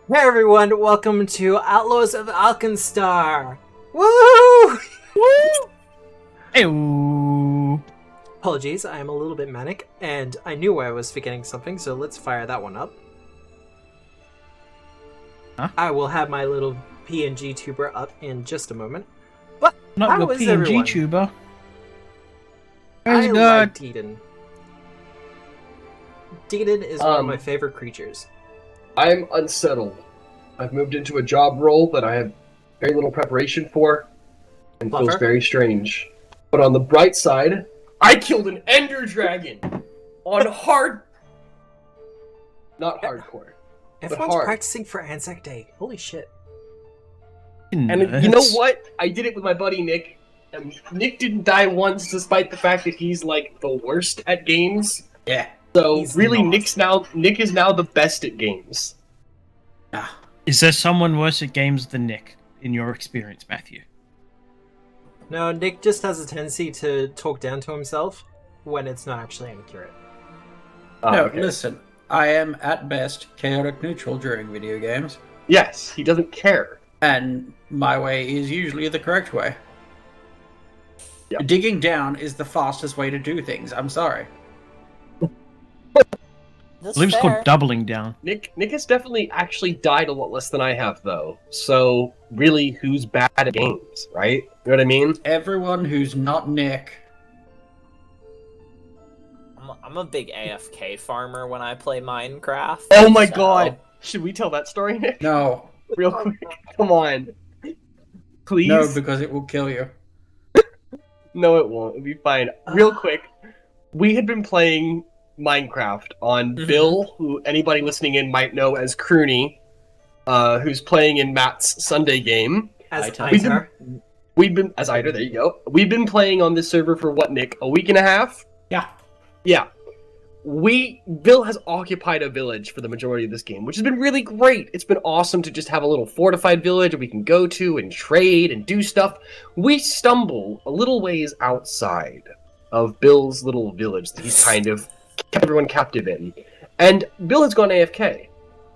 Hey everyone, welcome to Outlaws of Alkenstar! Woo! Woo! Ew. Apologies, I am a little bit manic, and I knew I was forgetting something, so let's fire that one up. Huh? I will have my little PNG tuber up in just a moment. But Not how your is PNG everyone? tuber. I Praise God. like Deedon. Deedon is one of my favorite creatures. I'm unsettled. I've moved into a job role that I have very little preparation for, and feels Fluffer? very strange. But on the bright side, I killed an ender dragon on not hardcore. Everyone's hard. practicing for Anzac Day. Holy shit. And you know what? I did it with my buddy Nick. And Nick didn't die once, despite the fact that he's like the worst at games. Yeah. So He's really, not. Nick is now the best at games. Is there someone worse at games than Nick, in your experience, Matthew? No, Nick just has a tendency to talk down to himself when it's not actually accurate. No, Okay. listen. I am at best chaotic neutral during video games, Yes, he doesn't care. and my way is usually the correct way. Yep. Digging down is the fastest way to do things. I'm sorry. I believe it's called doubling down. Nick has definitely actually died a lot less than I have, though. So, really, who's bad at games, right? You know what I mean? Everyone who's not Nick. I'm a big AFK farmer when I play Minecraft. Oh my so- god! Should we tell that story, Nick? No. Real quick. Come on. Please? No, because it will kill you. No, it won't. It'll be fine. Real quick. We had been playing Minecraft on Bill, who anybody listening in might know as Crooney, who's playing in Matt's Sunday game. As We've been- Itar. We've been, as Ida, there you go. We've been playing on this server for what, Nick? A week and a half? Yeah. Yeah. Bill has occupied a village for the majority of this game, which has been really great. It's been awesome to just have a little fortified village that we can go to and trade and do stuff. We stumble a little ways outside of Bill's little village that he's kind of kept everyone captive in. And Bill has gone AFK.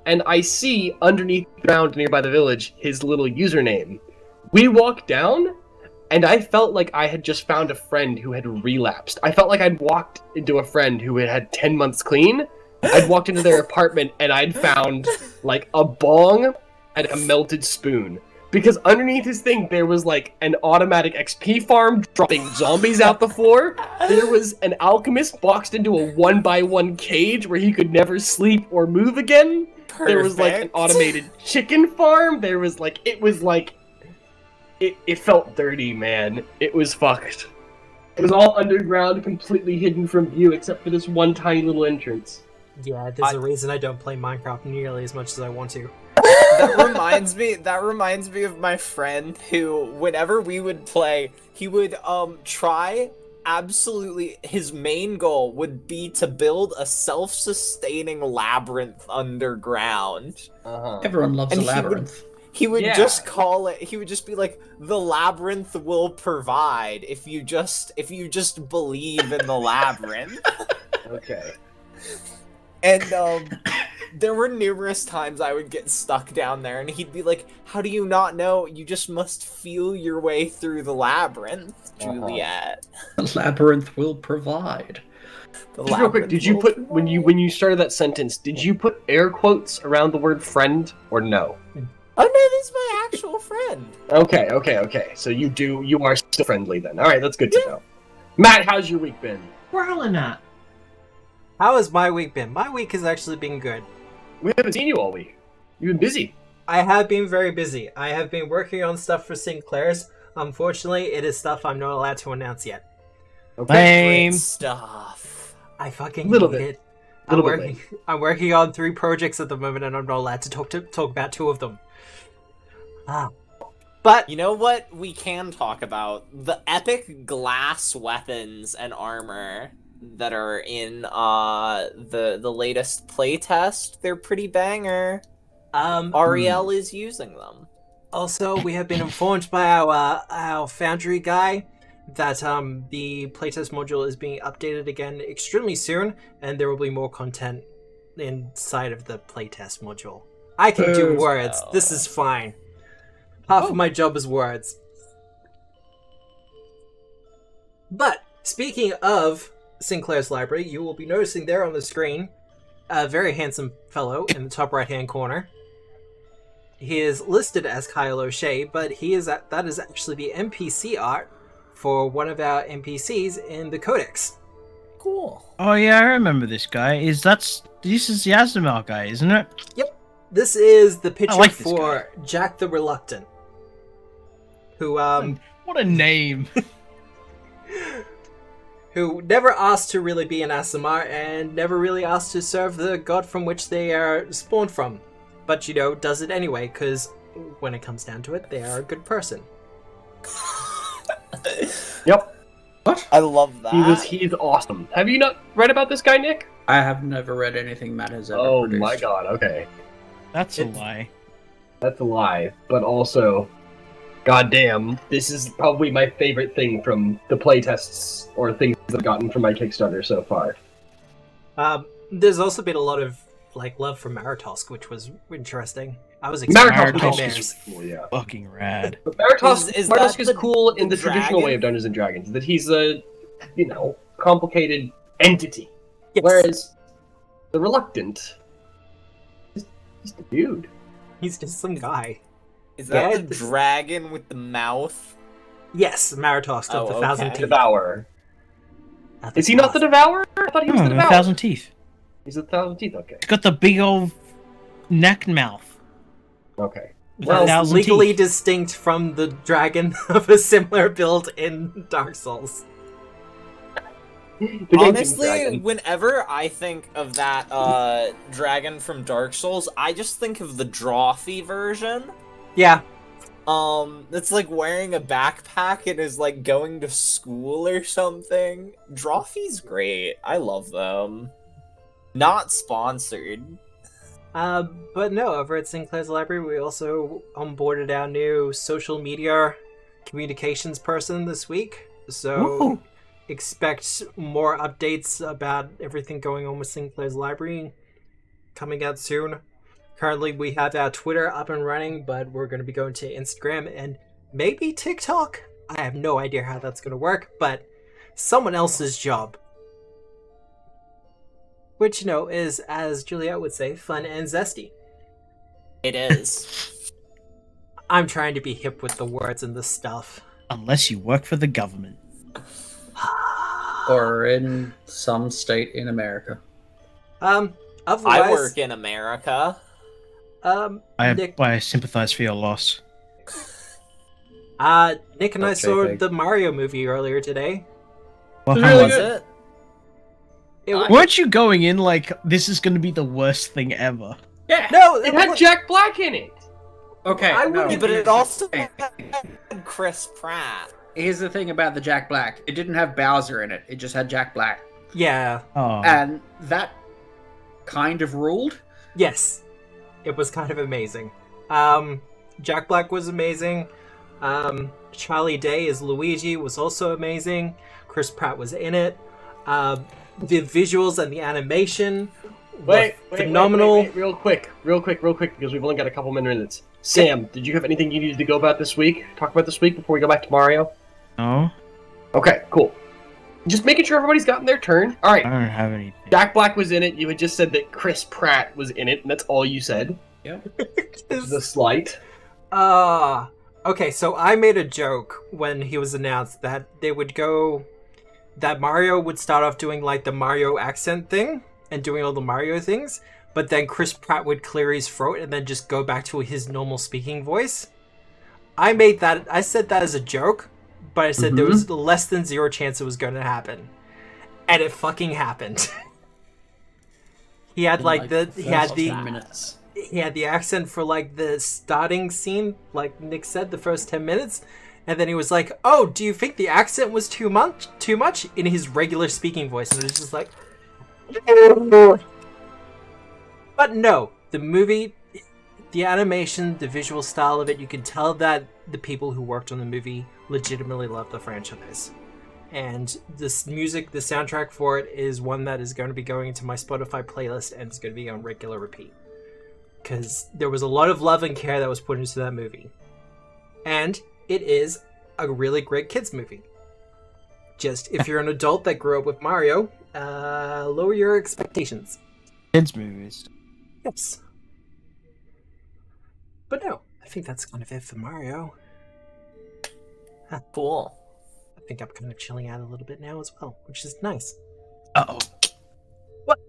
And I see underneath the ground nearby the village his little username. We walk down, and I felt like I had just found a friend who had relapsed. I felt like I'd walked into a friend who had had 10 months clean. I'd walked into their apartment, and I'd found, like, a bong and a melted spoon. Because underneath his thing, there was, like, an automatic XP farm dropping zombies out the floor. There was an alchemist boxed into a 1x1 cage where he could never sleep or move again. There was, like, an automated chicken farm. There was, like, It felt dirty, man. It was fucked. It was all underground, completely hidden from view, except for this one tiny little entrance. Yeah, there's a reason I don't play Minecraft nearly as much as I want to. That reminds me of my friend who, whenever we would play, he would try absolutely his main goal would be to build a self-sustaining labyrinth underground. Everyone loves And a labyrinth. He would Yeah. just call it. He would just be like, "The labyrinth will provide if you just believe in the labyrinth." Okay. And there were numerous times I would get stuck down there, and he'd be like, "How do you not know? You just must feel your way through the labyrinth, Juliet." The labyrinth will provide. The Just real quick, labyrinth did you will put provide. when you started that sentence? Did you put air quotes around the word friend or no? Oh no, this is my actual friend. Okay. So you are still friendly then. All right, that's good to know. Matt, how's your week been? Whirling that. How has my week been? My week has actually been good. We haven't seen you all week. You've been busy. I have been very busy. I have been working on stuff for Sinclair's. Unfortunately, it is stuff I'm not allowed to announce yet. Okay. Lame. Great stuff. I fucking Little hate bit. it. I'm Little bit working. I'm working on 3 projects at the moment, and I'm not allowed to talk about 2 of them. But You know what we can talk about? The epic glass weapons and armor that are in the latest playtest. They're pretty banger. Ariel is using them. also, we have been informed by our Foundry guy that the playtest module is being updated again extremely soon, and there will be more content inside of the playtest module. I can do Boo. words. This is fine. Half of my job is words. But, speaking of Sinclair's library, you will be noticing there on the screen a very handsome fellow in the top right-hand corner. He is listed as Kyle O'Shea, but that is actually the NPC art for one of our NPCs in the Codex. Cool. Oh yeah, I remember this guy. This is the Azamal guy, isn't it? Yep. This is the picture like this for Jack the Reluctant. Who, What a name. who never asked to really be an Aasimar and never really asked to serve the god from which they are spawned from. But, does it anyway, because when it comes down to it, they are a good person. Yep. What? I love that. He's awesome. Have you not read about this guy, Nick? I have never read anything Matt has ever Oh produced. my god, okay. That's a lie. That's a lie. But also, goddamn, this is probably my favorite thing from the playtests or things I've gotten from my Kickstarter so far. There's also been a lot of love for Maritosk, which was interesting. I was expecting Maritosk nightmares. is cool, yeah. Fucking rad. But Maritosk Is Maritosk that is the cool in the traditional dragon? way of Dungeons and Dragons, that he's a, complicated entity. Yes. Whereas the Reluctant is just a dude. He's just some guy. Is that Yeah, the this- dragon with the mouth? Yes, Maritosk of Oh, the Thousand okay. Teeth. Devourer. At the Is he not the top. Devourer? I thought he was the Oh, Devourer. 1,000 teeth. He's the 1,000 Teeth, okay. He's got the big old neck mouth. Okay. With Well, 1,000 legally teeth. distinct from the dragon of a similar build in Dark Souls. The Gaping Honestly, Dragon. whenever I think of that dragon from Dark Souls, I just think of the Drawfee version. Yeah, That's like wearing a backpack and is like going to school or something. Drawfee's great. I love them. Not sponsored. but no, over at Sinclair's Library, we also onboarded our new social media communications person this week. So Woo. expect more updates about everything going on with Sinclair's Library coming out soon. Currently, we have our Twitter up and running, but we're going to be going to Instagram and maybe TikTok. I have no idea how that's going to work, but someone else's job. Which, is, as Juliet would say, fun and zesty. It is. I'm trying to be hip with the words and the stuff. Unless you work for the government. Or in some state in America. Otherwise, I work in America. Nick, I sympathize for your loss. Nick and I Okay, saw big. the Mario movie earlier today. Well, Really Was good. it? It was, weren't you going in like this is going to be the worst thing ever? Yeah. no, It had Jack Black in it. Okay. I no, wouldn't- But it also Hey, had Chris Pratt. Here's the thing about the Jack Black. It didn't have Bowser in it. It just had Jack Black. yeah, Oh, And that kind of ruled. yes, it was kind of amazing. Jack Black was amazing. Charlie Day as Luigi was also amazing. Chris Pratt was in it. The visuals and the animation were phenomenal. Wait, real quick, because we've only got a couple minutes. Sam, did you have anything you needed to go about this week? Talk about this week before we go back to Mario? no, Okay, cool. Just making sure everybody's gotten their turn. All I right, don't have anything. Jack Black was in it. You had just said that Chris Pratt was in it, and that's all you said. The slight. Okay, so I made a joke when he was announced that that Mario would start off doing like the Mario accent thing and doing all the Mario things, but then Chris Pratt would clear his throat and then just go back to his normal speaking voice. I said that as a joke, but I said there was less than 0 chance it was going to happen. And it fucking happened. He had minutes. he had the accent for like the starting scene, like Nick said, the first 10 minutes, and then he was like, "Oh, do you think the accent was too much?" in his regular speaking voice, and it was just like, but no, the movie, the animation, the visual style of it, you can tell that the people who worked on the movie legitimately love the franchise. And this music, the soundtrack for it, is one that is going to be going into my Spotify playlist and it's going to be on regular repeat. because there was a lot of love and care that was put into that movie. And it is a really great kids movie. Just, if you're an adult that grew up with Mario, lower your expectations. Kids movies. Yes. But no, I think that's kind of it for Mario. Cool. I think I'm kind of chilling out a little bit now as well, which is nice. Uh-oh. What?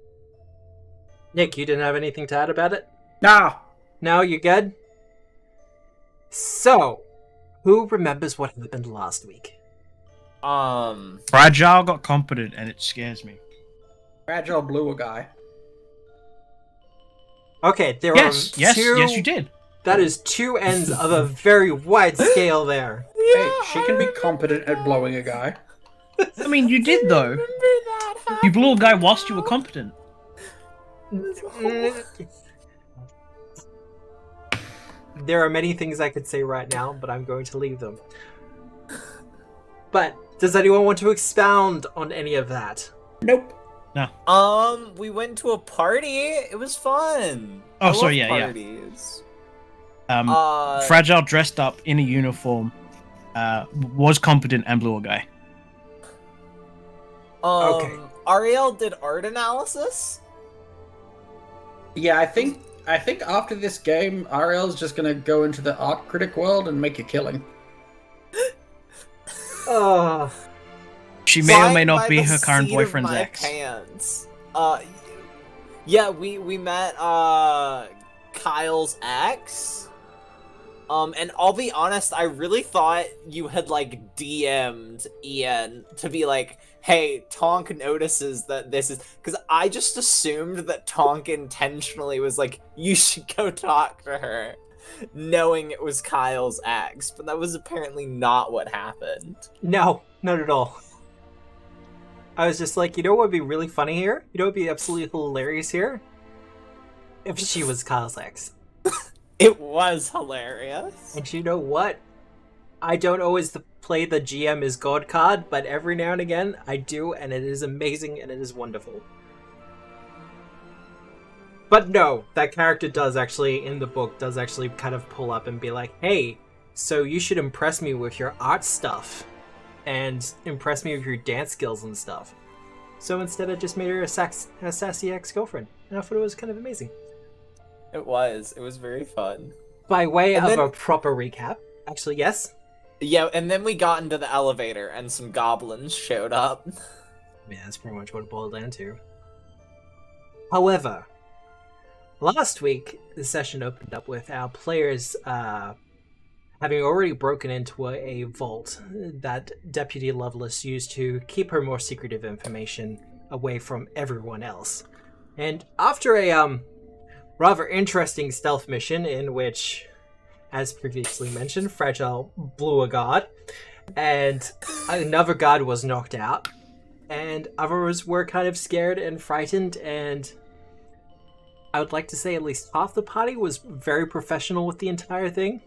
Nick, you didn't have anything to add about it? Nah. No, you good? So, who remembers what happened last week? Fragile got competent, and it scares me. Fragile blew a guy. Okay, there Yes, are yes, two... yes, you did. That is two ends of a very wide scale there. Hey, she can be competent at blowing a guy. I mean, you did, though. You blew a guy whilst you were competent. There are many things I could say right now, but I'm going to leave them. But, does anyone want to expound on any of that? Nope. We went to a party. It was fun. Oh, I sorry, love yeah. parties. Fragile dressed up in a uniform, was competent and blew a guy. Okay. Ariel did art analysis. Yeah, I think after this game, Ariel's just gonna go into the art critic world and make a killing. She may or may Flying not by be the her current seat of boyfriend's my ex. Pants. Yeah, we met Kyle's ex. And I'll be honest, I really thought you had like DM'd Ian to be like, hey, Tonk notices that this is, because I just assumed that Tonk intentionally was like, you should go talk to her, knowing it was Kyle's ex, but that was apparently not what happened. No, not at all. I was just like, you know what would be really funny here? You know what would be absolutely hilarious here? If she was Kyle's ex. It was hilarious. And you know what? I don't always play the GM is God card, but every now and again I do, and it is amazing and it is wonderful. But no, that character does actually, in the book, does actually kind of pull up and be like, hey, so you should impress me with your art stuff, and impress me with your dance skills and stuff. So instead I just made her a sassy ex-girlfriend, and I thought it was kind of amazing. It was very fun. By way And of then- a proper recap, actually, yes? Yeah, and then we got into the elevator and some goblins showed up. Yeah, that's pretty much what it boiled down to. However, last week, the session opened up with our players having already broken into a vault that Deputy Loveless used to keep her more secretive information away from everyone else. And after a rather interesting stealth mission in which, as previously mentioned, Fragile blew a guard, and another guard was knocked out, and others were kind of scared and frightened, and I would like to say at least half the party was very professional with the entire thing,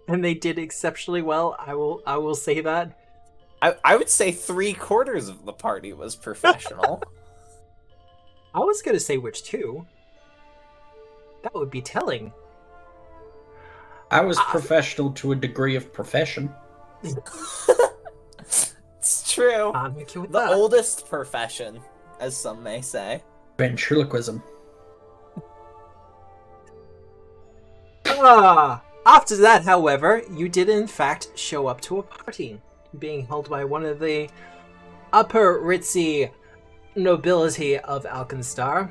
and they did exceptionally well. I will say that. I would say 3/4 of the party was professional. I was gonna say which two. That would be telling. I was professional to a degree of profession. It's true. I'm okay with The that. oldest profession, as some may say. Ventriloquism. After that, however, you did in fact show up to a party being held by one of the upper ritzy nobility of Alkenstar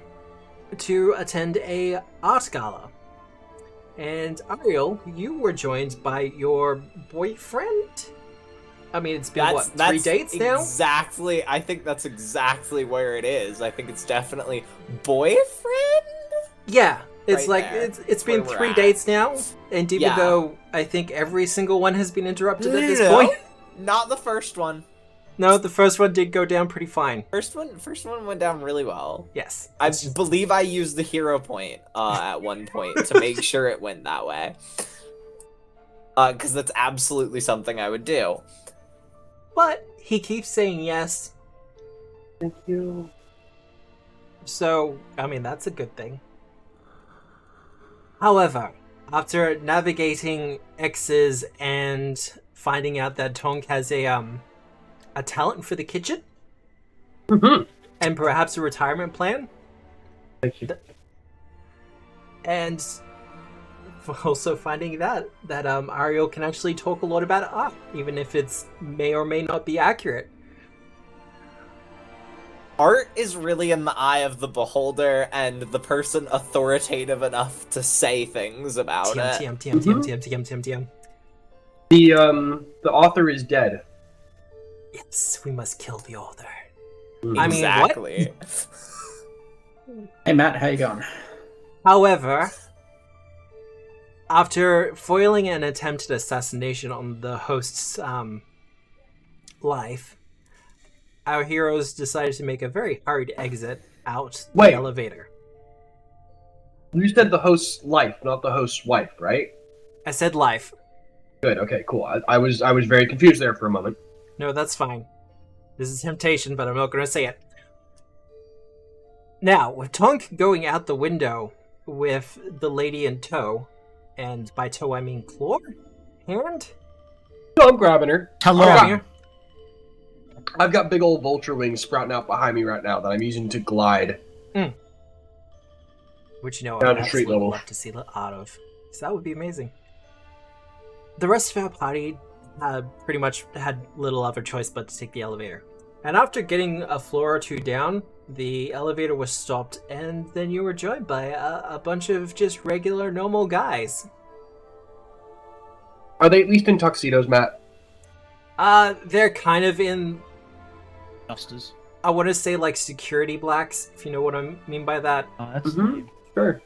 to attend a art gala. And Ariel, you were joined by your boyfriend? I mean, it's been, That's 3 dates now? Exactly. I think that's exactly where it is. I think it's definitely boyfriend? Yeah, it's Right like, there. it's been Where we're 3 at. dates now, and even Yeah. though I think every single one has been interrupted at this No, point. not the first one. No, the first one did go down pretty fine. First one went down really well. Yes. I believe I used the hero point at one point to make sure it went that way. Because that's absolutely something I would do. But he keeps saying yes. Thank you. So, I mean, that's a good thing. However, after navigating X's and finding out that Tonk has a talent for the kitchen, and perhaps a retirement plan, Thank you. and also finding that Ariel can actually talk a lot about art, even if it's may or may not be accurate. Art is really in the eye of the beholder and the person authoritative enough to say things about it. TM. The author is dead. Yes, we must kill the author. I mean, Exactly. Hey Matt, how you going? However, after foiling an attempted assassination on the host's life, our heroes decided to make a very hurried exit out the elevator. You said the host's life, not the host's wife, right? I said life. Good. Okay. Cool. I was very confused there for a moment. No, that's fine. This is temptation, but I'm not going to say it. Now, with Tonk going out the window with the lady in tow, and by tow I mean claw? Hand? No, I'm grabbing her. Hello. I've got big old vulture wings sprouting out behind me right now that I'm using to glide. Which, you know, Down I'd to street absolutely level. love to see the art of. So that would be amazing. The rest of our party pretty much had little other choice but to take the elevator. And after getting a floor or two down, the elevator was stopped, and then you were joined by a bunch of just regular, normal guys. Are they at least in tuxedos, Matt? They're kind of in, Dusters. I want to say, like, security blacks, if you know what I mean by that. Oh, that's Sure.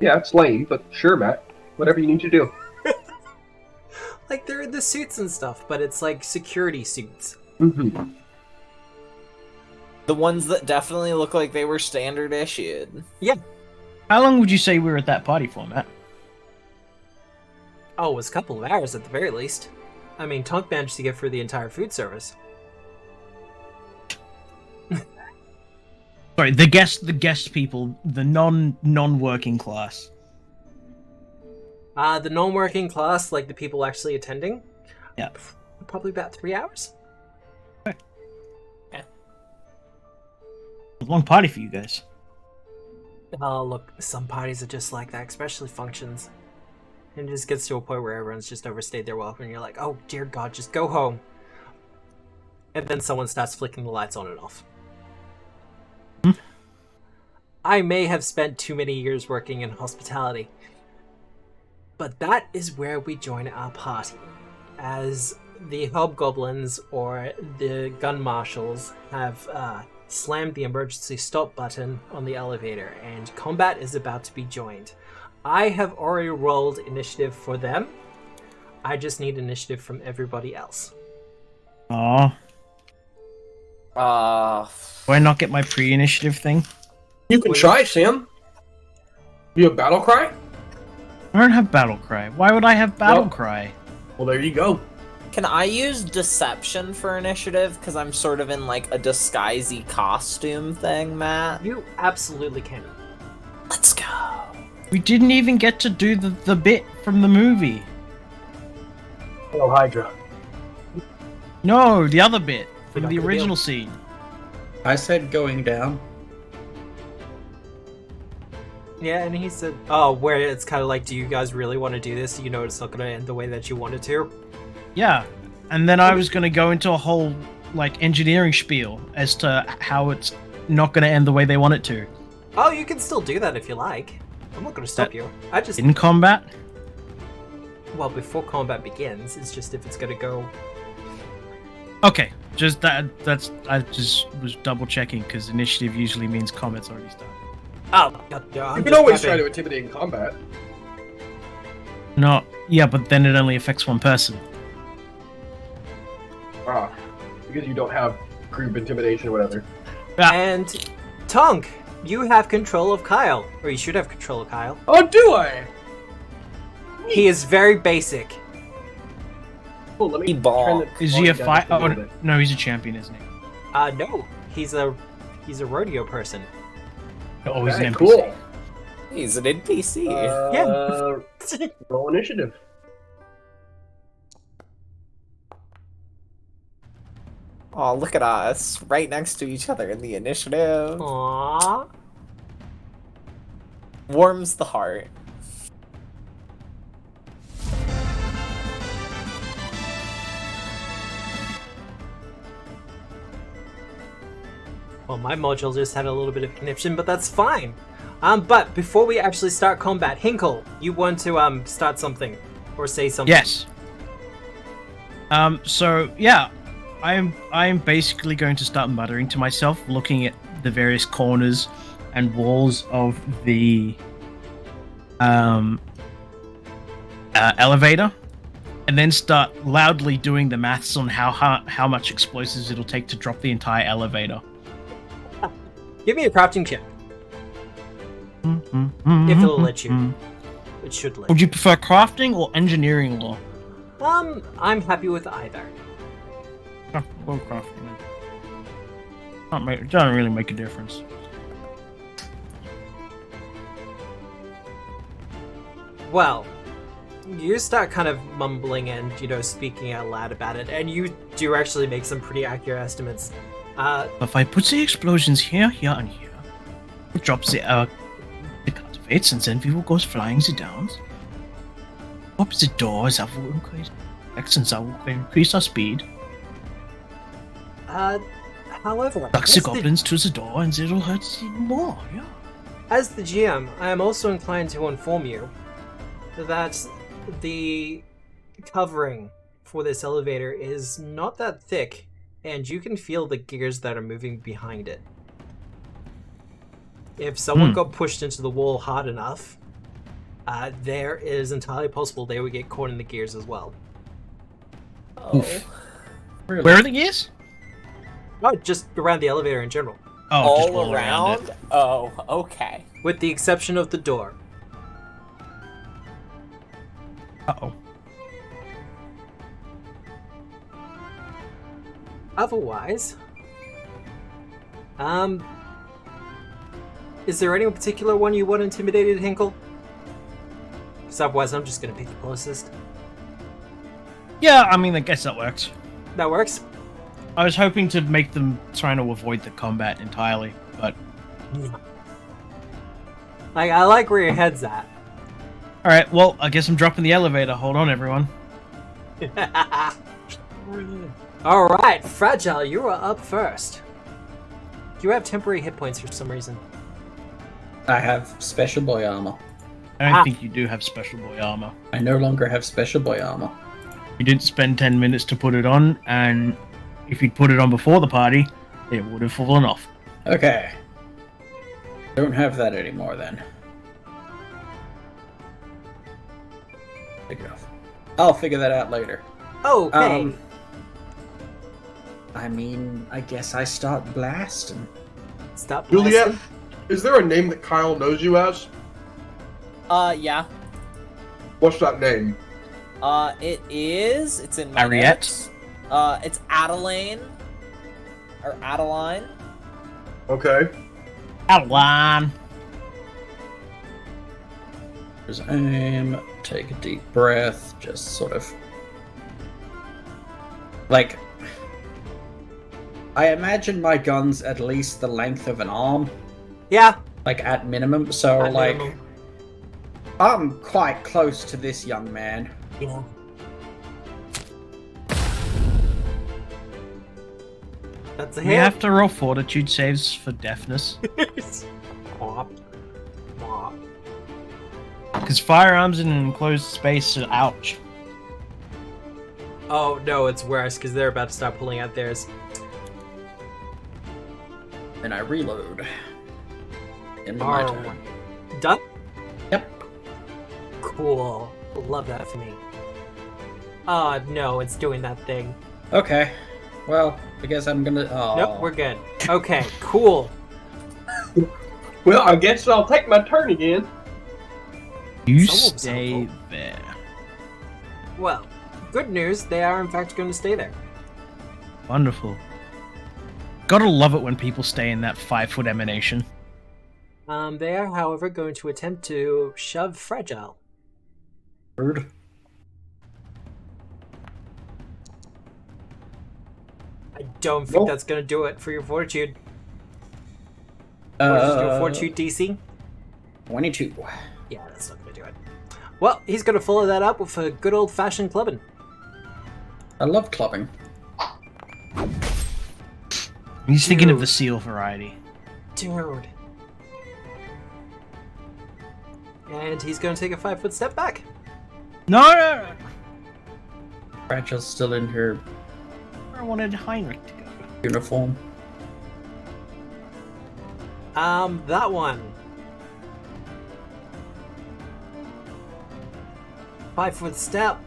Yeah, it's lame, but sure, Matt. Whatever you need to do. Like, they're in the suits and stuff, but it's like security suits. Mm-hmm. The ones that definitely look like they were standard issued. Yeah. How long would you say we were at that party for, Matt? Oh, it was a couple of hours at the very least. I mean, Tonk managed to get through the entire food service. Sorry, the guest people, the non-working class. The non-working class, like the people actually attending, Yeah. probably about 3 hours. A long party for you guys. Oh, look, some parties are just like that, especially functions. And it just gets to a point where everyone's just overstayed their welcome, and you're like, oh, dear God, just go home. And then someone starts flicking the lights on and off. I may have spent too many years working in hospitality, but that is where we join our party, as the hobgoblins or the gun marshals have slammed the emergency stop button on the elevator, and combat is about to be joined. I have already rolled initiative for them. I just need initiative from everybody else. Aw. Do I not get my pre-initiative thing? You can try, Sam. You have battle cry? I don't have battle cry. Why would I have battle cry? Well, there you go. Can I use deception for initiative? Because I'm sort of in like a disguisey costume thing, Matt. You absolutely can. Let's go. We didn't even get to do the bit from the movie. Hello, Hydra. No, the other bit from Not the gonna be original able- scene. I said going down. Yeah, and he said, oh, where it's kind of like, do you guys really want to do this? You know it's not going to end the way that you wanted to. Yeah, and then I was going to go into a whole like engineering spiel as to how it's not going to end the way they want it to. Oh, you can still do that if you like. I'm not going to stop you. I just... In combat? Well, before combat begins, it's just if it's going to go... Okay, just that's I just was double checking because initiative usually means combat's already started. Oh, God, no, You can always try to intimidate in combat. No, yeah, but then it only affects one person. Ah, because you don't have group intimidation or whatever. Yeah. And, Tonk, you have control of Kyle. Or you should have control of Kyle. Oh, do I? He is very basic. Oh, let me He ball. turn the Is he a volume down fight? just a Oh little bit. no, he's a champion, isn't he? No, he's a rodeo person. Oh, he's Okay, an NPC. cool. He's an NPC. Roll initiative. Oh, look at us, right next to each other in the initiative. Aww. Warms the heart. Well, my module just had a little bit of conniption, but that's fine. But before we actually start combat, Hinkle, you want to start something or say something? Yes. So yeah, I'm basically going to start muttering to myself, looking at the various corners and walls of the elevator, and then start loudly doing the maths on how much explosives it'll take to drop the entire elevator. Give me a crafting check. If it'll let you. It should let Would you prefer crafting or engineering law? I'm happy with either. Well, crafting. It doesn't really make a difference. Well, you start kind of mumbling and, speaking out loud about it, and you do actually make some pretty accurate estimates. If I put the explosions here, here, and here, it drops the cultivates, and then we will go flying the downs. Up the doors, that will increase actions, that will increase our speed. However, Ducks the goblins to the door, and it'll hurt even more, yeah. As the GM, I am also inclined to inform you that the covering for this elevator is not that thick, and you can feel the gears that are moving behind it. If someone got pushed into the wall hard enough, there is entirely possible they would get caught in the gears as well. Oh. Really? Where are the gears? Oh, just around the elevator in general. Oh, just All all around? it. Oh, okay. With the exception of the door. Uh-oh. Otherwise, is there any particular one you want intimidated, Hinkle? Because otherwise I'm just going to pick the closest. Yeah, I mean, I guess that works. That works? I was hoping to make them trying to avoid the combat entirely, but... I like where your head's at. Alright, well, I guess I'm dropping the elevator. Hold on, everyone. Alright, Fragile, you are up first. You have temporary hit points for some reason. I have special boy armor. I don't think you do have special boy armor. I no longer have special boy armor. You didn't spend 10 minutes to put it on, and if you'd put it on before the party, it would have fallen off. Okay. Don't have that anymore then. Take it off. I'll figure that out later. Okay. I mean, I guess I start blasting. Stop Juliet, blasting. is there a name that Kyle knows you as? Yeah. What's that name? It's in my Ariette? notes. It's Adeline. Or Adeline. Okay. Adeline. There's aim, take a deep breath, just sort of... Like... I imagine my gun's at least the length of an arm. Yeah. Like, at minimum, so, At like... minimum. I'm quite close to this young man. Yeah. That's a hit. We have to roll fortitude saves for deafness. Womp. Womp. Because firearms in an enclosed space are ouch. Oh, no, it's worse, because they're about to start pulling out theirs. And I reload. In my turn. Done? Yep. Cool. Love that for me. Oh, no, it's doing that thing. Okay. Well, I guess I'm gonna... Oh. Nope, we're good. Okay, cool. Well, I guess I'll take my turn again. You Some will stay sample. there. Well, good news, they are in fact going to stay there. Wonderful. Gotta love it when people stay in that 5-foot emanation. They are, however, going to attempt to shove Fragile. Rude. I don't think that's going to do it for your Fortitude. What is your Fortitude DC? 22. Yeah, that's not going to do it. Well, he's going to follow that up with a good old-fashioned clubbing. I love clubbing. He's thinking of the seal variety. Dude. And he's going to take a 5-foot step back. No! Fragile's still in her I wanted Heinrich to go. uniform. That one. 5-foot step.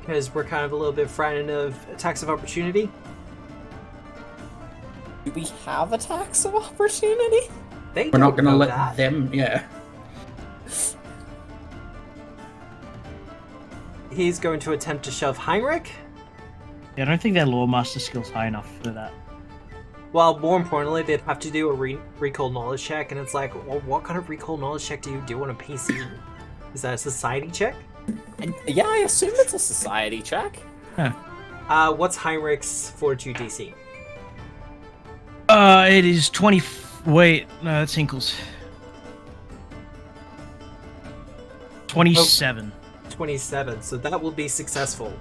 Because we're kind of a little bit frightened of attacks of opportunity. Do we have attacks of opportunity? We're not gonna let them, yeah. He's going to attempt to shove Heinrich. Yeah, I don't think their Lawmaster skill's high enough for that. Well, more importantly, they'd have to do a recall knowledge check, and it's like, well, what kind of recall knowledge check do you do on a PC? Is that a society check? Yeah, I assume it's a society check. Huh. What's Heinrich's Fortitude DC? It is 20... Wait, no, that's Hinkle's. 27. 27, so that will be successful.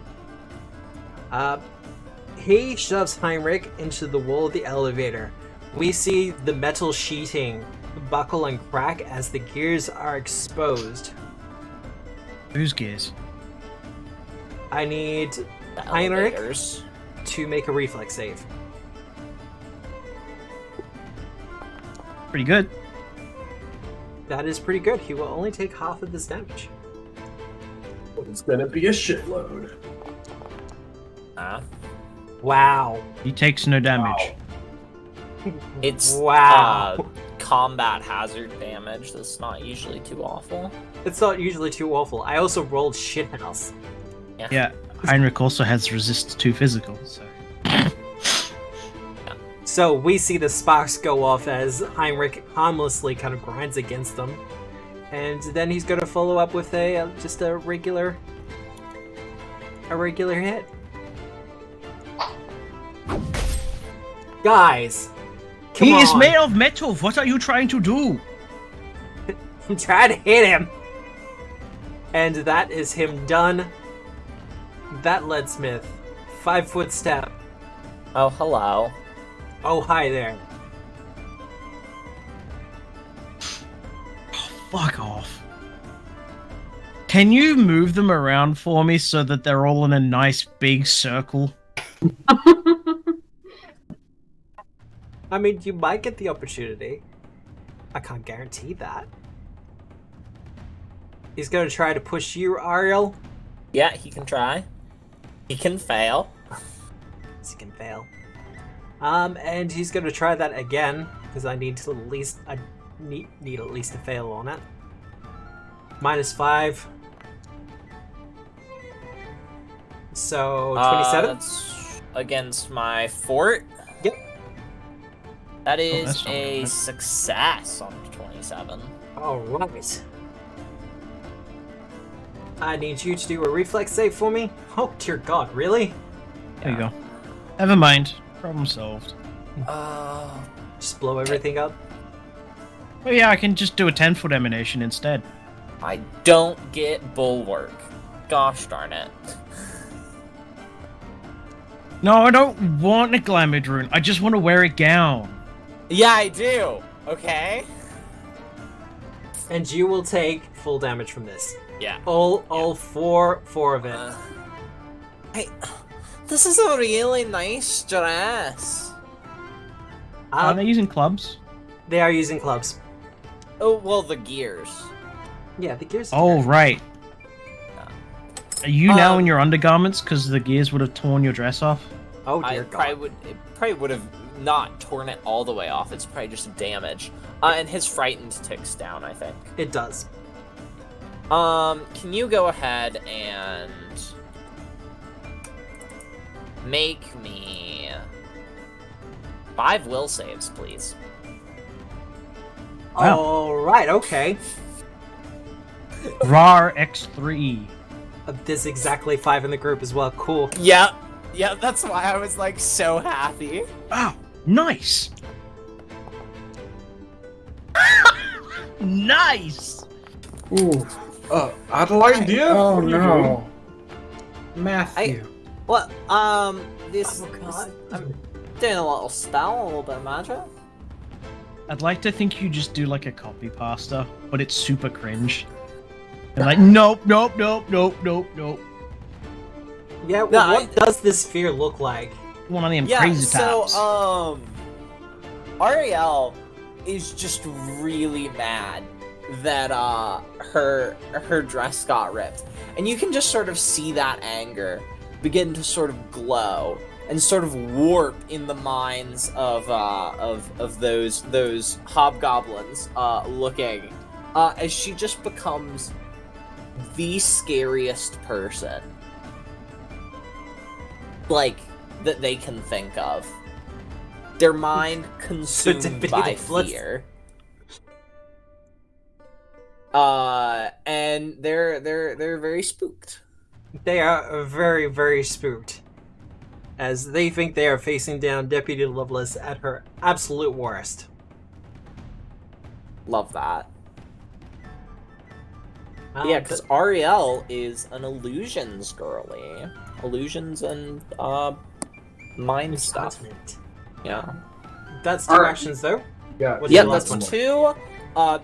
He shoves Heinrich into the wall of the elevator. We see the metal sheeting buckle and crack as the gears are exposed. Whose gears? I need The Heinrich elevators. to make a reflex save. Pretty good. That is pretty good. He will only take half of this damage. It's gonna be a shitload. Wow. He takes no damage. It's Wow. Combat hazard damage. That's not usually too awful. It's not usually too awful. I also rolled shithouse. Yeah, Heinrich also has resist to physical, so... So we see the sparks go off as Heinrich harmlessly kind of grinds against them. And then he's going to follow up with just a regular hit. Guys, come He on. is made of metal! What are you trying to do? Try to hit him. And that is him done. That Leadsmith. 5-foot step. Oh, hello. Oh, hi there. Fuck off. Can you move them around for me so that they're all in a nice big circle? I mean, you might get the opportunity. I can't guarantee that. He's going to try to push you, Ariel. Yeah, he can try. He can fail. Yes, he can fail. And he's going to try that again, because I need to at least... I need at least a fail on it. -5. So, 27? That's against my fort. Yep. That is that's not a bad. success on 27. Alright. I need you to do a reflex save for me. Oh, dear God, really? There you go. Never mind. Problem solved. Just blow everything up? Oh yeah, I can just do a 10-foot emanation instead. I don't get bulwark. Gosh darn it. No, I don't want a glamour rune. I just want to wear a gown. Yeah, I do. Okay. And you will take full damage from this. Yeah. All four of it. Hey, this is a really nice dress. Are they using clubs? They are using clubs. Oh, well, the gears. Yeah, the gears. Oh, right. Are you now in your undergarments because the gears would have torn your dress off? Oh I dear probably God. probably would have not torn it all the way off. It's probably just damage. And his frightened ticks down, I think. It does. Can you go ahead and make me 5 will saves, please. Wow. All right, okay. RAR X3. There's exactly 5 in the group as well. Cool. Yeah, that's why I was like so happy. Oh, nice. Nice. Ooh. Adelaide, dear? Oh What are you no. Matthew. What? This I'm doing a little spell, a little bit of magic. I'd like to think you just do like a copy pasta, but it's super cringe. And like, nope. Yeah, well, No, what does this sphere look like? One of them Yeah, crazy so tabs. Ariel is just really mad that her dress got ripped. And you can just sort of see that anger begin to sort of glow and sort of warp in the minds of those hobgoblins looking as she just becomes the scariest person like that they can think of. Their mind consumed Deputy by Loveless. fear. And they're very spooked. They are very, very spooked, as they think they are facing down Deputy Loveless at her absolute worst. Love that. Um, Yeah, because Ariel is an illusions girly. Illusions and mind stuff. continent. Yeah. That's 2 Alright. actions, though. Yeah. What's Yeah, the last that's one? 2.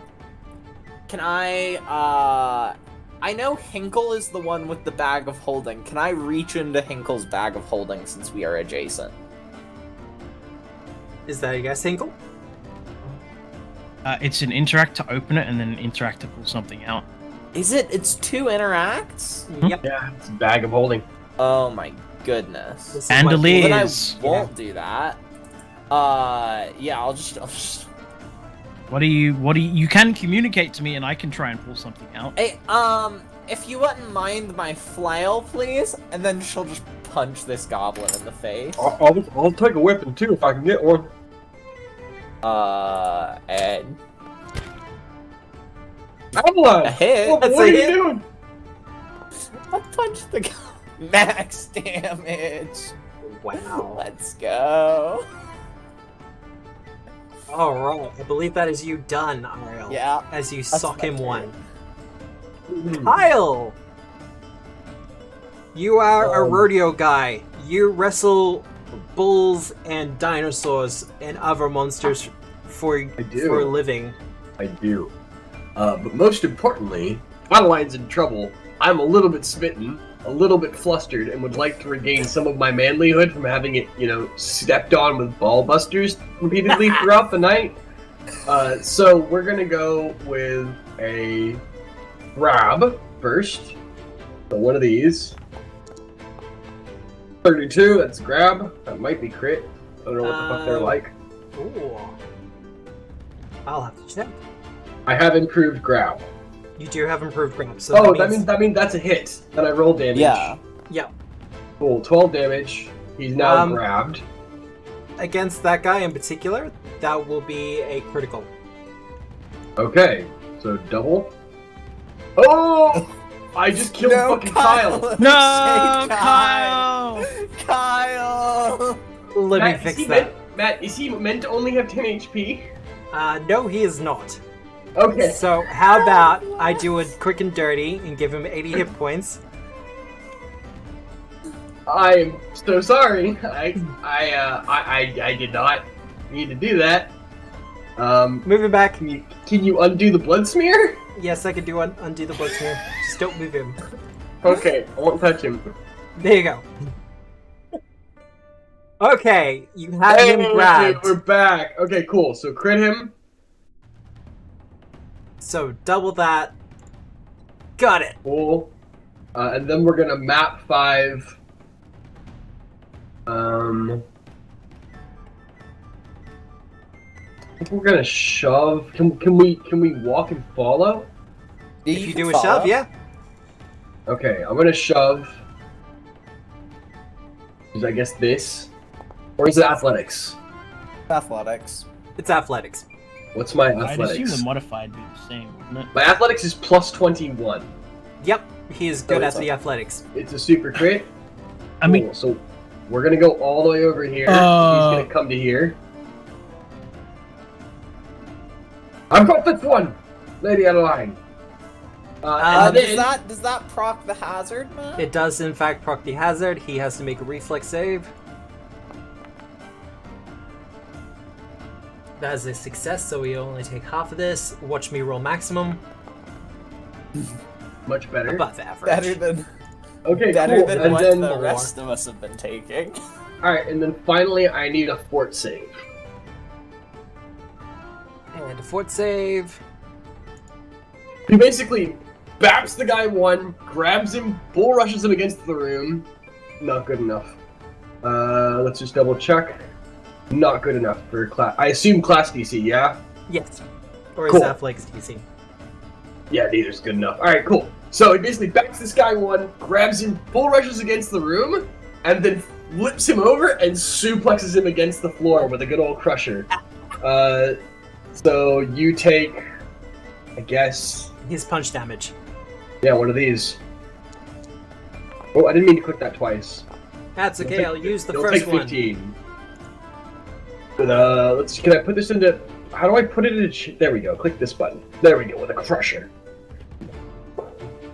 Can I know Hinkle is the one with the bag of holding. Can I reach into Hinkle's bag of holding since we are adjacent? Is that a guess, Hinkle? It's an interact to open it and then an interact to pull something out. Is it? It's 2 interacts? Yep. Yeah, it's a bag of holding. Oh my goodness. This is why- Well, then I Bandoliers. won't do that. Yeah, I'll just... What do you can communicate to me and I can try and pull something out. Hey, if you wouldn't mind my flail, please, and then she'll just punch this goblin in the face. I'll take a weapon too if I can get one. And Adelaide! a hit. What That's are a you hit. doing? I punched the max damage. Wow. Let's go. Alright, I believe that is you done, Ariel. Yeah. As you That's sock my him turn. one. Kyle! You are a rodeo guy. You wrestle bulls and dinosaurs and other monsters for do. for a living. I do. But most importantly, Adeline's in trouble. I'm a little bit smitten, a little bit flustered, and would like to regain some of my manlyhood from having it, stepped on with ball busters repeatedly throughout the night. So we're gonna go with a grab first. So one of these. 32, that's grab. That might be crit. I don't know what the fuck they're like. Ooh. I'll have to check. I have improved grab. You do have improved grab, so Oh, that means that means that's a hit. Then I roll damage. Yeah. yeah. Cool, 12 damage. He's now Um, grabbed. Against that guy in particular, that will be a critical. Okay, so double. Oh! I just killed fucking Kyle. No, Say Kyle! Me Let me Matt, fix that. Matt, is he meant to only have 10 HP? No, he is not. Okay. So how about I do it quick and dirty and give him 80 hit points? I am so sorry. I did not need to do that. Moving back. Can you undo the blood smear? Yes, I can do undo the blood smear. Just don't move him. Okay, I won't touch him. There you go. Okay, you have him grabbed. We're back. Okay, cool. So crit him. So double that. Got it. Cool. And then we're gonna map 5. I think we're gonna shove. Can we walk and follow? If you do a shove, yeah. Okay, I'm gonna shove. Is I guess this, or is it athletics? Athletics. It's athletics. What's my I'd assume athletics? the modified would be the same, wouldn't it? My athletics is plus 21. Yep, he is good it's at the a- athletics. It's a super crit. I mean, Cool. So we're gonna go all the way over here. He's gonna come to here. I'm got this one, lady out of line. And then, Does that proc the hazard, man? It does in fact proc the hazard. He has to make a reflex save. That is a success, so we only take half of this. Watch me roll maximum. much better. Above average. Better than Okay, better cool. than And what then, the more. rest of us have been taking. all right, and then finally, I need a fort save. And a fort save. He basically baps the guy one, grabs him, bull rushes him against the room. Not good enough. Let's just double check. Not good enough for class. I assume class DC, yeah? Yes. Or Cool. is athletics DC? Yeah, neither's good enough. Alright, cool. So he basically backs this guy one, grabs him, bull rushes against the room, and then flips him over and suplexes him against the floor with a good old crusher. So you take, I guess, His punch damage. yeah, one of these. Oh, I didn't mean to click that twice. That's okay, I'll use the It'll first take one. 15. But, can I put this into... How do I put it in... There we go. Click this button. There we go, with a crusher.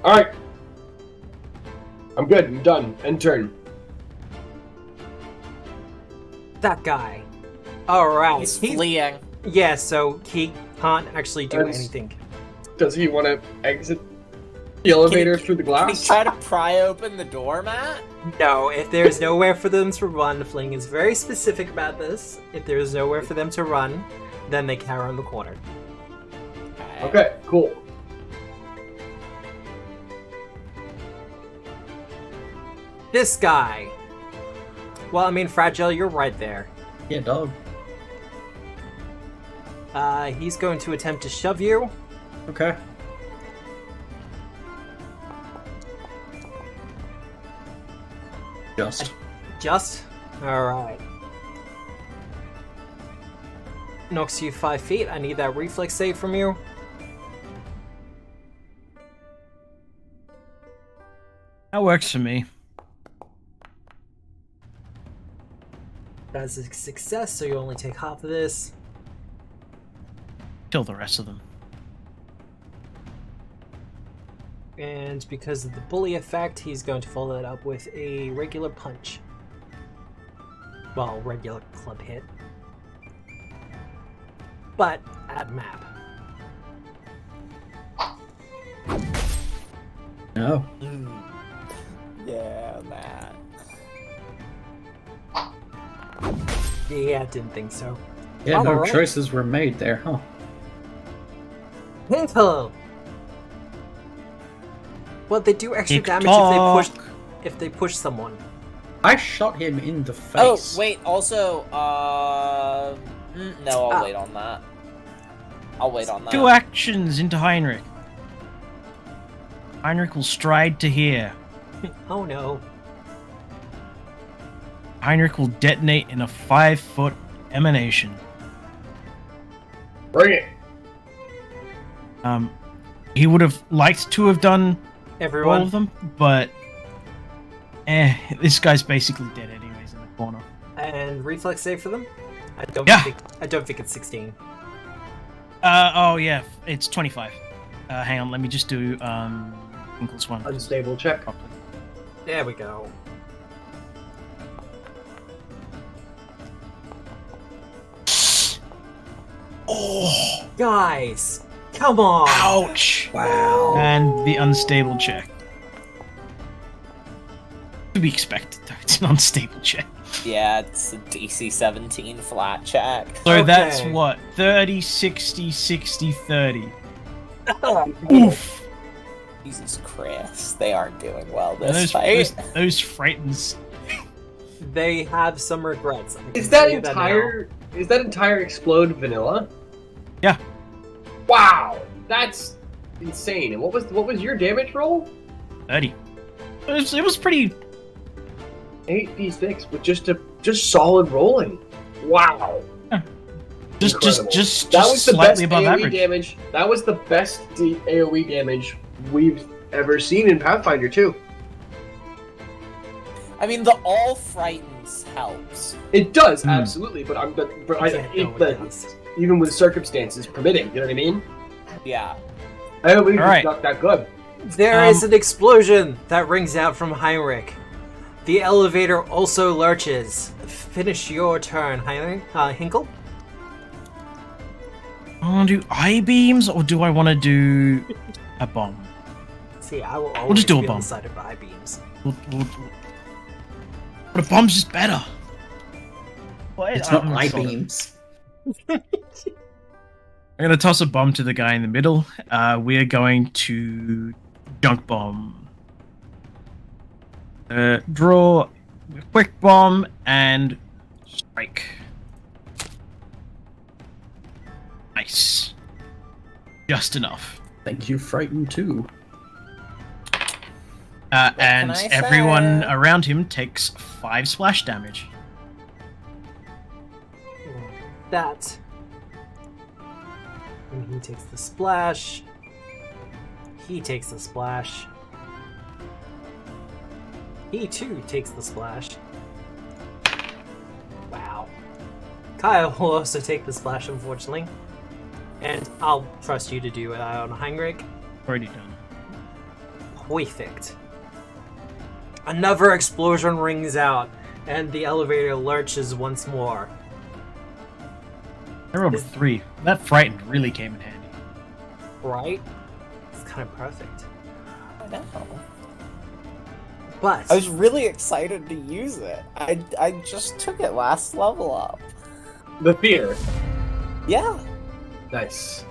Alright. I'm good. I'm done. End turn. That guy. Alright. He's fleeing. Yeah, so he can't actually do That's- anything. Does he want to exit the elevator through the Can he glass? try to pry open the door, Matt? No, if there's nowhere for them to run, Fling is very specific about this. If there's nowhere for them to run, then they can around the corner. Okay, cool. This guy. Well, I mean, Fragile, you're right there. Yeah, dog. He's going to attempt to shove you. Okay. Just? Alright. Knocks you 5 feet. I need that reflex save from you. that works for me. That's a success, so you only take half of this. Kill the rest of them. And because of the bully effect, he's going to follow that up with a regular punch. Well, regular club hit. But at map. No. Yeah, Matt. Yeah, didn't think so. Yeah, no Alright. choices were made there, huh? Hello. Well, they do extra Tick damage tock. if they push someone. I shot him in the Oh, face. wait, also, no, I'll wait on that. I'll wait on that. 2 actions into Heinrich. Heinrich will stride to here. Oh no. Heinrich will detonate in a 5-foot emanation. Bring it. He would have liked to have done all Everyone. of them, but this guy's basically dead anyways in the corner. And reflex save for them? I don't Yeah. think it's 16. Oh yeah, it's 25. Hang on, let me just do Winkle's one Unstable check. properly. There we go. Oh, Guys, come on. ouch! Wow. And the unstable check. To be expected, though. It's an unstable check. Yeah, it's a DC 17 flat check. So that's Okay. what? 30, 60, 60, 30. Oof! Jesus Christ, they aren't doing well And this those, fight. those frightens. They have some regrets. I can Is that tell you now. entire... Is that entire explode vanilla? Yeah. Wow, that's insane. And what was your damage roll? 30. It was pretty. 8d6 with just solid rolling. Wow. Incredible. Just That was the best slightly above AoE average. damage. That was the best AoE damage we've ever seen in Pathfinder 2. I mean, the all frightens helps. It does, absolutely, but Does. even with circumstances permitting, you know what I mean? Yeah. I don't believe Alright. it's not that good. There is an explosion that rings out from Heinrich. The elevator also lurches. Finish your turn, Heinrich. Hinkle? I want to do I-beams, or do I want to do a bomb? See, I will always just do a be on bomb. the side of I-beams. But a bomb's just better. It's not I-beams. I'm going to toss a bomb to the guy in the middle. We are going to junk bomb. Draw quick bomb and strike. Nice. Just enough. Thank you, Frightened too. And I everyone say? around him takes 5 splash damage. That. And he takes the splash. He takes the splash. He too takes the splash. Wow. Kyle will also take the splash, unfortunately. And I'll trust you to do it on Heinrich. Already done. Perfect. Another explosion rings out, and the elevator lurches once more. I rolled a 3. That frightened really came in handy. Right? It's kind of perfect. I know. But I was really excited to use it. I just took it last level up. The fear. Yeah. Nice.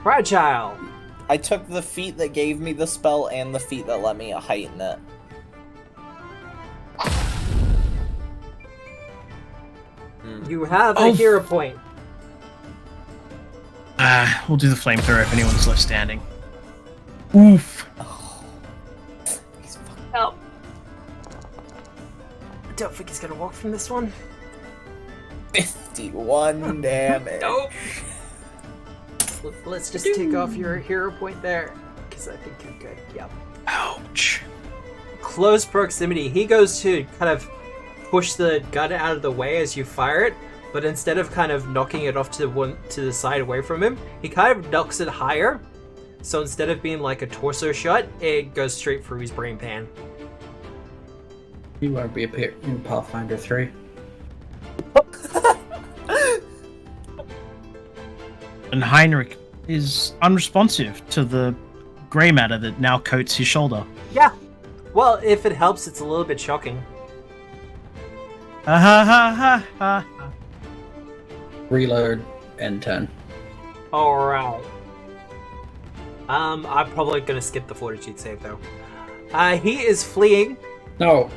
fragile. I took the feat that gave me the spell and the feat that let me heighten it. You have a hero point. We'll do the flamethrower if anyone's left standing. Oof. He's fucking Help. I don't think he's gonna walk from this one. 51 damage. Nope. Let's just take off your hero point there, because I think you're good. Yep. Ouch. Close proximity. He goes to kind of push the gun out of the way as you fire it, but instead of kind of knocking it off to the side away from him, he kind of knocks it higher. So instead of being like a torso shot, it goes straight through his brain pan. You won't be appearing in Pathfinder 3. And Heinrich is unresponsive to the grey matter that now coats his shoulder. Yeah. Well, if it helps, it's a little bit shocking. Ha ha ha ha ha. Reload, end turn. Alright. I'm probably gonna skip the fortitude save though. He is fleeing. No.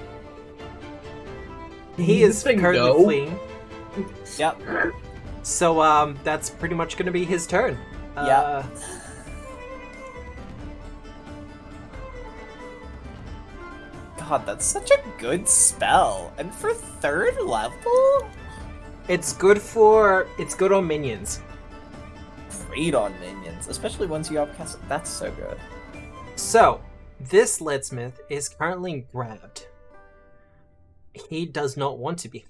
He is Saying currently no? fleeing. Yep. So that's pretty much gonna be his turn. Yeah. God, that's such a good spell. And for 3rd level? It's good on minions. Great on minions, especially once you outcast it. That's so good. So, this Leadsmith is currently grabbed. He does not want to be.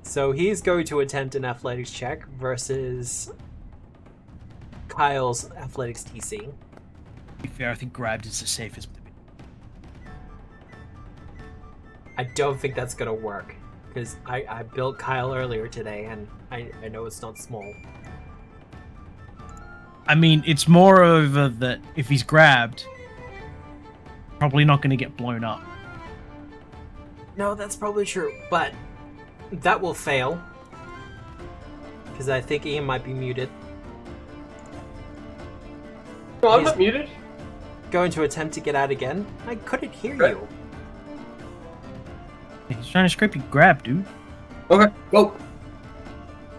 So he's going to attempt an athletics check versus Kyle's athletics DC. To be fair, I think grabbed is the safest. I don't think that's gonna work, because I built Kyle earlier today, and I know it's not small. I mean, it's more over that if he's grabbed, probably not going to get blown up. No, that's probably true, but that will fail, because I think Ian might be muted. No, I'm He's not muted. going to attempt to get out again. I couldn't hear Right. you. He's trying to scrape you grab, dude. Okay, go.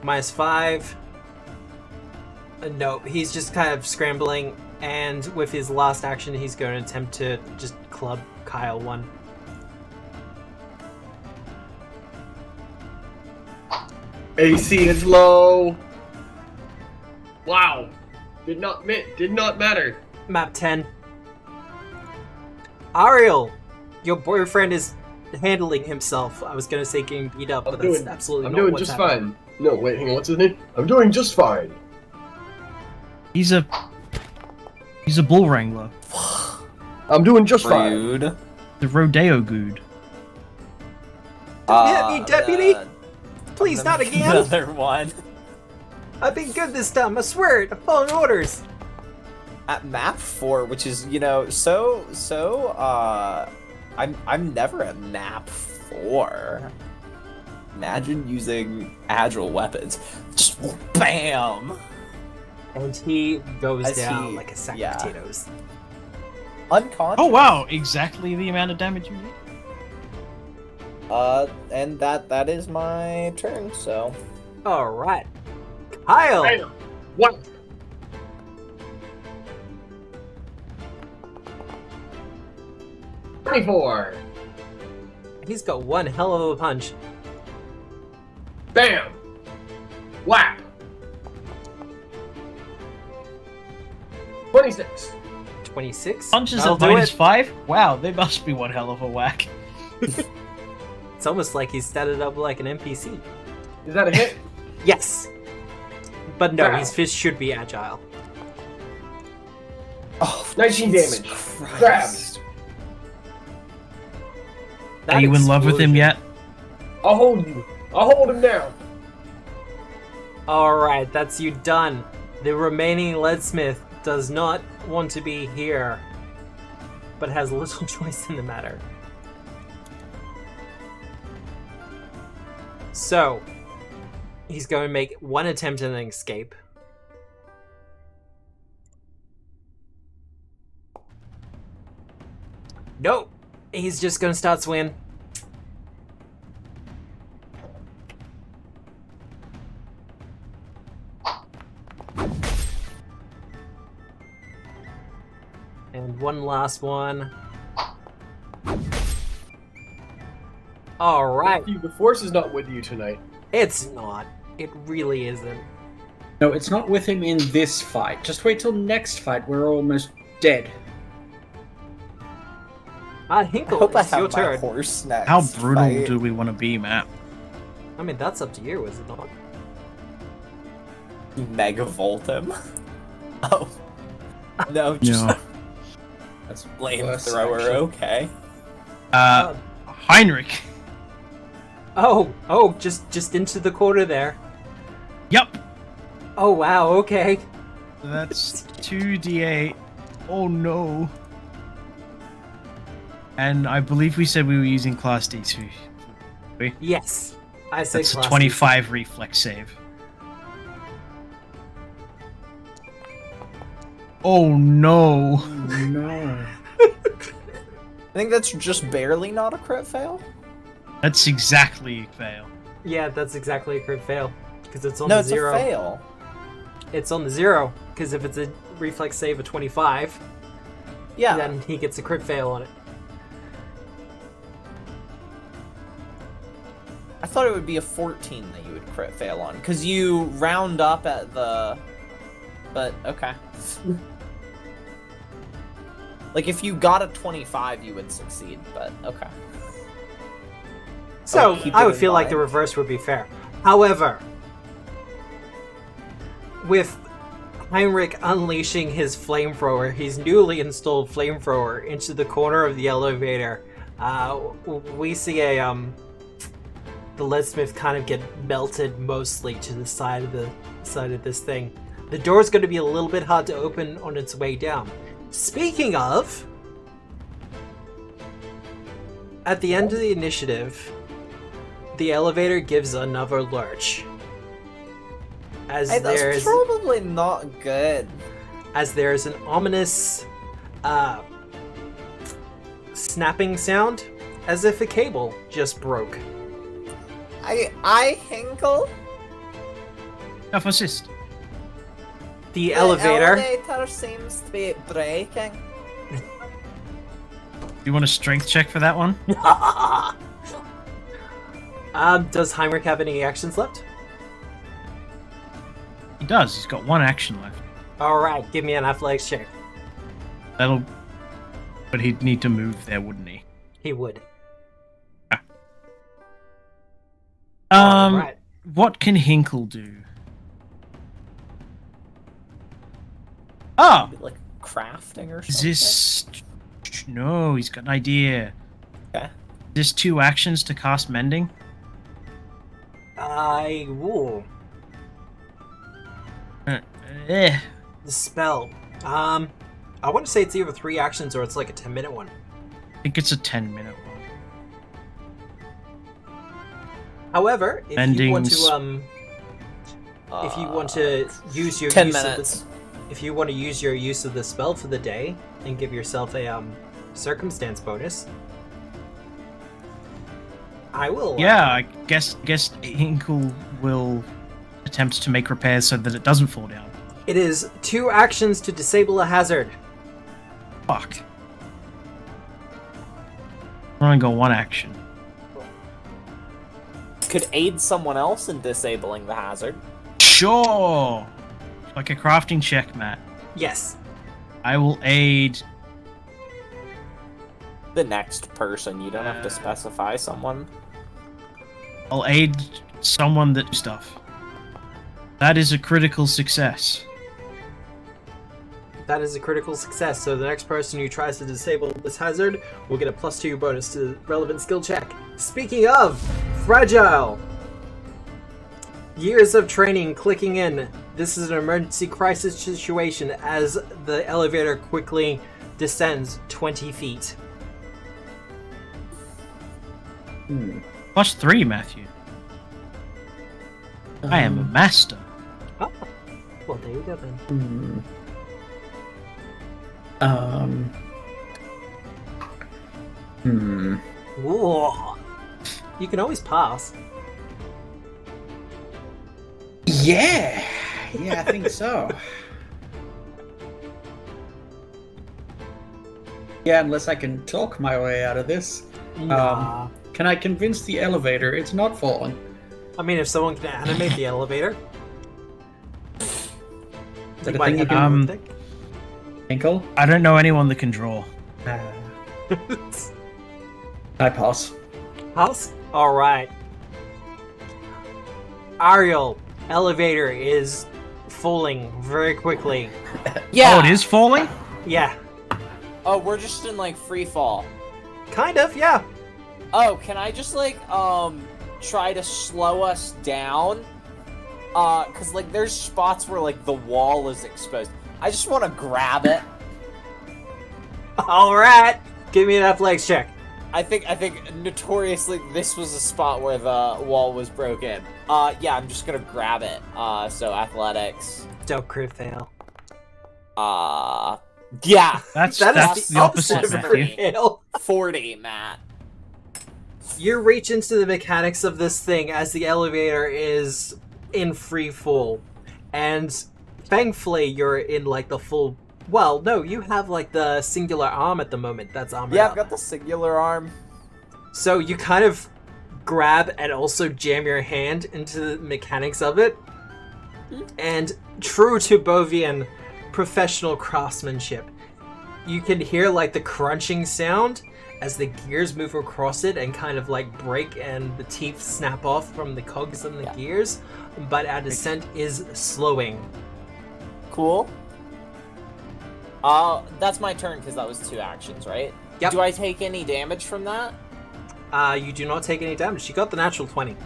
-5. No, he's just kind of scrambling, and with his last action, he's going to attempt to just club Kyle one. AC is low. Wow. Did not matter. Map 10. Ariel, your boyfriend is handling himself. I was gonna say getting beat up, but that's absolutely I'm not doing what's just happening. fine. No, wait, hang on. What's his name? I'm doing just fine. He's a bull wrangler. I'm doing just fine. Rude. The rodeo good. Don't hit me, deputy! Please, not again! Another one. I've been good this time, I swear it! I'm following orders! At map 4, which is, I'm never at map 4. Imagine using agile weapons. Just BAM! And he goes As down he- like a sack yeah. of potatoes. Unconscious. Oh wow, exactly the amount of damage you need. And that is my turn, so. Alright. Kyle! Bam. What? $24. He's got one hell of a punch. Bam. Whap. 26. 26. Punches That'll at do it. -5? Wow, they must be one hell of a whack. It's almost like he's set it up like an NPC. Is that a hit? Yes! But no, Wow. his fist should be agile. Oh, 19 Jesus damage. Christ. That Are you in love with him explosion. yet? I'll hold you. I'll hold him down. Alright, that's you done. The remaining Leadsmith does not want to be here, but has little choice in the matter. So, he's going to make one attempt at an escape. Nope! He's just going to start swinging. And one last one. Alright. Matthew, the force is not with you tonight. It's not. It really isn't. No, it's not with him in this fight. Just wait till next fight. We're almost dead. I Hinkle, hope I it's your have my turn. horse next. How brutal fight. do we want to be, Matt? I mean, that's up to you, is it not? Megavolt him? Oh. No, just No. That's flamethrower, actually. okay. Heinrich. Oh, just into the corner there. Yup. Oh, wow, okay. That's 2d8. Oh no. And I believe we said we were using class D2. Yes. I said That's a class 25 reflex save. Oh no. No. I think that's just barely not a crit fail. That's exactly a fail. Yeah, that's exactly a crit fail. Because it's on No, the it's zero. a fail. It's on the 0. Because if it's a reflex save of 25, Yeah. then he gets a crit fail on it. I thought it would be a 14 that you would crit fail on, because you round up at the... But, okay. Like, if you got a 25, you would succeed, but okay. So, keep I it would in feel like the mind. reverse would be fair. However, with Heinrich unleashing his flamethrower, his newly installed flamethrower, into the corner of the elevator, we see the Leadsmith kind of get melted mostly to the side of this thing. The door's going to be a little bit hard to open on its way down. Speaking of, at the end of the initiative, the elevator gives another lurch. As Hey, that's there's probably not good. an ominous snapping sound, as if a cable just broke. I Hinkle? Half assist. The elevator. The elevator seems to be breaking. Do you want a strength check for that one? Does Heinrich have any actions left? does. He's got one action left. Alright, give me an athletics check. But he'd need to move there, wouldn't he? He would. Alright. What can Hinkle do? Ah! Like crafting or Is something? this... No, he's got an idea. Okay. Is this 2 actions to cast Mending? Ooh. Eh. The spell. I want to say it's either 3 actions or it's like a 10-minute one. I think it's a 10-minute one. However, if you want Endings. to if you want to use your 10 use minutes. of the, if you want to use your use of the spell for the day and give yourself a circumstance bonus, I will. Yeah, I guess Hinkle will attempt to make repairs so that it doesn't fall down. It is 2 actions to disable a hazard. Fuck. We're only got 1 action. Could aid someone else in disabling the hazard. Sure! Like a crafting check, Matt. Yes. I will aid... The next person, you don't have to specify someone. I'll aid someone that stuff. That is a critical success. That is a critical success, so the next person who tries to disable this hazard will get a +2 bonus to relevant skill check. Speaking of fragile, years of training clicking in. This is an emergency crisis situation as the elevator quickly descends 20 feet. +3, Matthew. I am a master. Oh, well, there you go then. Whoa. You can always pass. Yeah, I think so. Yeah, unless I can talk my way out of this. Nah. Can I convince the elevator it's not falling? I mean, if someone can animate the elevator. Is You that a might thing you have can a thing. Hinkle? I don't know anyone that can draw. I pass. House? Alright. Ariel, elevator is falling very quickly. Yeah. Oh, it is falling? Yeah. Oh, we're just in like free fall. Kind of, yeah. Oh, can I just like try to slow us down? Cause like there's spots where like the wall is exposed. I just want to grab it. Alright. Give me an athletics check. I think notoriously this was a spot where the wall was broken. Yeah, I'm just gonna grab it. So athletics. Don't crit fail. Yeah. That's is the opposite, of Matthew. crit fail. 40, Matt. You reach into the mechanics of this thing as the elevator is in free fall. And thankfully you're in like the full... Well, no, you have like the singular arm at the moment. That's armored Yeah, up. I've got the singular arm. So you kind of grab and also jam your hand into the mechanics of it. And true to Bovian professional craftsmanship, you can hear like the crunching sound as the gears move across it and kind of like break and the teeth snap off from the cogs and the gears. But our descent is slowing. Cool. That's my turn because that was 2 actions, right? Yep. Do I take any damage from that? You do not take any damage. You got the natural 20.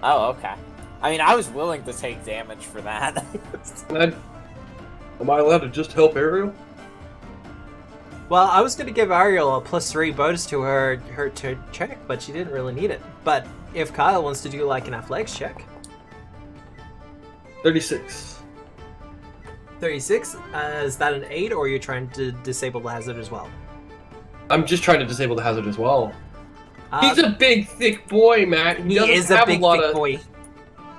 Oh, okay. I mean, I was willing to take damage for that. Am I allowed to just help Ariel? Well, I was going to give Ariel a +3 bonus to her to check, but she didn't really need it. But if Kyle wants to do like an athletics check. 36. 36, is that an 8 or are you trying to disable the hazard as well? I'm just trying to disable the hazard as well. He's a big, thick boy, Matt. He doesn't is a have big, lot thick of... boy.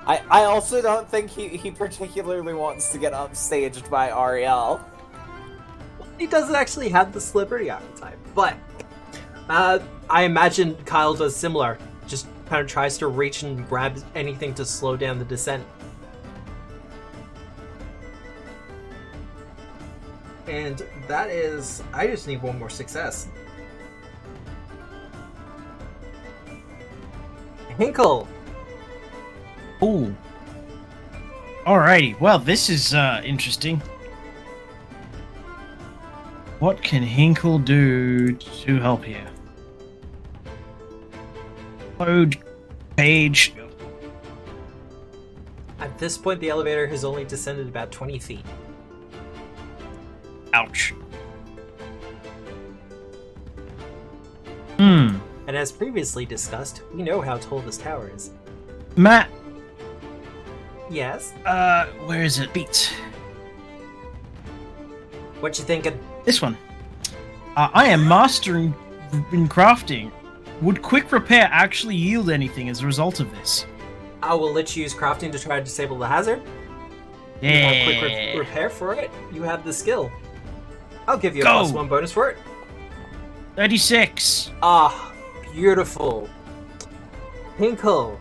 I also don't think he particularly wants to get upstaged by Ariel. He doesn't actually have the slippery appetite, but I imagine Kyle does similar. Just kind of tries to reach and grab anything to slow down the descent. And that is... I just need one more success. Hinkle! Ooh. Alrighty, well, this is interesting. What can Hinkle do to help here? Load page. At this point, the elevator has only descended about 20 feet. Ouch. And as previously discussed, we know how tall this tower is. Matt, Yes? where is it? Beats. What you thinking? This one. I am mastering in crafting. Would quick repair actually yield anything as a result of this? I will let you use crafting to try to disable the hazard. You have quick repair for it. You have the skill. I'll give you a Go. +1 bonus for it. 36. Ah, beautiful. Hinkle.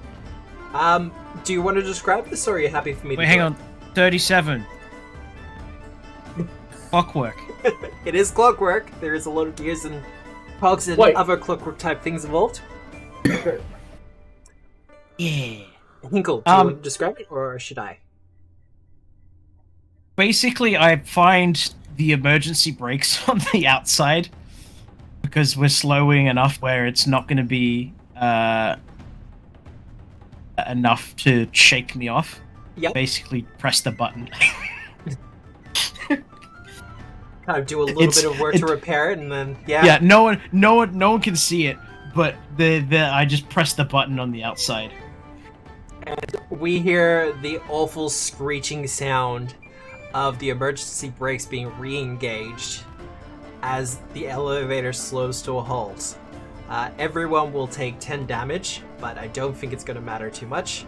Do you want to describe this, or are you happy for me to Wait, do hang it? on. 37. Clockwork. It is clockwork. There is a lot of gears and cogs and Wait. other clockwork type things involved. Yeah. Hinkle, do you want to describe it, or should I? Basically, I find the emergency brakes on the outside because we're slowing enough where it's not going to be enough to shake me off. Yep. Basically, press the button. Kind of do a little bit of work to repair it, and then Yeah, no one can see it, but I just press the button on the outside. And we hear the awful screeching sound of the emergency brakes being re-engaged as the elevator slows to a halt. Everyone will take 10 damage, but I don't think it's going to matter too much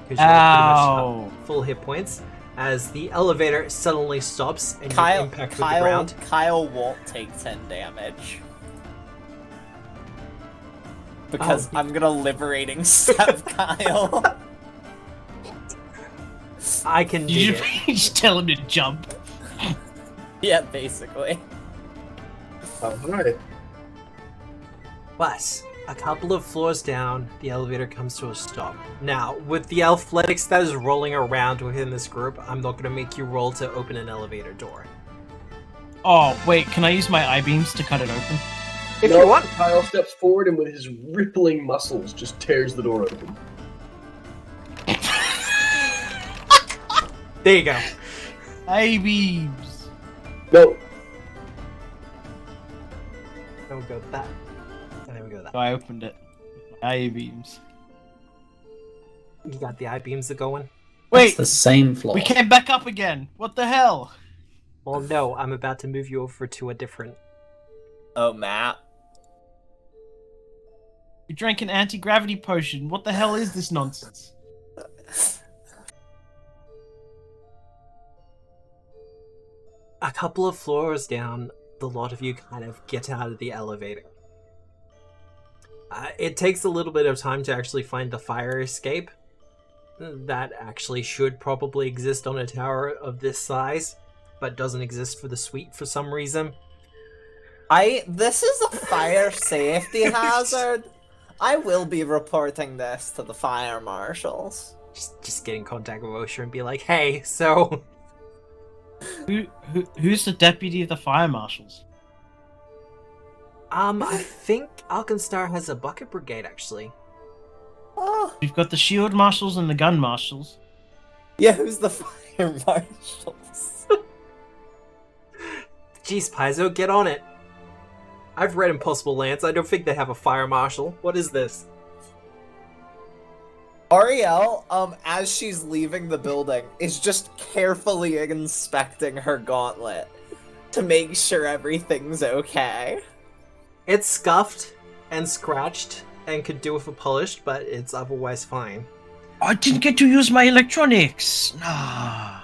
because you're pretty much full hit points. As the elevator suddenly stops and you impact with the ground. Kyle won't take 10 damage. Because I'm gonna liberating step Kyle. I can do You it. just tell him to jump. Yeah, basically. Alright. But a couple of floors down, the elevator comes to a stop. Now, with the athletics that is rolling around within this group, I'm not going to make you roll to open an elevator door. Oh, wait, can I use my I-beams to cut it open? If No, you want. Kyle steps forward and with his rippling muscles just tears the door open. There you go. I-beams. No, Then we'll go with that. And then we go with that. So I opened it with my I-beams. You got the I-beams going? It's Wait, the same floor. we came back up again. What the hell? Well, no, I'm about to move you over to a different... Oh, Matt. We drank an anti-gravity potion. What the hell is this nonsense? A couple of floors down, the lot of you kind of get out of the elevator. It takes a little bit of time to actually find the fire escape. That actually should probably exist on a tower of this size, but doesn't exist for the suite for some reason. This is a fire safety hazard. I will be reporting this to the fire marshals. Just get in contact with OSHA and be like, hey, so... Who's the deputy of the fire marshals? I think Alkenstar has a bucket brigade, actually. Oh, We've got the shield marshals and the gun marshals. yeah, who's the fire marshals? Jeez, Paizo, get on it. I've read Impossible Lands. I don't think they have a fire marshal. What is this? Ariel, as she's leaving the building, is just carefully inspecting her gauntlet to make sure everything's okay. It's scuffed and scratched and could do with a polish, but it's otherwise fine. I didn't get to use my electronics. Nah.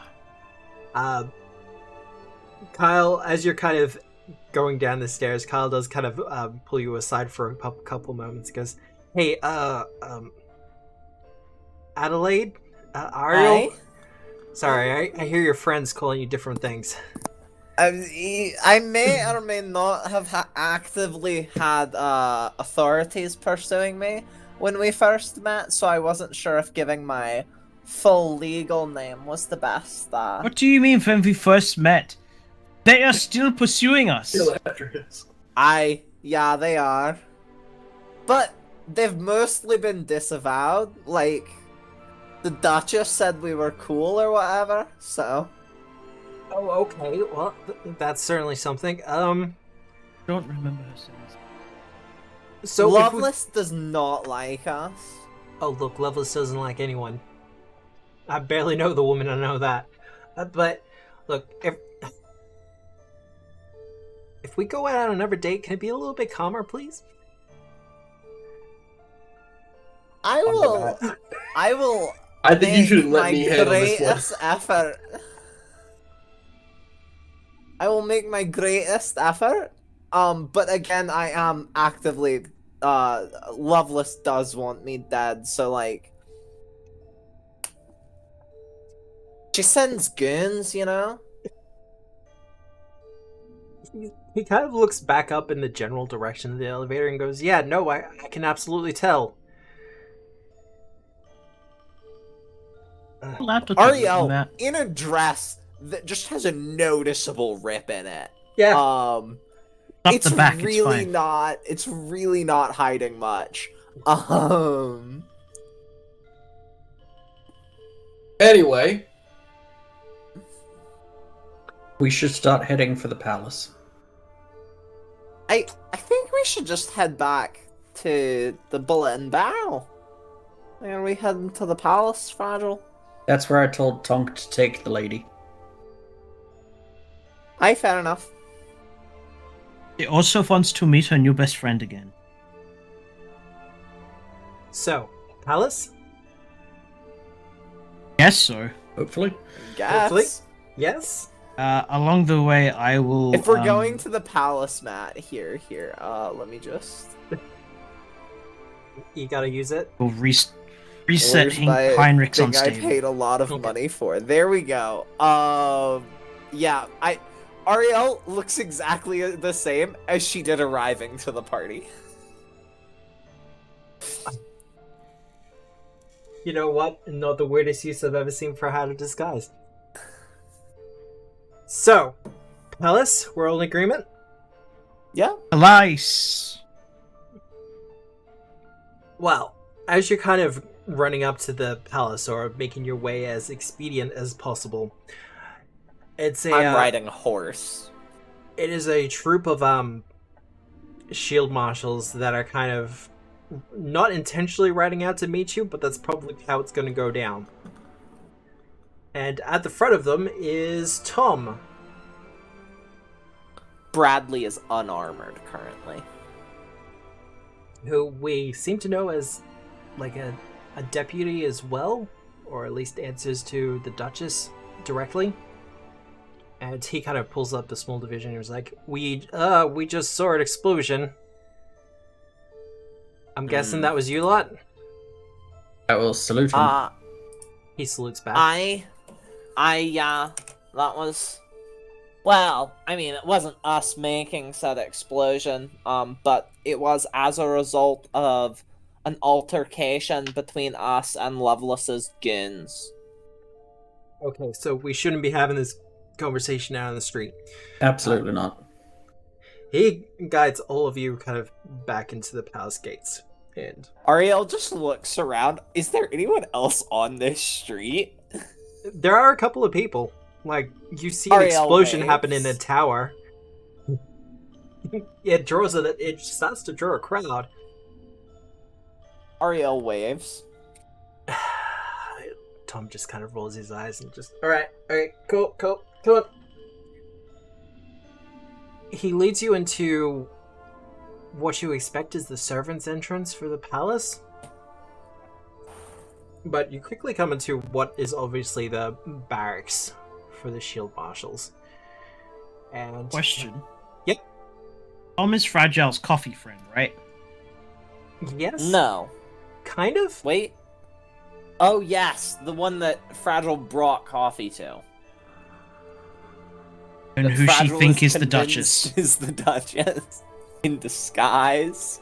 Kyle, as you're kind of going down the stairs, Kyle does kind of pull you aside for a couple moments. He goes, hey, Adelaide? Ariel? Hi? Sorry, I hear your friends calling you different things. I may or may not have actively had authorities pursuing me when we first met, so I wasn't sure if giving my full legal name was the best. What do you mean when we first met? They are still pursuing us. Still after us. Yeah, they are. But they've mostly been disavowed. Like, the Duchess said we were cool or whatever, so... Oh, okay. Well, that's certainly something. Don't remember her saying that. So Loveless does not like us. Oh, look, Loveless doesn't like anyone. I barely know the woman, I know that. But, look, if we go out on another date, can it be a little bit calmer, please? I will I think you should let my me handle this one. greatest effort. I will make my greatest effort. But again, I am actively, Loveless does want me dead, so like... She sends goons, you know? He kind of looks back up in the general direction of the elevator and goes, yeah, no, I can absolutely tell. Allowed to talk about Ariel, that. in a dress that just has a noticeable rip in it. Yeah. Up It's the back, really it's fine. it's really not hiding much. Anyway, we should start heading for the palace. I think we should just head back to the Bullet and Barrel. Are we heading to the palace, Fragile? That's where I told Tonk to take the lady. Aye, fair enough. She also wants to meet her new best friend again. So, palace? Yes, sir. Hopefully. Hopefully. Guess. Yes? Along the way, I will. If we're going to the palace, Matt, here, let me just... You gotta use it. We'll reset Where's my Heinrich's thing on I stage. paid a lot of Okay. money for. There we go. Yeah, Ariel looks exactly the same as she did arriving to the party. You know what? Not the weirdest use I've ever seen for how to disguise. So, palace, we're all in agreement? Yeah. Elias. Well, as you're kind of running up to the palace or making your way as expedient as possible, it's a I'm riding a horse. it is a troop of shield marshals that are kind of not intentionally riding out to meet you, but that's probably how it's going to go down. And at the front of them is Tom. Bradley is unarmored currently. Who we seem to know as like a deputy as well, or at least answers to the Duchess directly. And he kind of pulls up the small division and was like, we just saw an explosion. I'm guessing that was you lot? I will salute him. He salutes back. That was... Well, I mean, it wasn't us making said explosion, but it was as a result of an altercation between us and Loveless's goons. Okay, so we shouldn't be having this conversation out on the street. Absolutely not. He guides all of you kind of back into the palace gates. And Ariel just looks around. Is there anyone else on this street? there are a couple of people. Like, you see an Ariel explosion waves. happen in the tower. It starts to draw a crowd. Ariel waves. Tom just kind of rolls his eyes and just, alright, cool, come on. He leads you into what you expect is the servants' entrance for the palace. But you quickly come into what is obviously the barracks for the shield marshals. And Question. Yep. Tom is Fragile's coffee friend, right? Yes. No. Kind of. Wait. Oh, yes. The one that Fragile brought coffee to. And that who she Fragile think is the convinced Duchess. is the Duchess in disguise.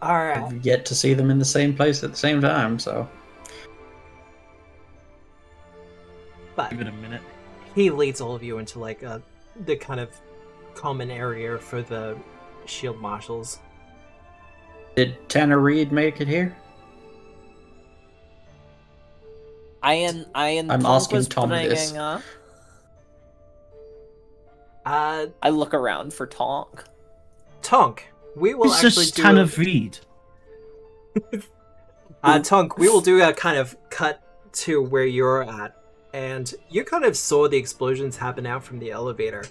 Alright. I've yet to see them in the same place at the same time, so. But Give it a minute. he leads all of you into like the kind of common area for the shield marshals. Did Tanner Reed make it here? I'm asking Tom this. I look around for Tonk. Tonk, we will It's actually just do Tanner Reed. Tonk, we will do a kind of cut to where you're at, and you kind of saw the explosions happen out from the elevator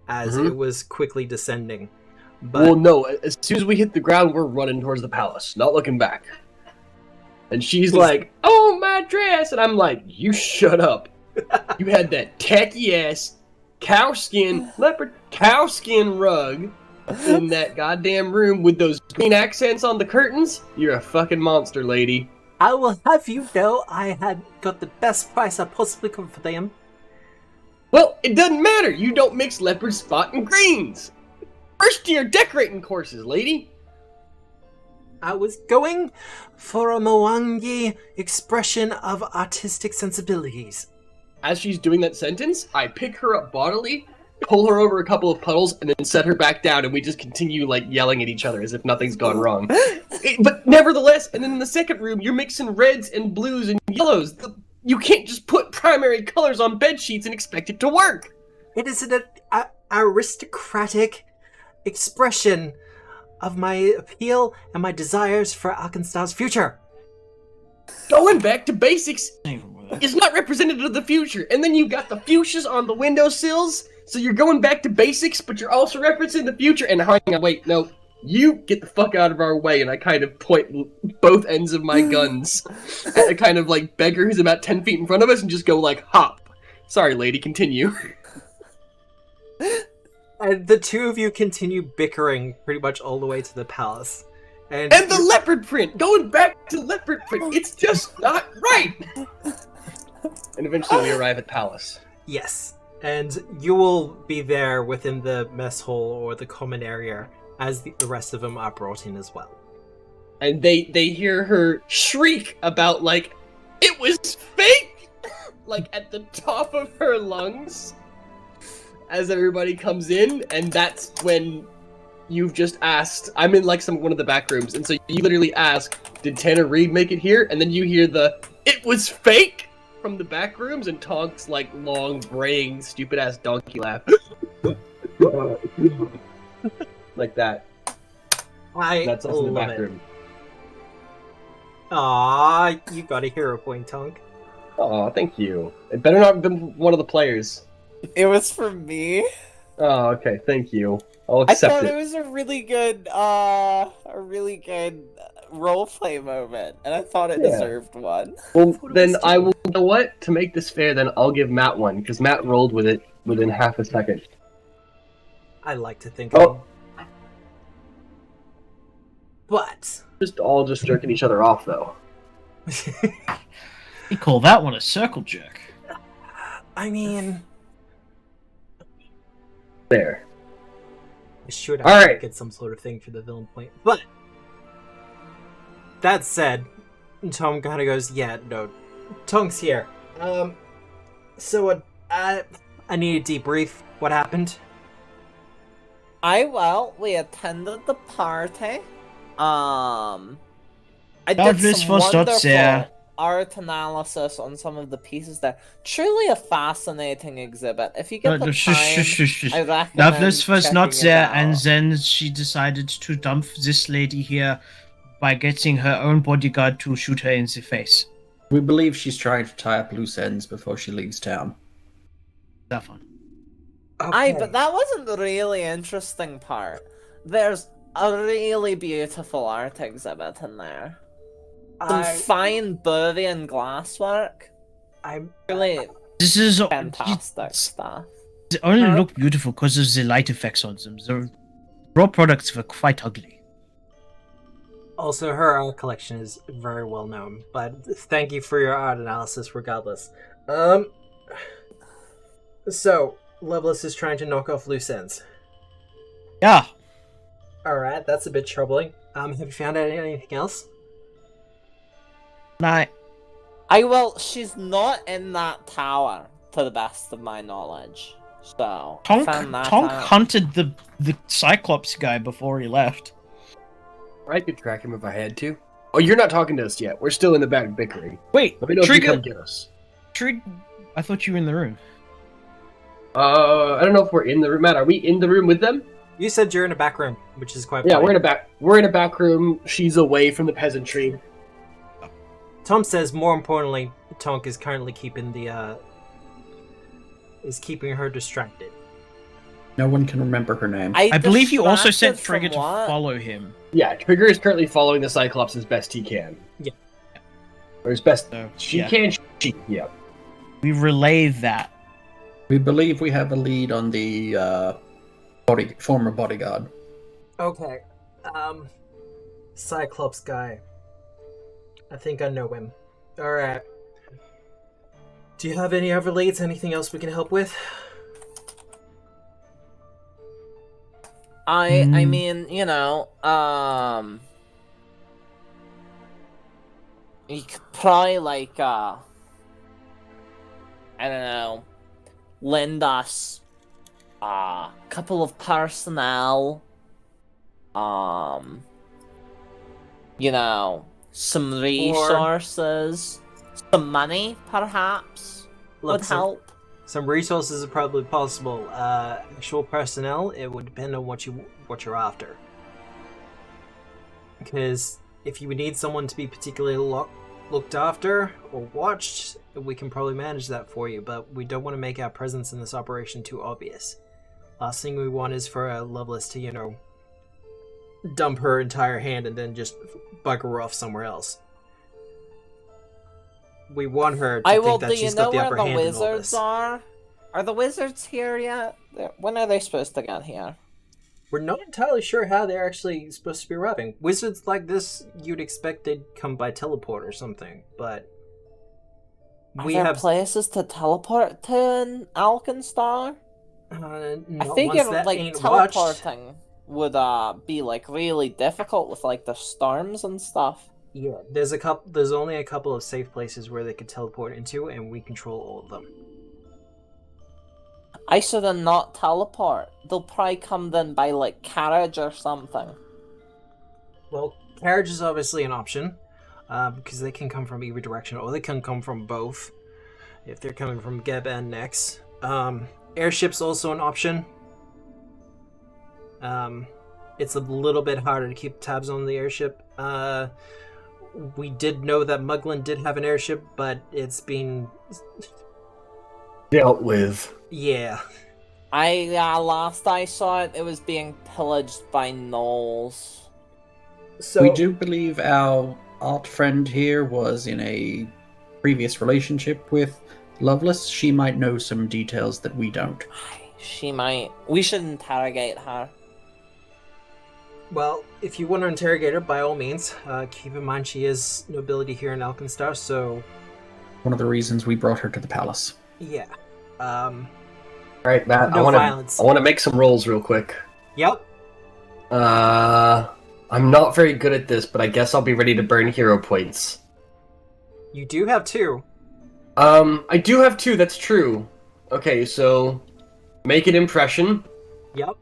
as it was quickly descending. But Well, no. As soon as we hit the ground, we're running towards the palace, not looking back. And she's like, "Oh, my dress," and I'm like, "You shut up. You had that tacky ass leopard cowskin rug in that goddamn room with those green accents on the curtains. You're a fucking monster, lady." I will have you know I had got the best price I possibly could for them. Well, it doesn't matter. You don't mix leopard spot and greens. First year decorating courses, lady. I was going for a Mwangi expression of artistic sensibilities. As she's doing that sentence, I pick her up bodily, pull her over a couple of puddles, and then set her back down, and we just continue, like, yelling at each other as if nothing's gone wrong. But nevertheless, and then in the second room, you're mixing reds and blues and yellows. You can't just put primary colors on bed sheets and expect it to work. It is an aristocratic expression of my appeal and my desires for Alkenstar's future. Going back to basics is not representative of the future. And then you got the fuchsias on the windowsills, so you're going back to basics, but you're also referencing the future. And hang on, wait, no. You get the fuck out of our way, and I kind of point both ends of my guns at a kind of, like, beggar who's about 10 feet in front of us and just go, like, hop. Sorry, lady, continue. And the two of you continue bickering pretty much all the way to the palace. And the leopard print! Going back to leopard print! It's just not right! And eventually we arrive at palace. yes, and you will be there within the mess hall or the common area as the rest of them are brought in as well. And they hear her shriek about, like, it was fake! Like, at the top of her lungs. As everybody comes in, and that's when you've just asked. I'm in like one of the back rooms, and so you literally ask, "Did Tanner Reed make it here?" And then you hear the "It was fake" from the back rooms, and Tonk's like long, braying, stupid ass donkey laugh, like that. That's us in the love back it. room. Aww, you got a hero point, Tonk. Oh, thank you. It better not have been one of the players. It was for me. Oh, okay, thank you. I'll I accept thought it. it was a really good roleplay moment, and I thought it Yeah. deserved one. Well, then I will. You know what? To make this fair, then I'll give Matt one because Matt rolled with it within half a second. I like to think Oh. But Just jerking each other off, though. You call that one a circle jerk. I mean, There. I should All actually right. get some sort of thing for the villain point. But that said, Tom kind of goes, "Yeah, no, Tonk's here. So I need a debrief. What happened?" We attended the party. I did Loveless some was not wonderful there. art analysis on some of the pieces there. Truly a fascinating exhibit. If you get the time, I recommend Loveless was not checking it there, out. and then she decided to dump this lady here by getting her own bodyguard to shoot her in the face. We believe she's trying to tie up loose ends before she leaves town. That one. But that wasn't the really interesting part. There's a really beautiful art exhibit in there. Some fine Burvian glasswork. I'm Really This is fantastic stuff. They only look beautiful because of the light effects on them. The raw products were quite ugly. also her art collection is very well known. But thank you for your art analysis, regardless. So Loveless is trying to knock off loose ends. Yeah. Alright, that's a bit troubling. Have you found out anything else? Nah. She's not in that tower, to the best of my knowledge. So, Tonk found that Tonk out. hunted the Cyclops guy before he left. I could track him if I had to. Oh, you're not talking to us yet. We're still in the back bickering. Wait, Let me know if you Trigger. come get us. I thought you were in the room. I don't know if we're in the room. Matt, are we in the room with them? You said you're in a back room, which is quite Yeah, funny. we're in a back room. She's away from the peasantry. Tom says, more importantly, Tonk is currently keeping keeping her distracted. No one can remember her name. I believe you also sent distracted Trigger to from what? follow him. Yeah, Trigger is currently following the Cyclops as best he can. Yeah. Or as best So, she yeah. can. Yeah. We relay that. We believe we have a lead on the former bodyguard. Okay. Cyclops guy. I think I know him. Alright. Do you have any other leads? Anything else we can help with? I mean, you know, you could probably like, I don't know, lend us a couple of personnel, you know, some resources, some money, perhaps, Look, would help. Some resources are probably possible. Actual personnel, it would depend on what you're after. Because if you need someone to be particularly looked after or watched, we can probably manage that for you. But we don't want to make our presence in this operation too obvious. Last thing we want is for Loveless to, you know, dump her entire hand and then just bugger off somewhere else. We want her to think that she's got the upper hand in all this. Do you know where the wizards are? Are the wizards here yet? When are they supposed to get here? We're not entirely sure how they're actually supposed to be arriving. Wizards like this, you'd expect they'd come by teleport or something, but Are there places to teleport to in Alkenstar? I figure like teleporting would be like really difficult with like the storms and stuff. Yeah, there's only a couple of safe places where they could teleport into, and we control all of them. I should have not teleport. They'll probably come then by like carriage or something. Well, carriage is obviously an option, because they can come from either direction, or they can come from both, if they're coming from Geb and Nex. Airship's also an option. It's a little bit harder to keep tabs on the airship. We did know that Muglin did have an airship, but it's been dealt with. Yeah. Last I saw it, it was being pillaged by gnolls. So We do believe our art friend here was in a previous relationship with Loveless. She might know some details that we don't. She might. We should interrogate her. Well, if you want to interrogate her, by all means, keep in mind she is nobility here in Alkenstar, so One of the reasons we brought her to the palace. yeah. Alright, Matt, No I violence. want to make some rolls real quick. Yep. I'm not very good at this, but I guess I'll be ready to burn hero points. You do have 2. I do have 2, that's true. Okay, so make an impression. Yep.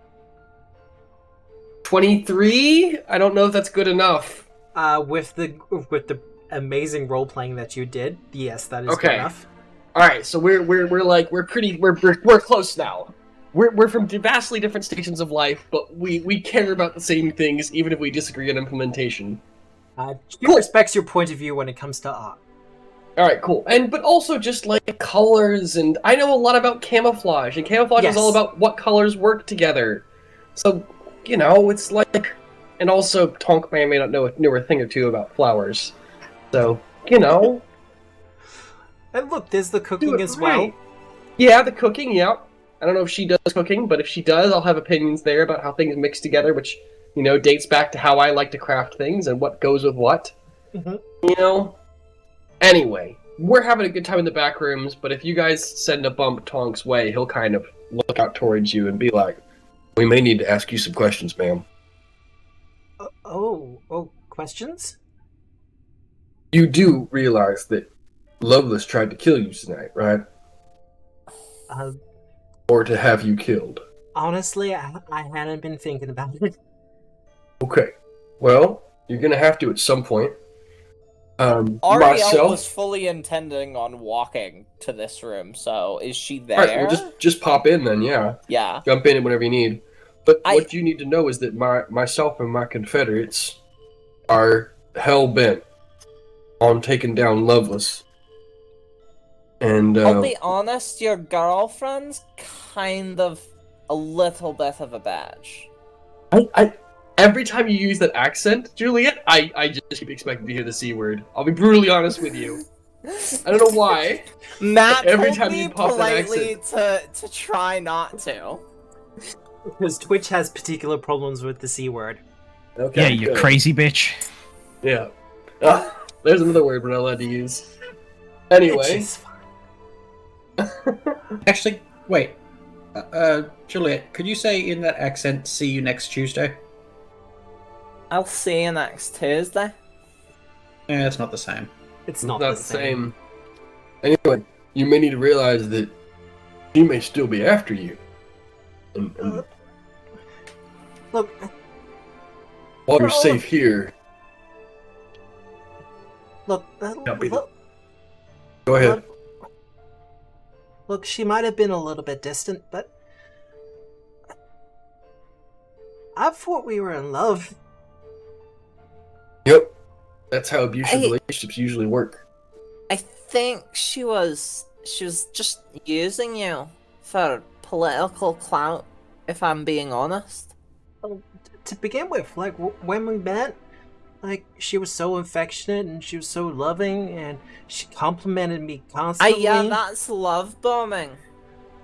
23? I don't know if that's good enough. With the amazing role playing that you did, yes, that is good Okay. enough. All right, so we're close now. We're from vastly different stations of life, but we care about the same things, even if we disagree on implementation. She respects your point of view when it comes to art. All right, cool. But also just like colors, and I know a lot about camouflage, and camouflage is all Yes. about what colors work together. So, you know, it's like, and also Tonk may or may not know a thing or two about flowers. So, you know. And look, there's the Do cooking it as well. right. Yeah, the cooking, yeah. I don't know if she does cooking, but if she does, I'll have opinions there about how things mix together, which, you know, dates back to how I like to craft things and what goes with what. Mhm. You know? Anyway, we're having a good time in the back rooms, but if you guys send a bump Tonk's way, he'll kind of look out towards you and be like, "We may need to ask you some questions, ma'am." Oh, questions? You do realize that Loveless tried to kill you tonight, right? Or to have you killed. Honestly, I hadn't been thinking about it. Okay. Well, you're gonna have to at some point. Ariel was fully intending on walking to this room, so is she there? Alright, well just pop in then, yeah. Yeah. Jump in whenever you need. But what you need to know is that myself and my Confederates are hell-bent on taking down Loveless. And, I'll be honest, your girlfriend's kind of a little bit of a bitch. Every time you use that accent, Juliet, I just keep expecting to hear the C word. I'll be brutally honest with you. I don't know why. Matt every told time me you pop politely to try not to. Because Twitch has particular problems with the C word. Okay, Yeah, you good. crazy bitch. Yeah. There's another word we're not allowed to use. Anyway. It's fine. Actually, wait. Juliet, could you say in that accent, "See you next Tuesday"? I'll see you next Tuesday. Yeah, it's not the same. It's not the the same. Anyway, you may need to realize that she may still be after you. And Look, while you're safe here, look, go ahead. Look, she might have been a little bit distant, but I thought we were in love. Yep. That's how abusive relationships usually work. I think she was just using you for political clout, if I'm being honest. To begin with, like, when we met, like, she was so affectionate and she was so loving and she complimented me constantly. Yeah, that's love bombing.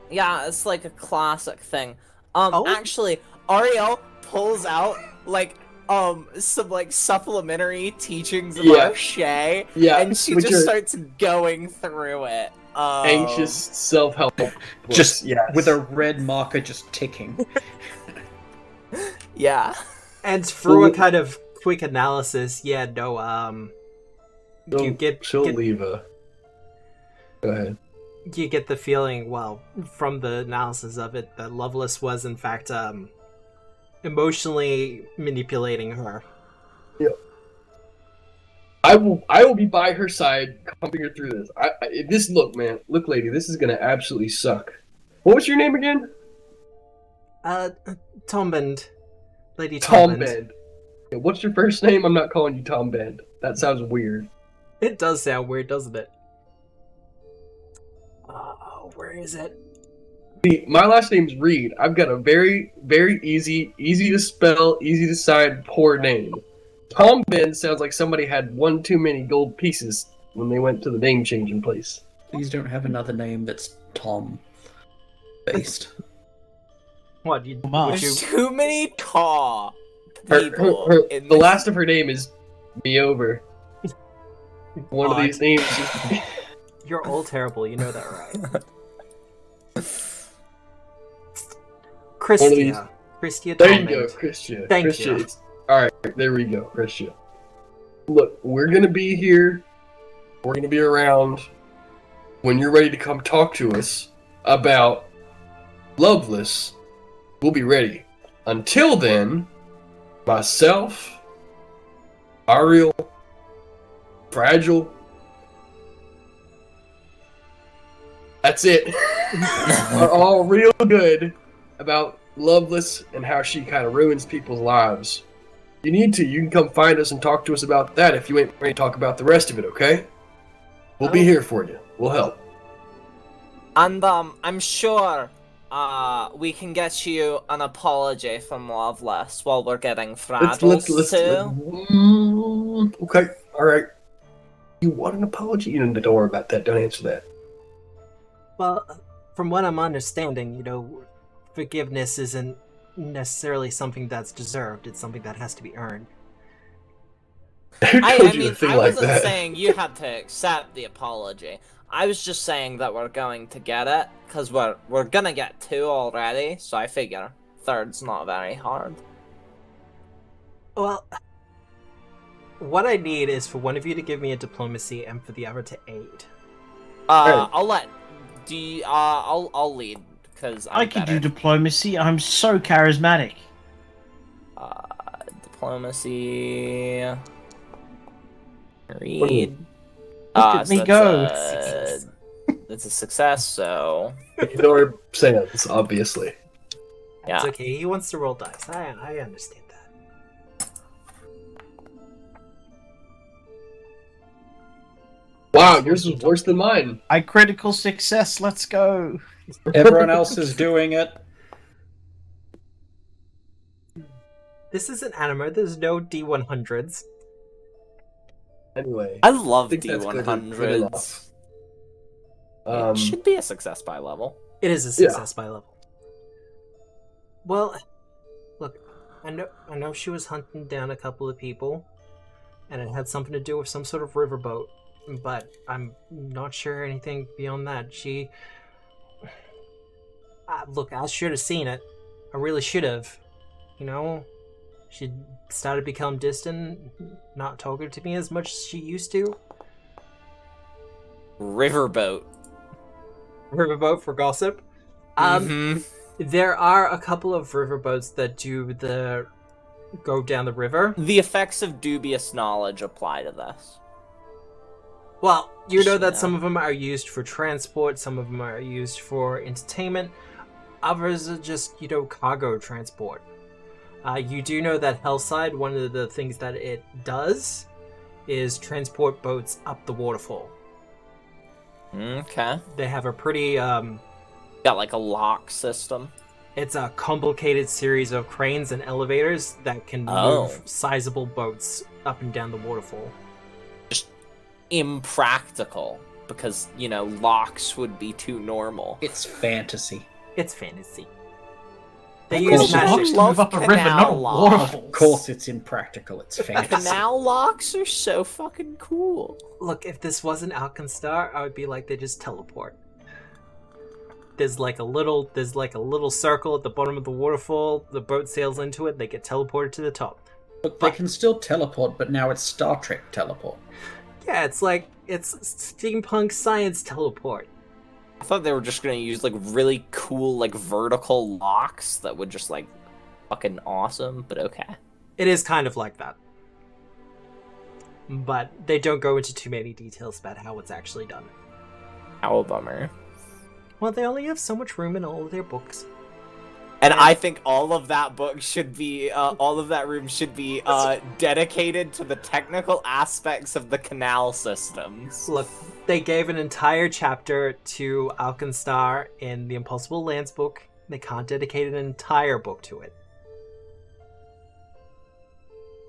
Yeah, it's like a classic thing. Actually, Ariel pulls out, like, some, like, supplementary teachings of Arche, and she just starts going through it. Anxious self-help. Just with a red marker just ticking. Yeah. And through a kind of quick analysis, you leave a... Go ahead. You get the feeling, well, from the analysis of it, that Loveless was in fact emotionally manipulating her. Yeah. I will be by her side, helping her through this. Look, lady, this is gonna absolutely suck. What was your name again? Tombend. Lady Tombend. Yeah, what's your first name? I'm not calling you Tombend. That sounds weird. It does sound weird, doesn't it? Where is it? My last name's Reed. I've got a very, very easy to spell, easy to sign, poor name. Tombend sounds like somebody had one too many gold pieces when they went to the name changing place. Please don't have another name that's Tom based. What? There's too many people. The last of her name is Me Over. One of these names. You're all terrible. You know that, right? Christia. Christia. There you go, Christia. Thank you. Alright, there we go, Christia. Look, we're gonna be here. We're gonna be around when you're ready to come talk to us about Loveless. We'll be ready. Until then, myself, Ariel, Fragile. That's it. Are all real good about Loveless and how she kind of ruins people's lives. You need to. You can come find us and talk to us about that if you ain't ready to talk about the rest of it, okay? We'll be here for you. We'll help. And I'm sure we can get you an apology from Loveless while we're getting Fragile too. Okay, alright. You want an apology? You don't worry about that. Don't answer that. Well, from what I'm understanding, forgiveness isn't necessarily something that's deserved. It's something that has to be earned. Who I told you mean, to think I like wasn't that? saying you had to accept the apology. I was just saying that we're going to get it, because we're gonna get 2 already, so I figure third's not very hard. Well, what I need is for one of you to give me a diplomacy and for the other to aid. I'll let... I'll lead, because I can do diplomacy. I'm so charismatic. Diplomacy... Read. Look at me go. It's a success, so... Ignore Sans, obviously. Yeah. It's okay, he wants to roll dice. I understand that. Wow, yours was worse than mine. I critical success. Let's go. Everyone else is doing it. This isn't anime, there's no D100s. Anyway, I love think that's good D100s. enough. It should be a success by level. It is a success by level. Well, look, I know she was hunting down a couple of people, and it had something to do with some sort of riverboat, but I'm not sure anything beyond that. She... look, I should have seen it. I really should have. You know? She started to become distant, not talking to me as much as she used to. Riverboat. Riverboat for gossip. There are a couple of riverboats that do the go down the river. The effects of dubious knowledge apply to this. Well, you know that some of them are used for transport, some of them are used for entertainment, others are just, cargo transport. You do know that Hellside, one of the things that it does is transport boats up the waterfall. Okay. They have a pretty, Got like a lock system. it's a complicated series of cranes and elevators that can move sizable boats up and down the waterfall. Just impractical, because, locks would be too normal. It's fantasy. It's fantasy. They Of use course, magic. locks move up a river, not a waterfall. Of course, it's impractical. It's fantasy. Canal locks are so fucking cool. Look, if this wasn't Alkenstar, I would be like, they just teleport. There's like a little circle at the bottom of the waterfall. The boat sails into it. They get teleported to the top. Look, they can still teleport, but now it's Star Trek teleport. Yeah, it's steampunk science teleport. I thought they were just gonna use really cool vertical locks that would just fucking awesome, but okay. It is kind of like that. But they don't go into too many details about how it's actually done. How a bummer. Well, they only have so much room in all of their books. And I think all of that book should be, all of that room should be dedicated to the technical aspects of the canal systems. Look, they gave an entire chapter to Alkenstar in the Impossible Lands book. They can't dedicate an entire book to it.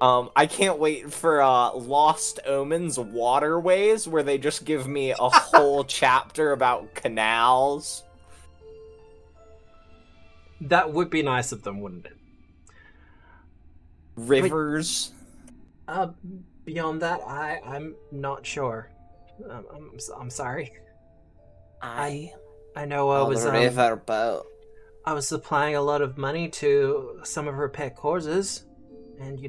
I can't wait for Lost Omens Waterways, where they just give me a whole chapter about canals. That would be nice of them, wouldn't it? Rivers. Beyond that, I'm not sure. I'm sorry. I know I was riverboat. I was supplying a lot of money to some of her pet causes, and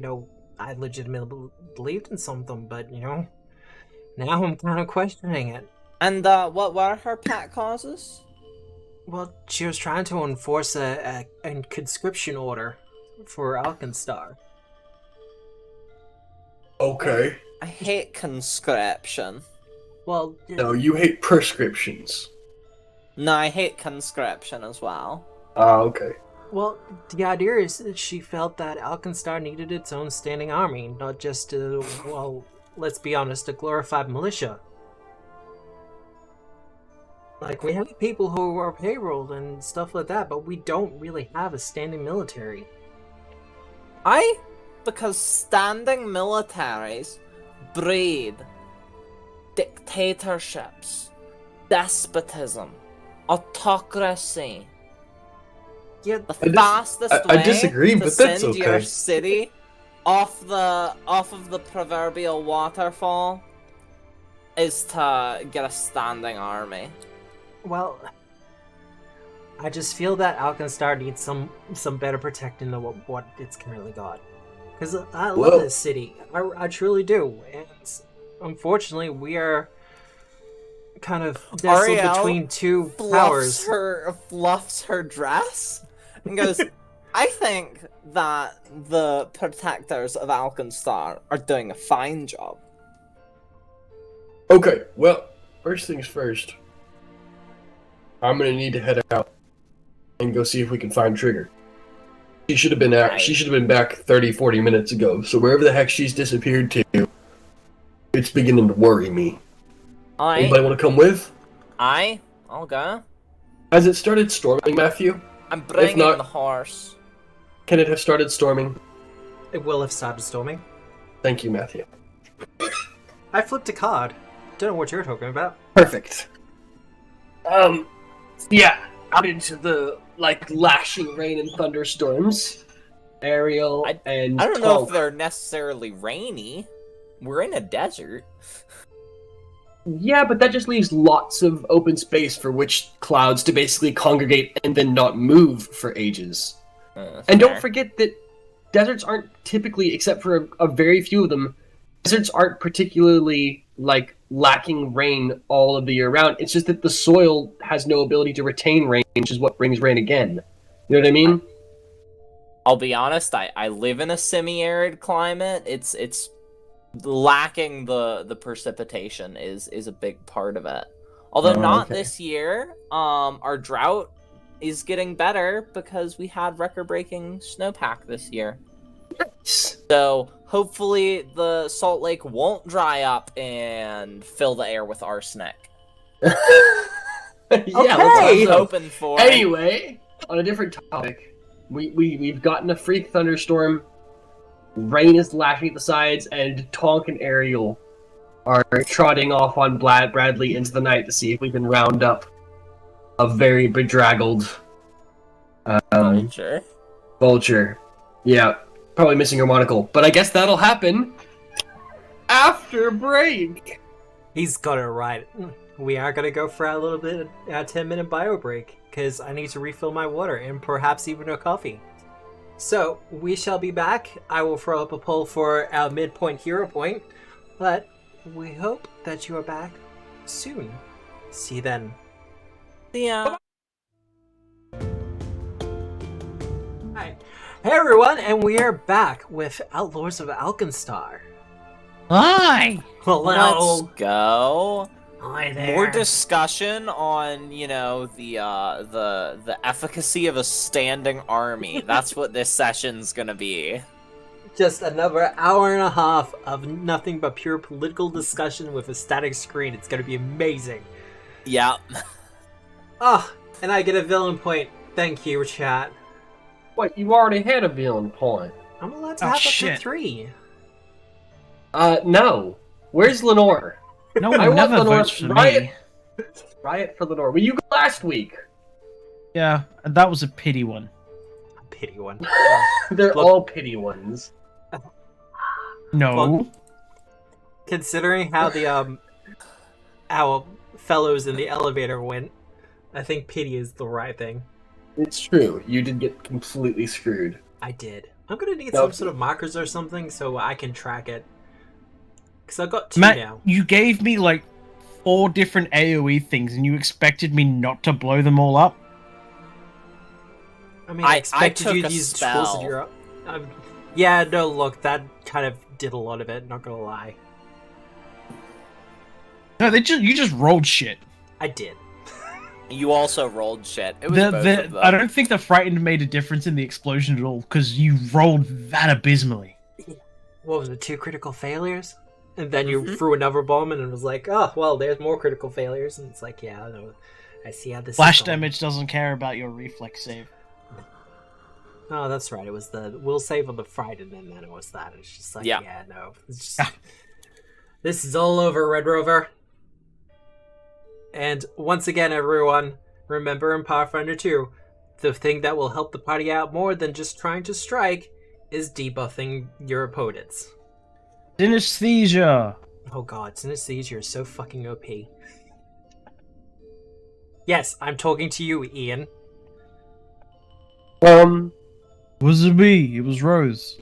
I legitimately believed in some of them, but now I'm kind of questioning it. And what were her pet causes? Well, she was trying to enforce a conscription order for Alkenstar. Okay. I hate conscription. Well, No, you hate prescriptions. No, I hate conscription as well. Ah, okay. well, the idea is that she felt that Alkenstar needed its own standing army, not just let's be honest, a glorified militia. We have people who are payrolled and stuff like that, but we don't really have a standing military. Because standing militaries breed dictatorships, despotism, autocracy. Yeah, The fastest way I disagree, to but that's send your okay. city off of the proverbial waterfall is to get a standing army. Well, I just feel that Alkenstar needs some better protecting than what it's currently got. Because I love this city. I truly do. And unfortunately, we are kind of nestled between two powers. Fluffs her dress and goes, I think that the protectors of Alkenstar are doing a fine job. Okay, well, first things first. I'm gonna need to head out and go see if we can find Trigger. She should have been out. She should have been back 30, 40 minutes ago. So wherever the heck she's disappeared to, it's beginning to worry me. Anybody want to come with? I'll go. Has it started storming, Matthew? I'm bringing the horse. Can it have started storming? It will have started storming. Thank you, Matthew. I flipped a card. Don't know what you're talking about. Perfect. Yeah, out into the, lashing rain and thunderstorms. Ariel and I don't know if they're necessarily rainy. We're in a desert. Yeah, but that just leaves lots of open space for which clouds to basically congregate and then not move for ages. And don't forget that deserts aren't typically, except for a very few of them, deserts aren't particularly, lacking rain all of the year round. It's just that the soil has no ability to retain rain, which is what brings rain again. You know what I mean? I'll be honest, I live in a semi-arid climate. It's lacking the precipitation is a big part of it. Although not this year. Our drought is getting better because we had record-breaking snowpack this year. So hopefully the Salt Lake won't dry up and fill the air with arsenic. Yeah, That's what I'm hoping for. Anyway, on a different topic, we've gotten a freak thunderstorm. Rain is lashing at the sides, and Tonk and Ariel are trotting off on Bradley into the night to see if we can round up a very bedraggled vulture. Yeah, probably missing her monocle, but I guess that'll happen after break. He's got it right. We are going to go for a little bit, a 10-minute bio break, because I need to refill my water and perhaps even a coffee. So, we shall be back. I will throw up a poll for our midpoint hero point, but we hope that you are back soon. See you then. See ya. Hi. Hey everyone, and we are back with Outlaws of Alkenstar. Hi! Hello. Let's go. Hi there. More discussion on, the efficacy of a standing army. That's what this session's gonna be. Just another hour and a half of nothing but pure political discussion with a static screen. It's gonna be amazing. Yeah. Oh, and I get a villain point. Thank you, chat. What, you already had a villain point? I'm allowed to have up to 3. No. Where's Lenore? No one never votes for me. Riot for Lenore. Well, you go last week. Yeah, and that was a pity one. A pity one. They're all pity ones. No. Well, considering how the our fellows in the elevator went, I think pity is the right thing. It's true. You did get completely screwed. I did. I'm gonna need some sort of markers or something so I can track it. Because I've got 2 Matt, now. you gave me 4 different AoE things and you expected me not to blow them all up? I mean, I expected took you to a use tools spell. in your... yeah, no, look, that kind of did a lot of it, not gonna lie. No, you just rolled shit. I did. You also rolled shit. It was both of them. I don't think the frightened made a difference in the explosion at all, because you rolled that abysmally. What was it, 2 critical failures? And then you threw another bomb and it was like, oh, well, there's more critical failures. And it's like, yeah, I know. I see how this Flash is going. damage doesn't care about your reflex save. Oh, that's right. It was the will save on the frightened, and then it was that. It's just like, yeah no. It's just, this is all over, Red Rover. And once again, everyone, remember in Pathfinder 2, the thing that will help the party out more than just trying to strike is debuffing your opponents. Synesthesia. Oh god, synesthesia is so fucking OP. Yes, I'm talking to you, Ian. Was it me? It was Rose.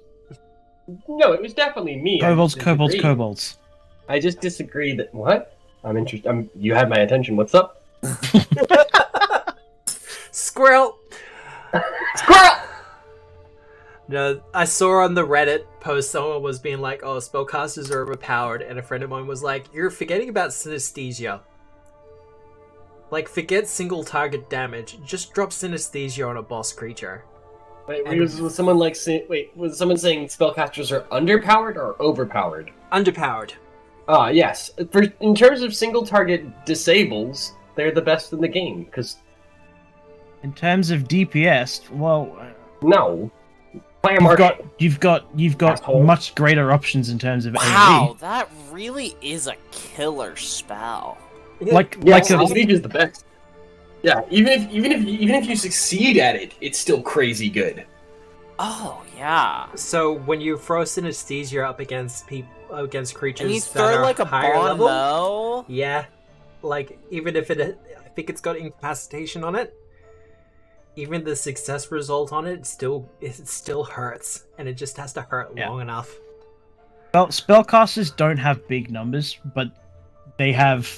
No, it was definitely me. I Kobolds, just kobolds, disagreed. kobolds. I just disagree that what? I'm interested. You had my attention. What's up? Squirrel! Squirrel! No, I saw on the Reddit post someone was being like, oh, spellcasters are overpowered, and a friend of mine was like, you're forgetting about synesthesia. Like, forget single target damage, just drop synesthesia on a boss creature. Wait, was someone like was someone saying spellcasters are underpowered or overpowered? Underpowered. Ah, yes. In terms of single target disables, they're the best in the game. Because In terms of DPS, well, no, play a you've market. you've got Asshole. much greater options in terms of Wow, that really is a killer spell. AoE. Like Yeah, like a, Siege is the best. Yeah, even if you succeed at it, it's still crazy good. Oh yeah. So when you throw synesthesia up against creatures And you that throw are like a higher bon level, mot. yeah, like even if I think it's got incapacitation on it, even the success result on it still hurts, and it just has to hurt Yeah. long enough. well, spellcasters don't have big numbers, but they have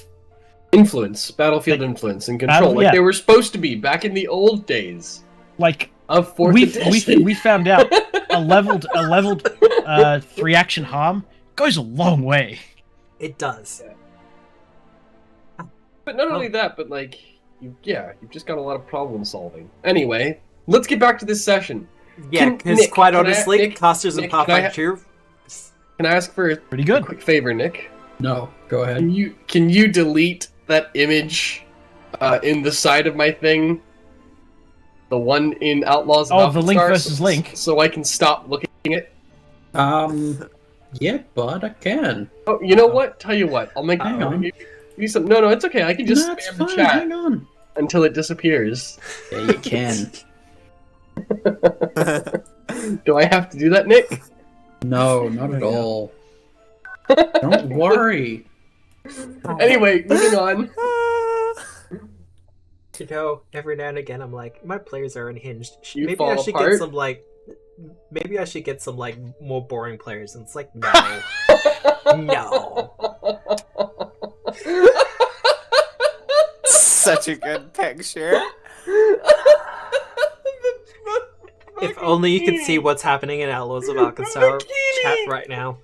Influence, battlefield influence, and control, Battle- like yeah. they were supposed to be back in the old days like of fourth we edition. found out a leveled 3-action harm goes a long way. It does. But not only that, but like, you've just got a lot of problem solving. Anyway, let's get back to this session. Yeah, because Nick, quite can I- honestly, Nick, casters and Nick, can I Pathfinder ha- 2. Can I ask for a Pretty good. quick favor, Nick? No, go ahead. Can you delete that image in the side of my thing? The one in Outlaws of Oh, the Link Alkenstar, versus Link. so I can stop looking at it. Yeah, bud, I can. Oh, you know what? Tell you what, I'll make Hang on. give you some. No, it's okay. I can just No, it's spam the fine, chat hang on. until it disappears. Yeah, you can. Do I have to do that, Nick? No, not at all. Don't worry. Anyway, moving on. You know, every now and again, I'm like, my players are unhinged. You Maybe fall I should apart? get some maybe I should get some more boring players. And it's like, no, no. Such a good picture. If only you could see what's happening in Outlaws of Alkenstar chat right now.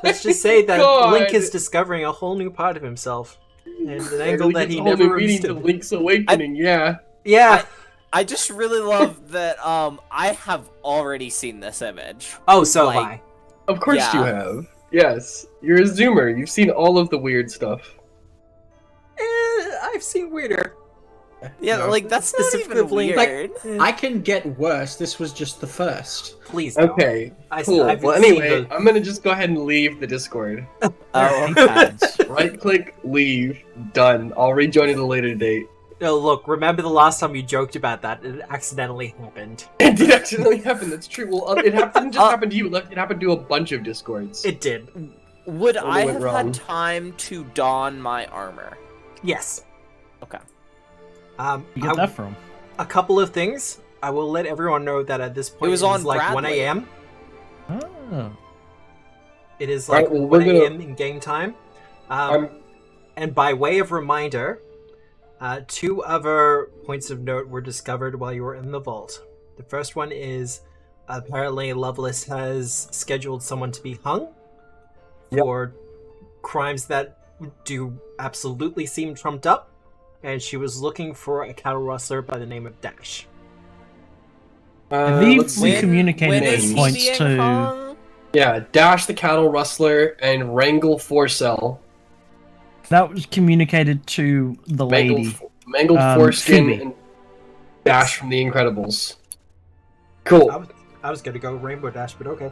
Let's just say that God. Link is discovering a whole new part of himself, and an angle that he Whole never new meaning to understood. Link's Awakening. Yeah. Yeah. I just really love that I have already seen this image. Oh, so Like- have I. Of course Yeah. you have. Yes, you're a zoomer. You've seen all of the weird stuff. I've seen weirder. Yeah, No. like that's not even Specifically, weird. I can get worse. This was just the first. Please don't. Okay, I, cool. I've Well, seen anyway, the- I'm gonna just go ahead and leave the Discord. Oh, okay. Right click, leave, done. I'll rejoin at a later date. No, look, remember the last time you joked about that? It accidentally happened. It did accidentally happen. That's true. Well, it didn't just happen to you. It happened to a bunch of Discords. It did. Would Totally I went have wrong. had time to don my armor? Yes. Okay. You get that from? A couple of things. I will let everyone know that at this point It was on like 1 Bradley. a.m. Oh. It is Right, like well, 1 we're gonna- a.m. in game time. I'm And by way of reminder, 2 other points of note were discovered while you were in the vault. The first one is apparently Loveless has scheduled someone to be hung for crimes that do absolutely seem trumped up, and she was looking for a cattle rustler by the name of Dash. I believe let's we see. communicated when these is he points being to. hung? Yeah, Dash the Cattle Rustler and Wrangle Forcell. That was communicated to the lady. Mangled Um, Foreskin Phoebe. and Dash from The Incredibles. Cool. I was gonna go Rainbow Dash, but okay.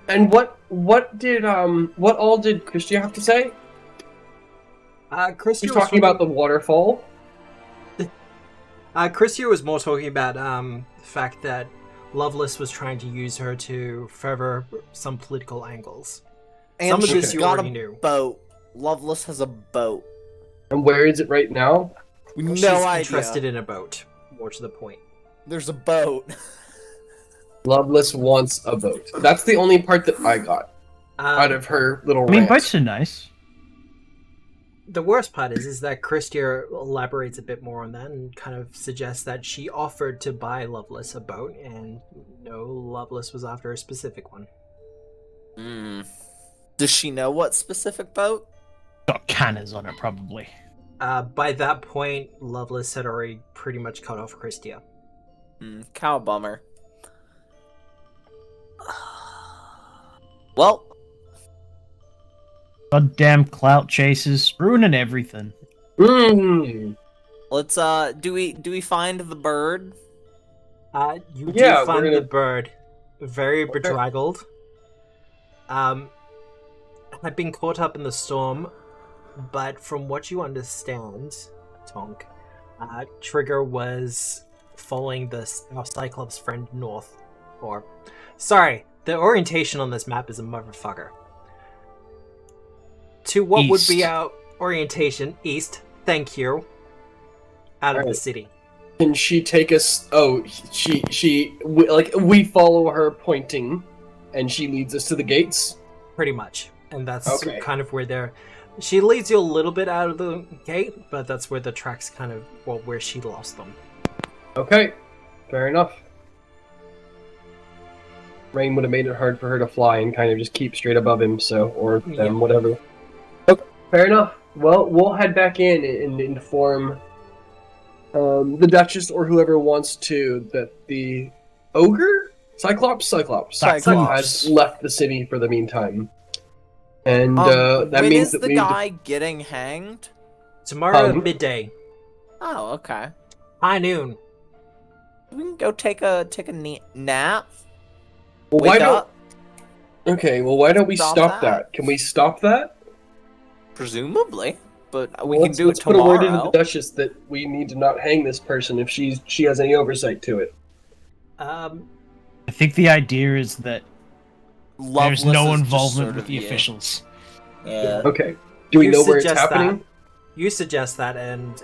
And what all did Christy have to say? Christy He's was talking about the waterfall. Christia was more talking about the fact that Loveless was trying to use her to further some political angles. And Some of she's this you got already a knew. boat. Loveless has a boat. And where is it right now? No She's idea. interested in a boat. More to the point. There's a boat. Loveless wants a boat. That's the only part that I got out of her little I mean, rant. boats are nice. The worst part is that Christia elaborates a bit more on that and kind of suggests that she offered to buy Loveless a boat, and no, Loveless was after a specific one. Does she know what specific boat? Got cannons on it, probably. By that point, Loveless had already pretty much cut off Christia. Cow bummer. Well, Goddamn clout chasers, ruining everything. let's do we find the bird? You Yeah, do find we're gonna- the bird very Okay. bedraggled. Had been caught up in the storm, but from what you understand, Tonk, Trigger was following our Cyclops friend north. Sorry, the orientation on this map is a motherfucker. To what would be East. our orientation? East. Thank you. Out of the Alright. city. Can she take us? Oh, we follow her pointing, and she leads us to the gates. Pretty much. And that's Okay. kind of where she leads you a little bit out of the gate, but that's where the tracks kind of, where she lost them. Okay, fair enough. Rain would have made it hard for her to fly and kind of just keep straight above him, or them, Yeah. whatever. Okay, fair enough. Well, we'll head back in and inform the Duchess or whoever wants to that the ogre? Cyclops has left the city for the meantime. And that when means is that the we guy getting hanged? Tomorrow at Um, midday. Oh, okay. High noon. We can go take a nap. Well, why Wake don't? up, Okay, well, why don't we Stop stop that. that? Can we stop that? presumably, but we Well, can do it let's put a word into tomorrow. the Duchess that we need to not hang this person if she has any oversight to it. I think the idea is that Loveless there's no is just involvement sort with of- the yeah. officials. Yeah. Okay. Do we You know where it's suggest happening? that. You suggest that, and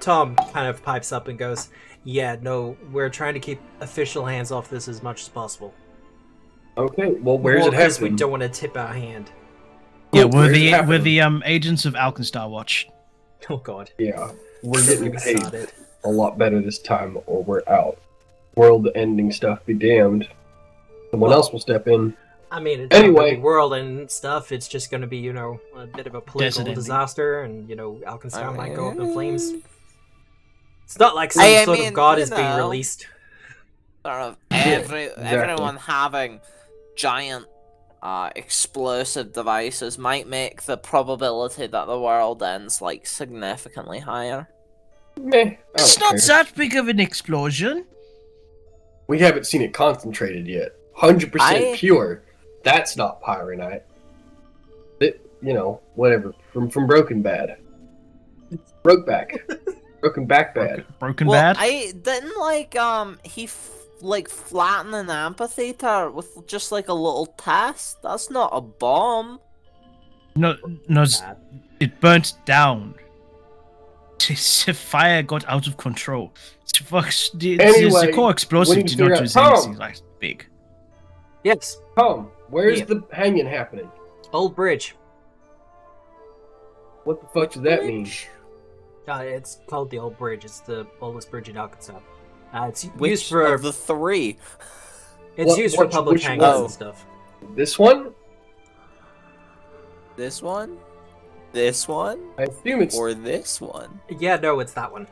Tom kind of pipes up and goes, "Yeah, no, we're trying to keep official hands off this as much as possible. Okay. Well, where's it Because we happening? don't want to tip our hand." Yeah, Where's it we're happening? the agents of Alkenstar Watch. Oh God, Yeah, we're getting We paid started. a lot better this time, or we're out. World-ending stuff be damned. Someone Well, else will step in. I mean, it's not Anyway. gonna be world and stuff. It's just going to be, a bit of a political Desert ending. disaster, and Alkenstar might go up in flames. mean, It's not like some I sort mean, of god you is being know. released. Sort of exactly. everyone having giant explosive devices might make the probability that the world ends significantly higher. Meh. I It's don't not care. that big of an explosion. We haven't seen it concentrated yet. 100% I- pure. That's not pyronite. Whatever. From Broken Bad. Brokeback. Broken Back Bad. Broken Well, bad. I didn't he flatten an amphitheater with just a little test. That's not a bomb. No, Bad. it burnt down. The fire got out of control. The Anyway, core explosive we need to did not figure use out- anything like big. Yes, Tom, where's Yeah. the hanging happening? Old Bridge. What the fuck does that mean? It's called the Old Bridge. It's the oldest bridge in Alkenstar. It's Which used for of the three? it's used for public which hangouts one? and stuff. This one? This one? This one? I assume it's Or this one? Yeah, no, it's that one.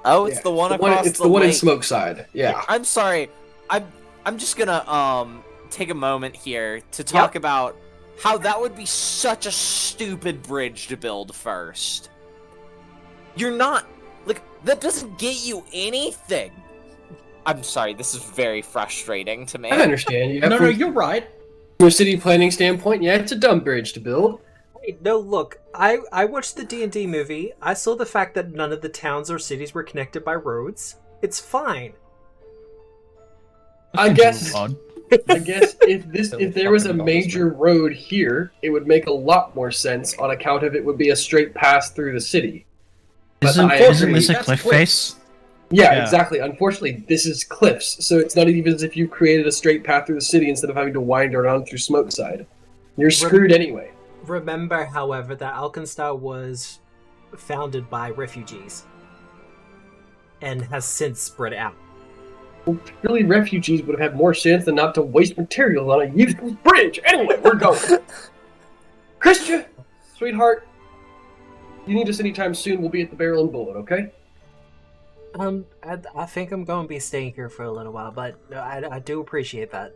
Oh, it's yeah, the one across It's the one in lake. Smokeside. Yeah. I'm sorry. I'm just gonna take a moment here to talk about how that would be such a stupid bridge to build first. You're not that doesn't get you anything. I'm sorry, this is very frustrating to me. I understand. Yeah, No, from you're right. a city planning standpoint, yeah, it's a dumb bridge to build. Hey, no, look, I watched the D&D movie. I saw the fact that none of the towns or cities were connected by roads. It's fine. I guess Odd. if there was a major road here, it would make a lot more sense on account of it would be a straight pass through the city. But Isn't this a that's cliff cliffs. face? Yeah, exactly. Unfortunately, this is cliffs, so it's not even as if you created a straight path through the city instead of having to wind around through Smokeside. You're screwed anyway. Remember, however, that Alkenstar was founded by refugees and has since spread out. Well, really, refugees would have had more chance than not to waste materials on a useless bridge. Anyway, we're going. Christian, sweetheart, you need us anytime soon. We'll be at the Barrel and Bullet, okay? I think I'm going to be staying here for a little while, but I do appreciate that.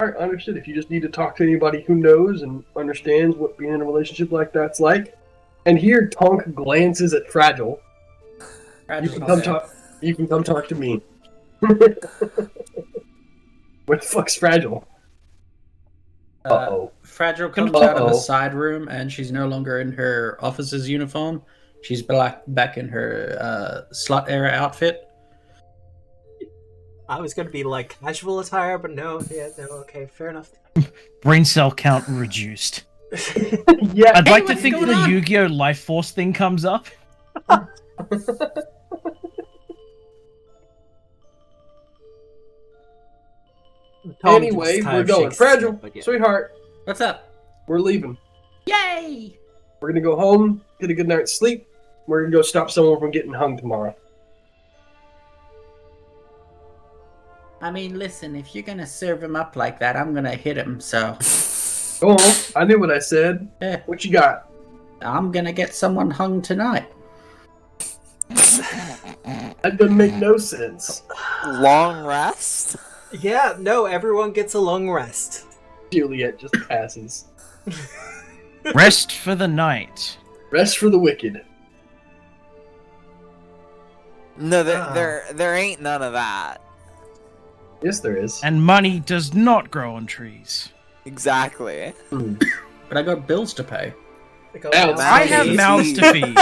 All right, understood. If you just need to talk to anybody who knows and understands what being in a relationship like that's like, and here Tonk glances at Fragile. You can come talk. You can come talk to me. Where the fuck's Fragile? Uh-oh. Fragile comes out of a side room, and she's no longer in her officer's uniform. She's back in her slut era outfit. I was going to be like casual attire, but no, okay, fair enough. Brain cell count reduced. Yeah, I'd like to think the Yu-Gi-Oh! Life Force thing comes up. Anyway, we're going. Fragile, sweetheart, What's up? we're leaving. Yay! We're gonna go home, get a good night's sleep. We're gonna go stop someone from getting hung tomorrow. I mean, listen, if you're gonna serve him up like that, I'm gonna hit him, so... Go on, I knew what I said. Eh, What you got? I'm gonna get someone hung tonight. That doesn't make no sense. Long rest? Yeah, no, everyone gets a long rest. Juliet just passes. Rest for the night. Rest for the wicked. No, there ain't none of that. Yes, there is. And money does not grow on trees. Exactly. But I got bills to pay. I have mouths to feed.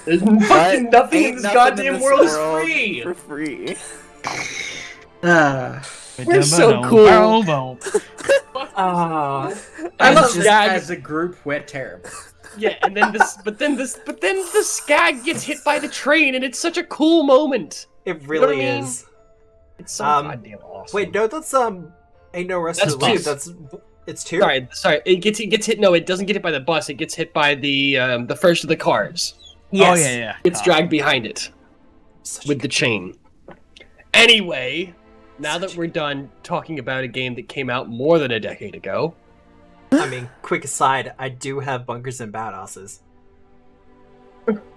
There's fucking nothing in Ain't this nothing goddamn in this world is world free! For free. We're so cool. Ah, I love Just Skag. as a group, we're terrible. Yeah, and then the Skag gets hit by the train, and it's such a cool moment. it really what I mean? is. It's so goddamn awesome. Wait, no, that's ain't no rest That's of the leaf. two. It's two. Sorry. It gets hit. No, it doesn't get hit by the bus. It gets hit by the first of the cars. Yes. Oh, yeah. It's dragged behind it with the chain. Anyway, now that we're done talking about a game that came out more than a decade ago. I mean, quick aside, I do have Bunkers and Badasses.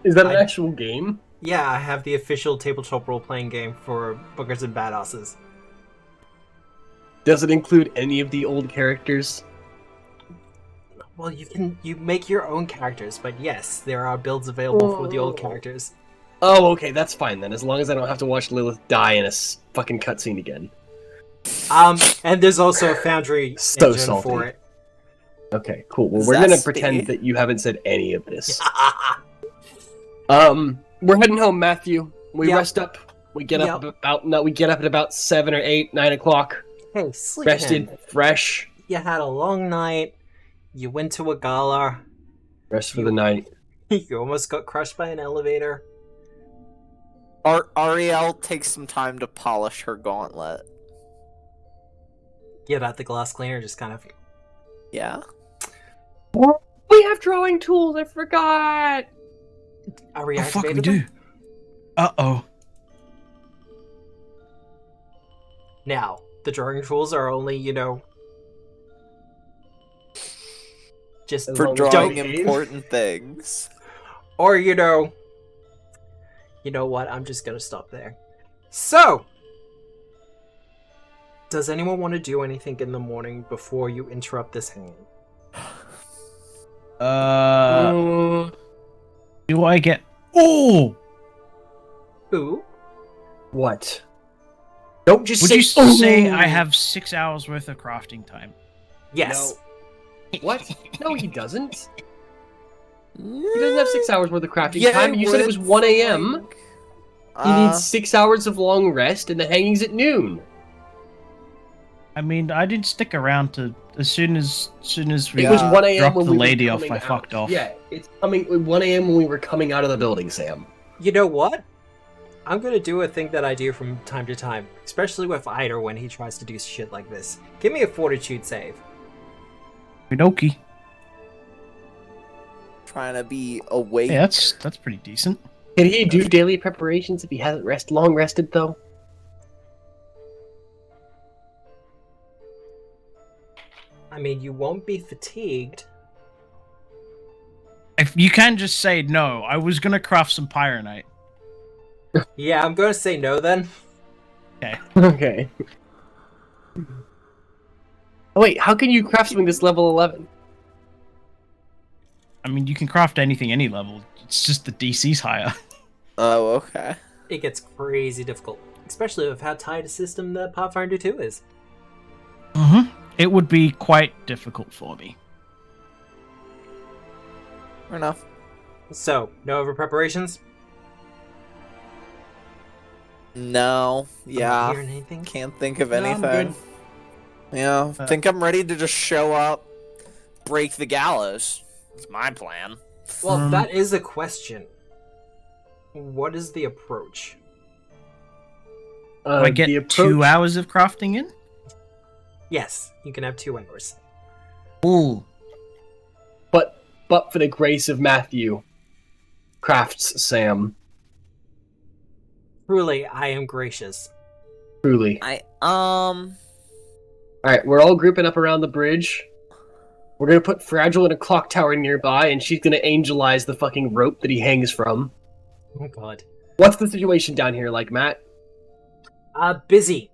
Is that an actual game? Yeah, I have the official tabletop role-playing game for Bunkers and Badasses. Does it include any of the old characters? Well, you make your own characters, but yes, there are builds available for the old characters. Oh, okay, that's fine then. As long as I don't have to watch Lilith die in a fucking cutscene again. And there's also a Foundry So engine salty. for it. Okay, cool. Well, we're gonna Zesty. pretend that you haven't said any of this. We're heading home, Matthew. We Yep. rest up. We get up we get up at about 7 or 8, 9 o'clock. Hey, sleep Rested, in. fresh. You had a long night. You went to a gala. Rest for the night. You almost got crushed by an elevator. Ariel takes some time to polish her gauntlet. Get out the glass cleaner, just kind of... Yeah. We have drawing tools. I forgot. Are we Oh, fuck, we activated do. them? Uh-oh. Now, the drawing tools are only, just As For long as drawing don't- important things. or, you know what, I'm just gonna stop there. So, does anyone want to do anything in the morning before you interrupt this hang? Do I get... Oh! Ooh. What? Don't just Would say. you say I have 6 hours worth of crafting time? Yes. What? No, he doesn't. He doesn't have 6 hours worth of crafting Yeah, time. he You said it was would, 1 a.m. like, He needs 6 hours of long rest, and the hanging's at noon. I mean, I didn't stick around to as soon as we It was 1 a.m. dropped when the we lady were off. coming I out. fucked off. Yeah, it's coming 1 a.m. when we were coming out of the building, Sam. You know what? I'm gonna do a thing that I do from time to time, especially with Eider when he tries to do shit like this. Give me a fortitude save. Okie. trying to be awake. Yeah, that's pretty decent. Can he do daily preparations if he hasn't long rested, though? I mean, you won't be fatigued. If you can just say no, I was gonna craft some pyronite. Yeah, I'm gonna say no then. Okay. Okay. Oh, wait, how can you craft something this level 11? I mean, you can craft anything any level. It's just the DC's higher. Oh, okay. It gets crazy difficult, especially with how tight a system that Pathfinder 2 is. Mm-hmm. It would be quite difficult for me. Fair enough. So, no over preparations? No. Yeah. Hearing anything? Can't think of No, I'm anything. good. Yeah. Think I'm ready to just show up, break the gallows. That's my plan. Well, that is a question. What is the approach? Do I get the 2 hours of crafting in? Yes, you can have 2 hours. Ooh. But for the grace of Matthew, crafts Sam. Truly, I am gracious. Truly. Alright, we're all grouping up around the bridge. We're gonna put Fragile in a clock tower nearby, and she's gonna angelize the fucking rope that he hangs from. Oh god. What's the situation down here like, Matt? Busy.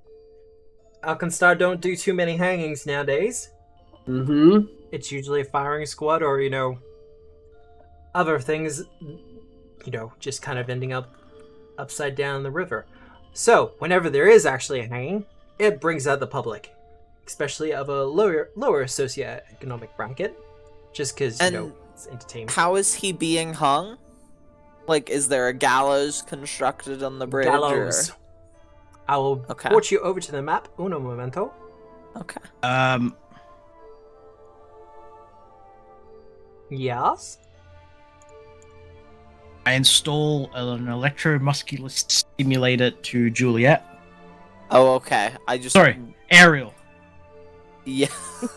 Alkenstar don't do too many hangings nowadays. Mm-hmm. It's usually a firing squad or, other things, just kind of ending up upside down in the river. So, whenever there is actually a hanging, it brings out the public, especially of a lower socioeconomic bracket, just because, it's entertainment. How is he being hung? Like, is there a gallows constructed on the bridge? Gallows. Or... I will Okay. port you over to the map. Uno momento. Okay. Yes? I install an electromuscular stimulator to Juliet. Oh, okay. I just... Sorry, Ariel. Yeah.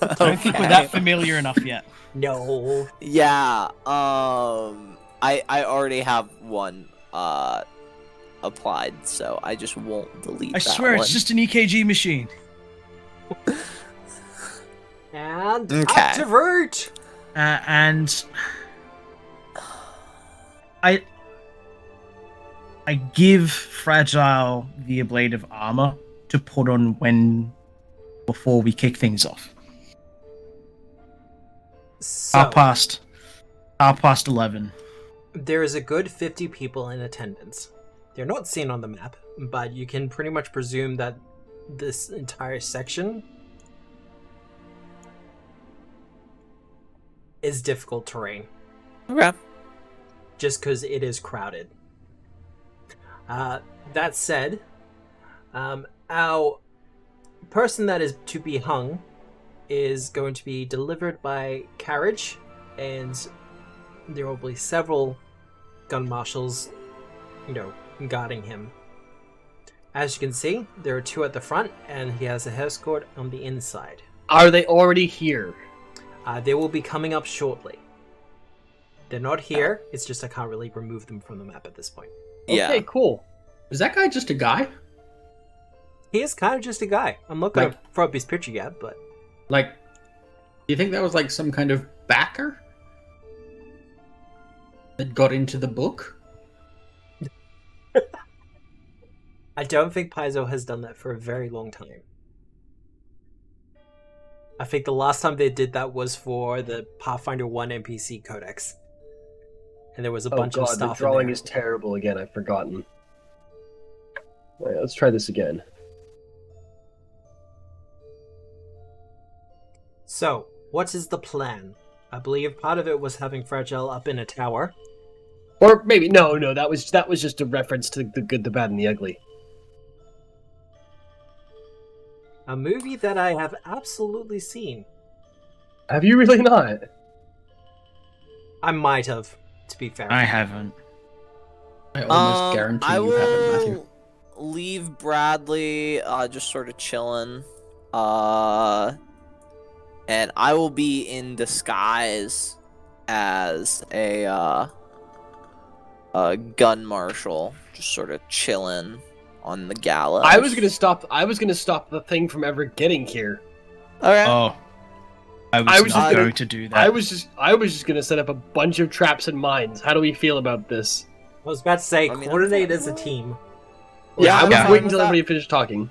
I don't think we're that familiar enough yet. No. Yeah, I already have one, applied, so I just won't delete I that swear, one. it's just an EKG machine. And Okay. activate! And I give Fragile the ablative armor to put on before we kick things off. So, Half past 11. there is a good 50 people in attendance. They're not seen on the map, but you can pretty much presume that this entire section is difficult terrain, Okay. just because it is crowded. That said, our person that is to be hung is going to be delivered by carriage, and there will be several gun marshals, guarding him. As you can see, there are 2 at the front, and he has a escort on the inside. Are they already here? They will be coming up shortly. They're not here, it's just I can't really remove them from the map at this point. Yeah. Okay, cool. Is that guy just a guy? He is kind of just a guy. I'm not going to Like- throw up his picture yet, but... Like, do you think that was like some kind of backer that got into the book? I don't think Paizo has done that for a very long time. I think the last time they did that was for the Pathfinder 1 NPC Codex. And there was a bunch of the stuff in drawing there. is terrible again. I've forgotten. Alright, let's try this again. So, what is the plan? I believe part of it was having Fragile up in a tower. Or maybe no, that was just a reference to the good, the bad, and the ugly. A movie that I have absolutely seen. Have you really not? I might have, to be fair. I haven't. I almost guarantee I you haven't, Matthew. will leave Bradley just sort of chilling. And I will be in disguise as a gun marshal, just sort of chilling on the gallows. I was gonna stop the thing from ever getting here. Okay. Oh. I was not going to do that. I was just gonna set up a bunch of traps and mines. How do we feel about this? I was about to say, I mean, coordinate as a team. Yeah, I was Yeah. waiting until everybody finished talking.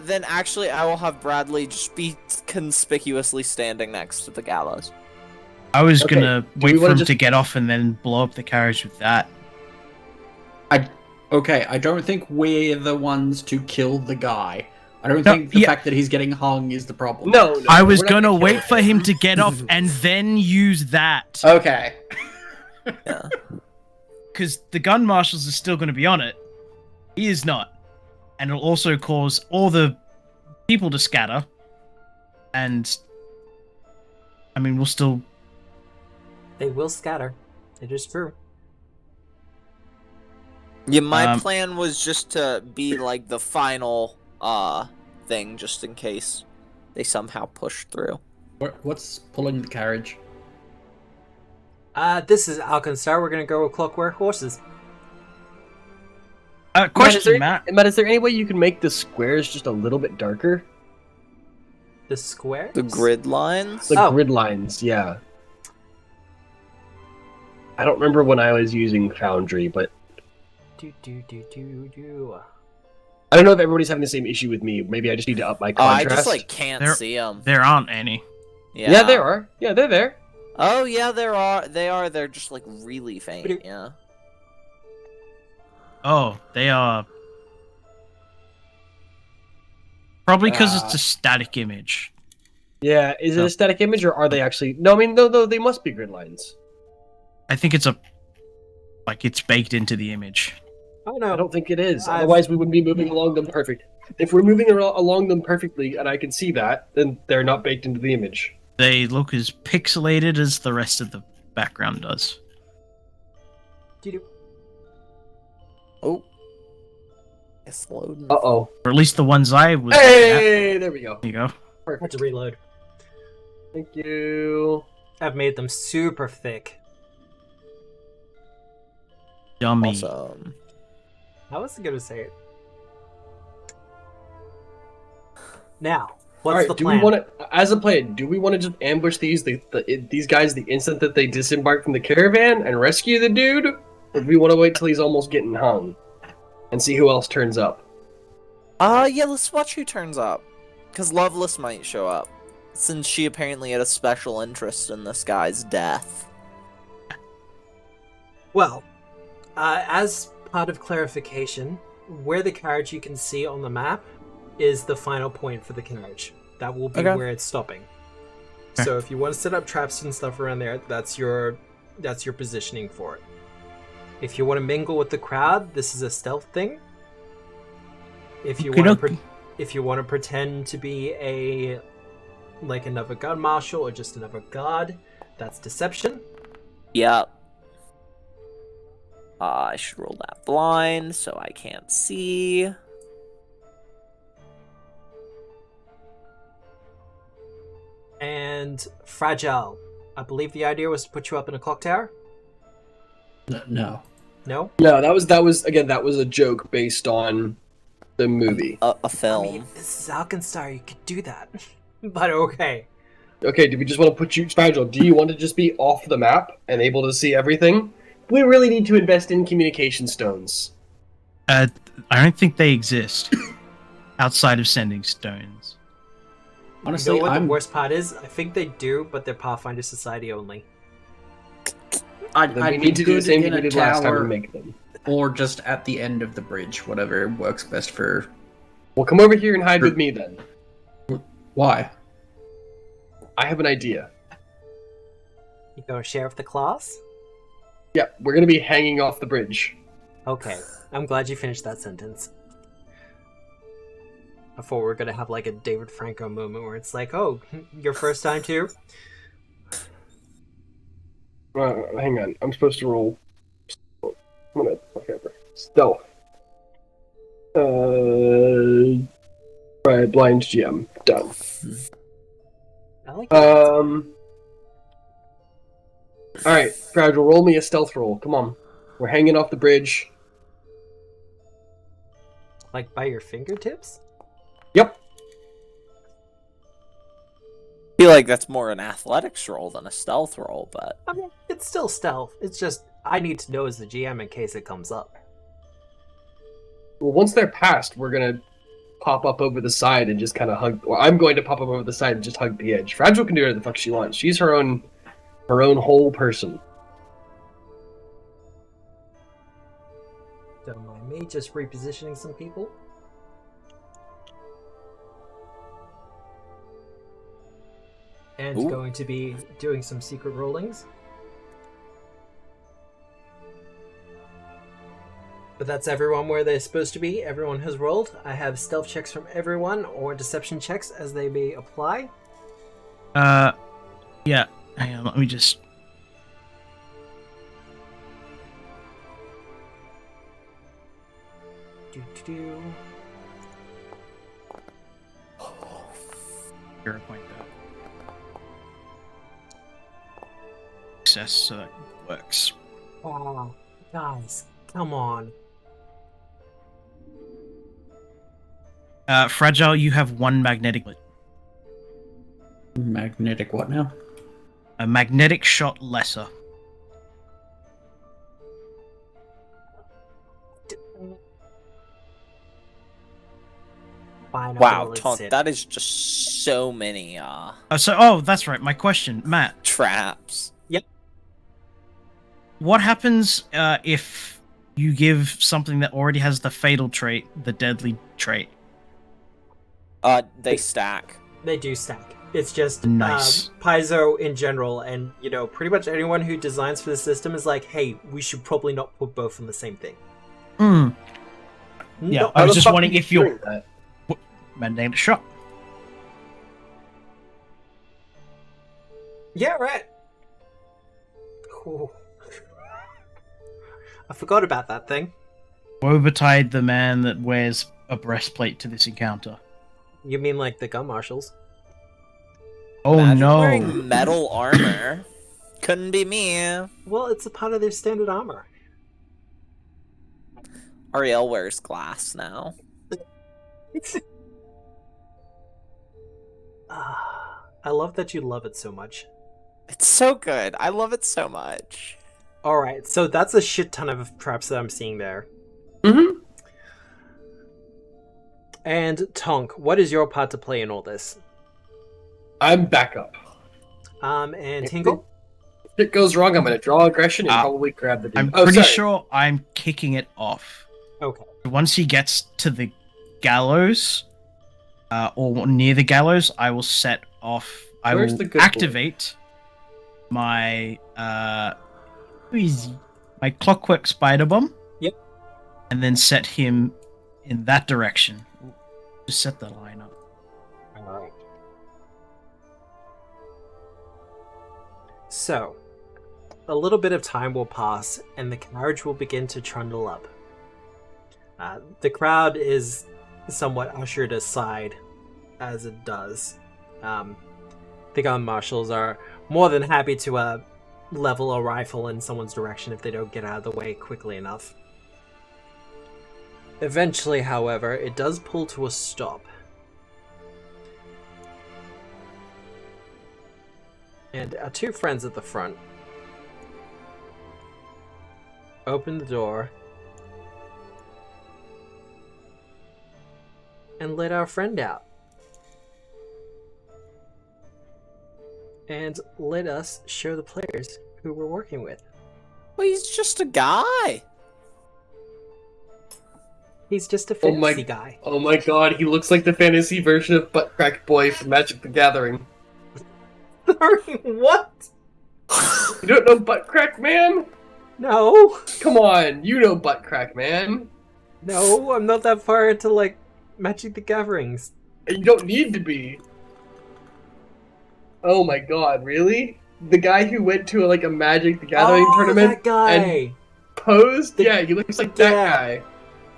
Then actually, I will have Bradley just be conspicuously standing next to the gallows. I was Okay, gonna do wait we for wanna him just- to get off and then blow up the carriage with that. Okay, I don't think we're the ones to kill the guy. I don't No, think the yeah. fact that he's getting hung is the problem. No, I was we're not gonna kill wait for him to get off and then use that. Okay. Yeah. Because the gun marshals are still gonna be on it. He is not. And it'll also cause all the people to scatter. And I mean, we'll still. They will scatter. It is true. Yeah, my Um, plan was just to be like the final thing, just in case they somehow push through. What's pulling the carriage? This is Alkenstar. We're gonna go with Clockwork Horses. Question, Matt. Matt, is there any way you can make the squares just a little bit darker? The square? The grid lines. The Oh. grid lines, yeah. I don't remember when I was using Foundry, but Do. I don't know if everybody's having the same issue with me. Maybe I just need to up my Oh, I contrast. just can't There- see them. There aren't any. Yeah, there are. Yeah, they're there. Oh yeah, there are. They are. They're just like really faint. Yeah. Oh, they are. Probably because it's a static image. Yeah, is it Oh. a static image or are they actually? No, I mean, no, they must be grid lines. I think it's it's baked into the image. Oh no. I don't think it is. I've- Otherwise, we wouldn't be moving along them perfect. If we're moving along them perfectly, and I can see that, then they're not baked into the image. They look as pixelated as the rest of the background does. Do. Oh. It's loading. Uh-oh. Or at least the ones I was looking at. Hey, there we go. There you go. I had to reload. Thank you. I've made them super thick. Yummy. Awesome. I wasn't gonna say it. Now, what's All right, the do plan? we want to, as a plan, do we want to just ambush these guys the instant that they disembark from the caravan and rescue the dude? Or do we want to wait till he's almost getting hung and see who else turns up? Yeah, let's watch who turns up. Because Loveless might show up. Since she apparently had a special interest in this guy's death. Well, as part of clarification, where the carriage you can see on the map is the final point for the carriage. That will be Okay. where it's stopping. So if you want to set up traps and stuff around there, that's your positioning for it. If you want to mingle with the crowd, this is a stealth thing. If you want to pretend to be another gun marshal or just another guard, that's deception. Yep. I should roll that blind so I can't see. And fragile. I believe the idea was to put you up in a clock tower. No. No? No, that was a joke based on the movie. A I film. mean, this is Alkenstar, you could do that. But okay. Okay, do we just want to put you, Fragile, do you want to just be off the map and able to see everything? We really need to invest in communication stones. I don't think they exist outside of sending stones. Honestly, You know what I'm the worst part is? I think they do, but they're Pathfinder Society only. Then we I'd be need to do the good same in thing we a did last time tower and make them. or just at the end of the bridge, whatever works best for. Well, come over here and hide with me then. Why? I have an idea. You gonna share with the class? Yeah, we're gonna be hanging off the bridge. Okay, I'm glad you finished that sentence. Before we're gonna have like a David Franco moment where it's like, oh, your first time too? Hang on, I'm supposed to roll. Stealth. Right, blind GM. Done. I like that. Alright, Fragile, roll me a stealth roll. Come on. We're hanging off the bridge. Like by your fingertips? Yep. I feel like that's more an athletics roll than a stealth roll, but I mean, it's still stealth. It's just, I need to know as the GM in case it comes up. Well, once they're past, we're gonna pop up over the side and just kind of hug. Well, I'm going to pop up over the side and just hug the edge. Fragile can do whatever the fuck she wants. She's her own whole person. Don't mind me just repositioning some people. And Ooh. going to be doing some secret rollings. But that's everyone where they're supposed to be. Everyone has rolled. I have stealth checks from everyone, or deception checks as they may apply. Yeah. Hang on, let me just... Do-do-do. 0 point there. Success, so that works. Oh, guys, come on. Fragile, you have 1 magnetic... Magnetic what now? A magnetic shot lesser. Fine, wow, I'll Taunt, sit. that is just so many That's right, my question. Matt, traps. what happens if you give something that already has the fatal trait, the deadly trait? They stack. They do stack. It's just Nice. Paizo in general, and pretty much anyone who designs for the system is like, hey, we should probably not put both on the same thing. Hmm. Yeah, No, I was How the just fuck wondering are you if you're doing that? magnetic shot. yeah, right. Ooh. I forgot about that thing. Woe-betide the man that wears a breastplate to this encounter. You mean like the gun marshals? Oh Imagine no! wearing metal armor. Couldn't be me. Well, it's a part of their standard armor. Ariel wears glass now. I love that you love it so much. It's so good. I love it so much. Alright, so that's a shit ton of traps that I'm seeing there. Mm-hmm. And Tonk, what is your part to play in all this? I'm back up. And Tingle? If it goes wrong, I'm gonna draw aggression and probably grab the dude. I'm Oh, pretty sorry. sure I'm kicking it off. Okay. Once he gets to the gallows, or near the gallows, I will set off. I Where's will the good boy? activate my who is he? My clockwork spider bomb. Yep. And then set him in that direction. Just set the line up. Alright. So, a little bit of time will pass, and the carriage will begin to trundle up. The crowd is somewhat ushered aside as it does. The gun marshals are more than happy to level a rifle in someone's direction if they don't get out of the way quickly enough. Eventually, however, it does pull to a stop. And our two friends at the front open the door and let our friend out. And let us show the players who we're working with. Well, he's just a guy. He's just a Oh my- fantasy guy. Oh my god, he looks like the fantasy version of Butt Crack Boy from Magic the Gathering. Sorry, what? You don't know Butt Crack Man? No. Come on, you know Butt Crack Man. No, I'm not that far into, like, Magic the Gatherings. You don't need to be. Oh my god, really? The guy who went to a Magic the Gathering tournament that guy! and posed? Yeah, he looks like that guy.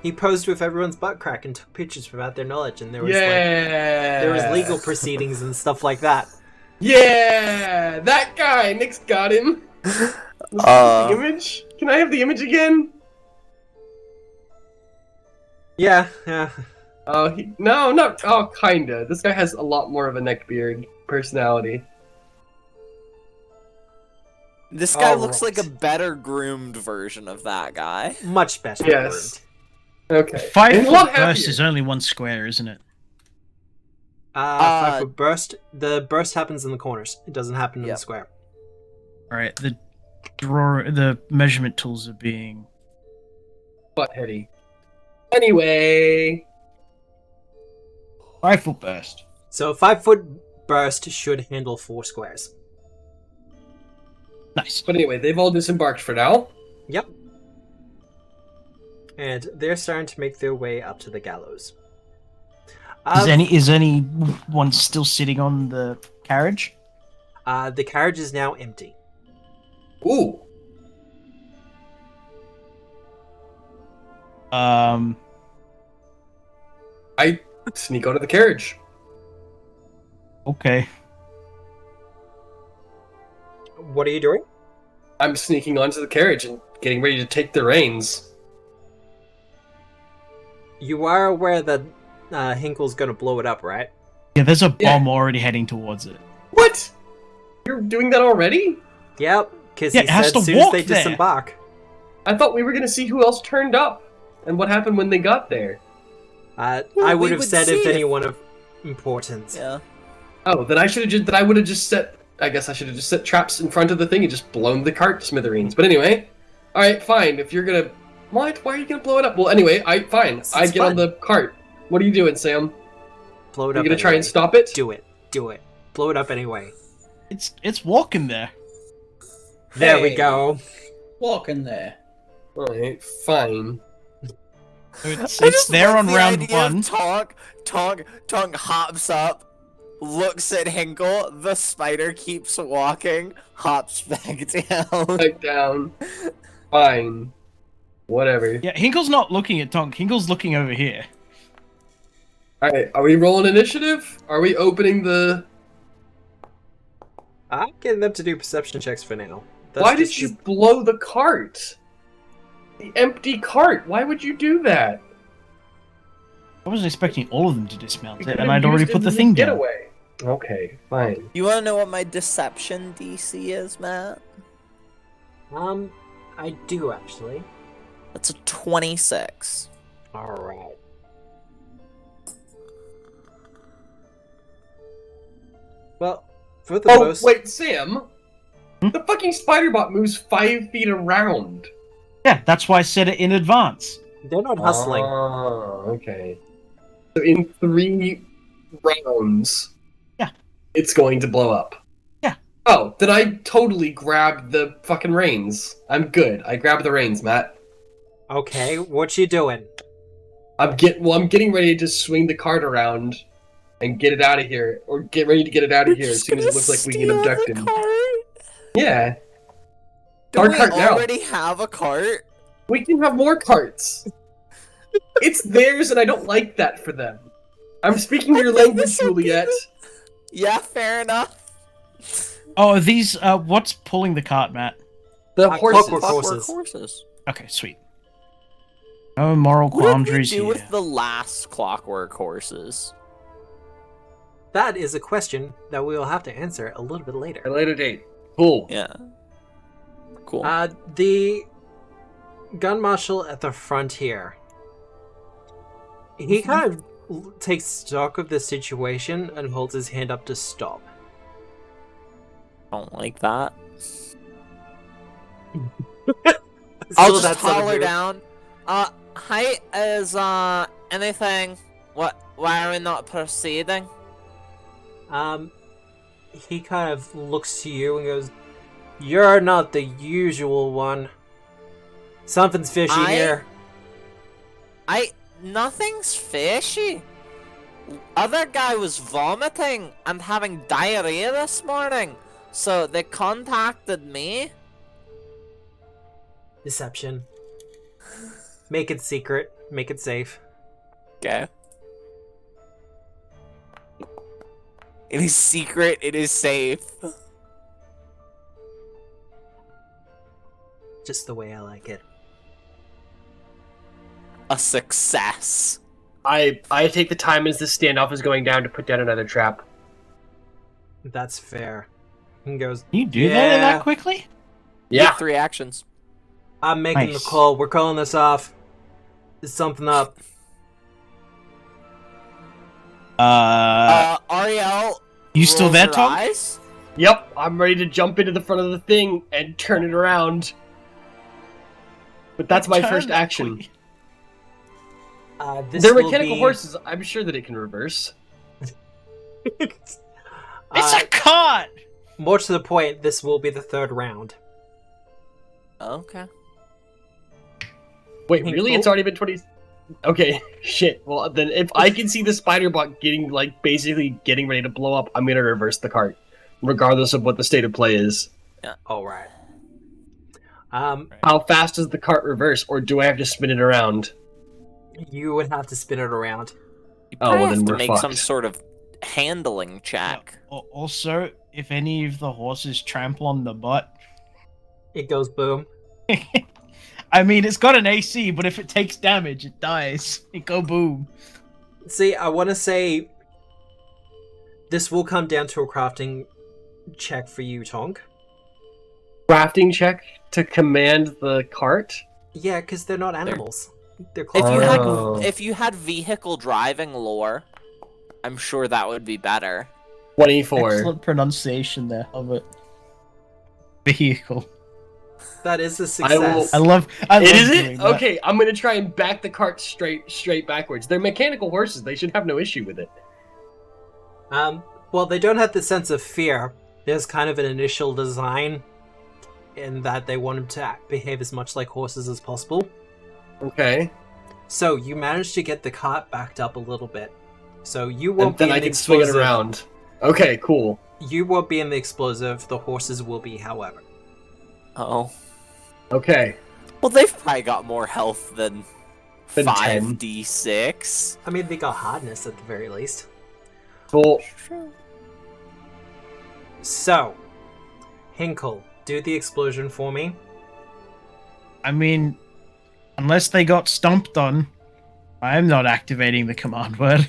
He posed with everyone's butt crack and took pictures without their knowledge, and there was there was legal proceedings and stuff like that. Yeah, that guy. Nick's got him. The image? Can I have the image again? Yeah. Oh, no, not. Oh, kinda. This guy has a lot more of a neckbeard personality. This guy All looks right. like a better groomed version of that guy. Much better. Yes. Okay. 5 And a foot lot burst happier. is only 1 square, isn't it? 5 foot burst. The burst happens in the corners. It doesn't happen in the square. Alright, the measurement tools are being... Buttheady. Anyway. 5 foot burst. So 5 foot burst should handle 4 squares. Nice. But anyway, they've all disembarked for now. Yep. And they're starting to make their way up to the gallows. Is anyone still sitting on the carriage? The carriage is now empty. Ooh. I Sneak onto the carriage. Okay. What are you doing? I'm sneaking onto the carriage and getting ready to take the reins. You are aware that Hinkle's gonna blow it up, right? Yeah, there's a Yeah. bomb already heading towards it. What? You're doing that already? Yep, because Yeah, he it has said to as soon as walk they there. disembark. I thought we were gonna see who else turned up and what happened when they got there. I we would have would said see if if- anyone of importance. Yeah. Oh, then I should have just. Then I would have just set. I guess I should have just set traps in front of the thing and just blown the cart to smithereens. But anyway, all right, fine. If you're gonna, what? Why are you gonna blow it up? Well, anyway, fine. It's I get fun. on the cart. What are you doing, Sam? Blow it Are up. you gonna try and anyway. stop it? Do it. Blow it up anyway. It's walking there. There we Hey. go. Walk in there. All right, fine. It's there on round idea 1. of Tonk hops up, looks at Hinkle, the spider keeps walking, hops back down. Back down. Fine. Whatever. Yeah, Hinkle's not looking at Tonk. Hinkle's looking over here. All right, are we rolling initiative? Are we opening the? I'm getting them to do perception checks for now. That's Why just did you blow the cart? The empty cart. Why would you do that? I wasn't expecting all of them to dismount You it, could've and I'd already used it put the as a thing down. getaway. Okay, fine. You wanna know what my deception DC is, Matt? I do actually. That's a 26. All right. Well, for the Oh, most. wait, Sam. The fucking spider bot moves 5 feet around. Yeah, that's why I said it in advance. They're not hustling. Oh, okay. So in 3 rounds, Yeah. it's going to blow up. Yeah. Oh, then I totally grabbed the fucking reins. I'm good. I grabbed the reins, Matt. Okay, what you doing? I'm getting ready to swing the cart around and get it out of here, or get ready to get it out of here as soon as it looks like we can abduct him. Yeah. Do Our we cart now. already have a cart? We can have more carts. It's theirs, and I don't like that for them. I'm speaking your language, Juliet. Yeah, fair enough. Oh, are these, what's pulling the cart, Matt? The horses. Clockwork horses. Horses. Okay, sweet. No moral What did we quandaries do here. with the last clockwork horses? That is a question that we will have to answer a little bit A later. later date. Cool. Yeah. Cool. The gun marshal at the front here. He kind of takes stock of the situation and holds his hand up to stop. Don't like that. Still I'll just that sort of holler move. down. Height is anything. Why are we not proceeding? he kind of looks to you and goes, "You're not the usual one. Something's fishy here." Nothing's fishy. Other guy was vomiting and having diarrhea this morning, so they contacted me. Deception. Make it secret. Make it safe. Okay. It is secret, it is safe. Just the way I like it. A success. I take the time as this standoff is going down to put down another trap. That's fair. He goes, Can you do Yeah. that quickly? Yeah. 3 actions. "I'm making Nice. the call. We're calling this off. There's something up." Ariel. You still rolls there, her Tom? eyes. Yep, I'm ready to jump into the front of the thing and turn it around. But that's my Turn first that action. quickly. This They're will mechanical be- horses. I'm sure that it can reverse. It's a cart! More to the point, this will be the third round. Okay. Wait, Hey, really? cool. It's already been 20. Okay, shit. Well, then if I can see the spider bot basically getting ready to blow up, I'm gonna reverse the cart, regardless of what the state of play is. All right. How fast does the cart reverse, or do I have to spin it around? You would have to spin it around. You Oh, probably well, then have to we're make fucked. some sort of handling check. Also, if any of the horses trample on the butt, It goes boom. I mean, it's got an AC, but if it takes damage, it dies. It go boom. See, I want to say this will come down to a crafting check for you, Tonk. Crafting check to command the cart? Yeah, because they're not animals. They're If you Oh. had if you had vehicle driving lore, I'm sure that would be better. 24. Excellent pronunciation there of it. Vehicle. That is a I will- success. I love It is doing it? that. Okay, I'm gonna try and back the cart straight backwards. They're mechanical horses. They should have no issue with it. Well, they don't have the sense of fear. There's kind of an initial design in that they want them to behave as much like horses as possible. Okay. So you managed to get the cart backed up a little bit. So you won't And then be I in the can swing it explosive. around. Okay, cool. You won't be in the explosive. The horses will be, however. Oh. Okay. Well, they've probably got more health than Than 5d6. I mean, they got hardness at the very least. Cool. So, Hinkle, do the explosion for me. I mean, unless they got stomped on, I'm not activating the command word.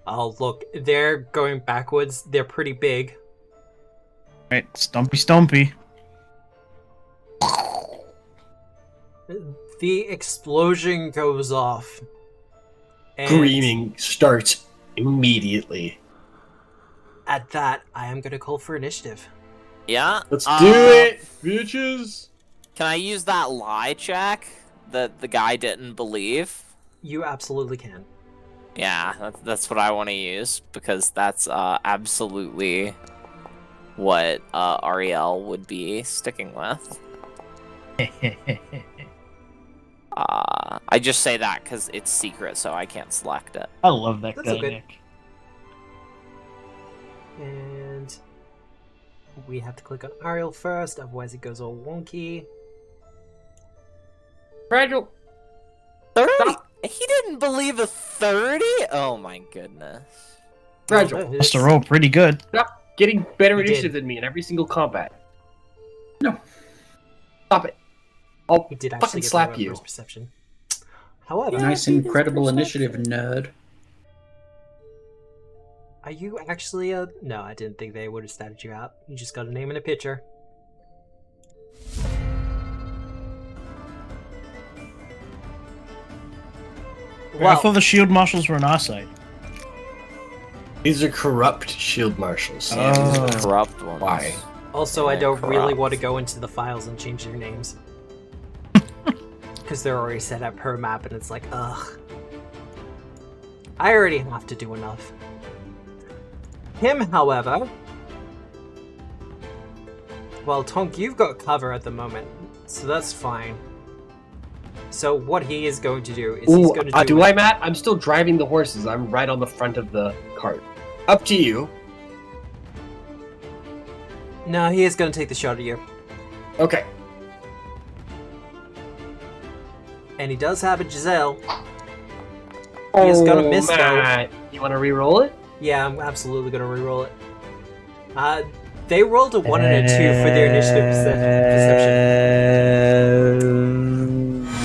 Oh, look, they're going backwards. They're pretty big. Right, stompy stompy. The explosion goes off. And Screaming starts immediately. at that, I am going to call for initiative. Yeah. Let's do it, bitches! Can I use that lie check that the guy didn't believe? You absolutely can. Yeah, that's what I want to use because that's absolutely what Ariel would be sticking with. I just say that because it's secret, so I can't select it. I love that That's guy, okay. Nick. And we have to click on Ariel first, otherwise it goes all wonky. Fragile. 30? Stop. He didn't believe a 30? Oh my goodness. Fragile. Must have rolled pretty good. Stop getting better You initiative did. than me in every single combat. No. Stop it. I'll He did fucking actually get slap the you. first perception. However, Nice, incredible initiative, nerd. are you actually a... No, I didn't think they would have statted you out. You just got a name and a picture. I thought the shield marshals were on our side. These are corrupt shield marshals. Oh. Corrupt ones. Why? Also, I Yeah, don't really corrupt. want to go into the files and change their names. Because they're already set up per map, and it's like, ugh. I already have to do enough. Him, however, Well, Tonk, you've got cover at the moment, so that's fine. So what he is going to do is he's going to do... do I, Matt? I'm still driving the horses. I'm right on the front of the cart. Up to you. No, he is going to take the shot at you. Okay. And he does have a Giselle. He is going to miss, Matt. You want to re-roll it? Yeah, I'm absolutely going to re-roll it. They rolled a 1 and a 2 for their initiative perception.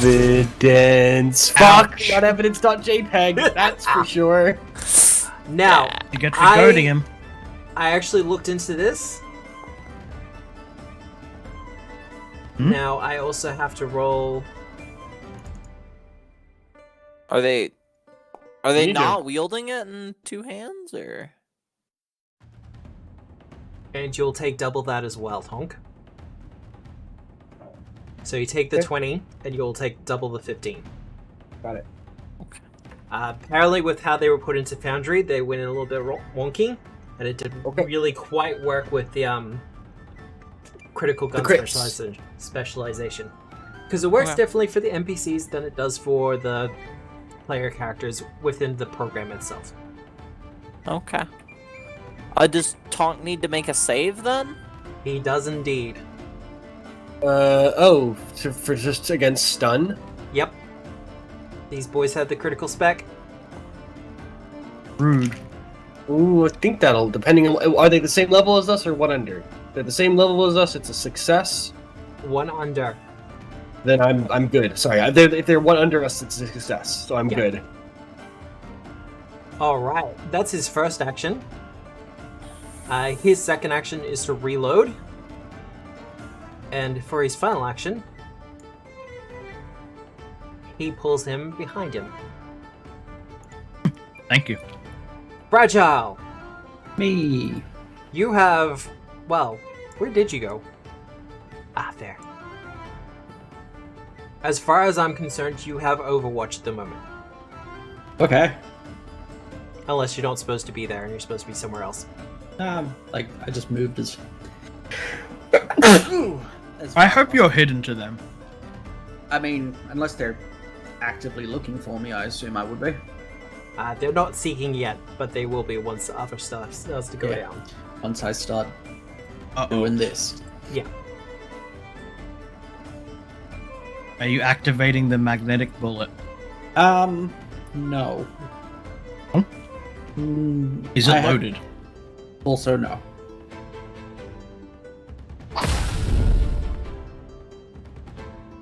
Evidence. Fuck. Not evidence.jpg. That's for sure. Now, You get for goading him. I actually looked into this. Now, I also have to roll... Are they You not wielding it in 2 hands, or? And you'll take double that as well, Tonk. So you take the 20, and you'll take double the 15. Got it. Apparently, with how they were put into Foundry, they went in a little bit wonky, and it didn't really quite work with the critical gun specialization. Because it works differently for the NPCs than it does for the player characters within the program itself. Okay. Does Tonk need to make a save then? He does indeed. For just against stun? Yep. These boys had the critical spec. Rude. Ooh, I think that'll, depending on, are they the same level as us or one under? If they're the same level as us, it's a success. 1 under. Then I'm good. Sorry, if they're one under us, it's a success, so I'm good. Alright, that's his first action. His second action is to reload. And for his final action, he pulls him behind him. Thank you. Fragile! Me. You have... Well, where did you go? Ah, there. As far as I'm concerned, you have Overwatch at the moment. Okay. Unless you're not supposed to be there and you're supposed to be somewhere else. Like, I just moved as... I hope you're hidden to them. I mean, unless they're actively looking for me, I assume I would be. They're not seeking yet, but they will be once the other stuff starts to go down. Once I start doing this. Yeah. Are you activating the magnetic bullet? No. Huh? Is it I have- loaded? Also, no.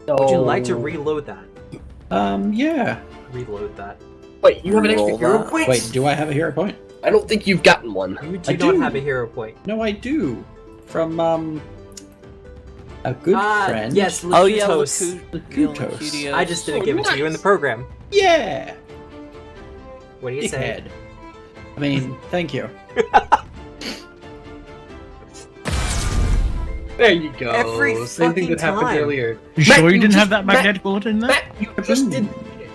Would you like to reload that? Yeah. Reload that. Wait, you have an extra Roll hero that. point? Wait, do I have a hero point? I don't think you've gotten one. You I do not do. have a hero point. No, I do. From, a good friend. Yes, Oh yeah, Lakutos. Lakutos. I just didn't give it to you in the program. Yeah! What do you say? Dickhead. I mean, thank you. There you go. Every Same thing that fucking happened time. earlier. You Matt, sure you didn't just- have that magnetic bullet in there? Matt, you just didn't need it.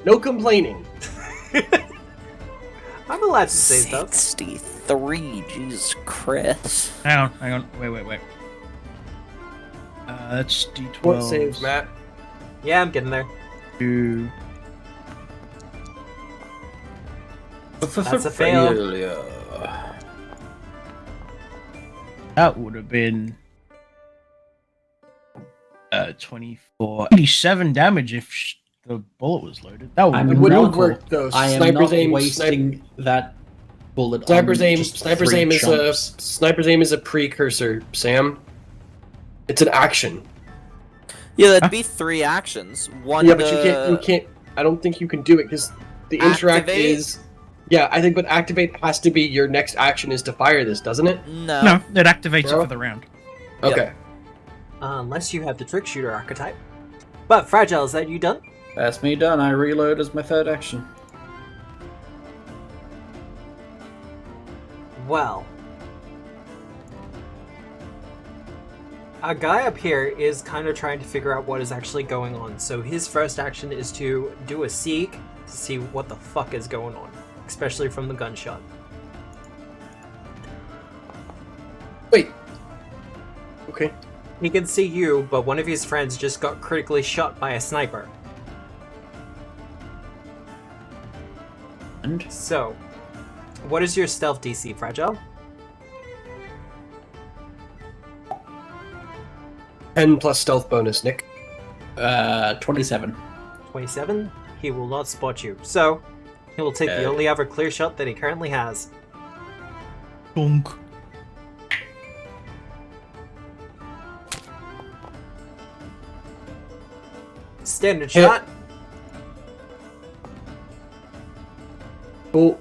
No complaining. I'm allowed to say stuff. 63, Jesus Christ. Hang on. Wait. That's D12. What saves, Matt? Yeah, I'm getting there. Two. That's a fail. That would have been 24. 87 damage if the bullet was loaded. That would I'm have It been would real have cool. worked though. I am Sniper's not aim, wasting that bullet Sniper's on aim. just Sniper's three aim is chumps. Sniper's aim is a precursor, Sam. It's an action. Yeah, that'd be 3 actions. One Yeah, but you can't. I don't think you can do it because the interact Activate? is. Yeah, I think, but activate has to be your next action is to fire this, doesn't it? No. No, it activates No? it for the round. Okay. Unless you have the trick shooter archetype. But Fragile, is that you done? That's me done. I reload as my third action. Well. A guy up here is kind of trying to figure out what is actually going on. So his first action is to do a seek to see what the fuck is going on. Especially from the gunshot. Wait. Okay. He can see you, but one of his friends just got critically shot by a sniper. And So, what is your stealth DC, Fragile? 10 plus stealth bonus, Nick. 27. 27? He will not spot you. So, he will take the only other clear shot that he currently has. Donk. Standard Hit. shot. Cool.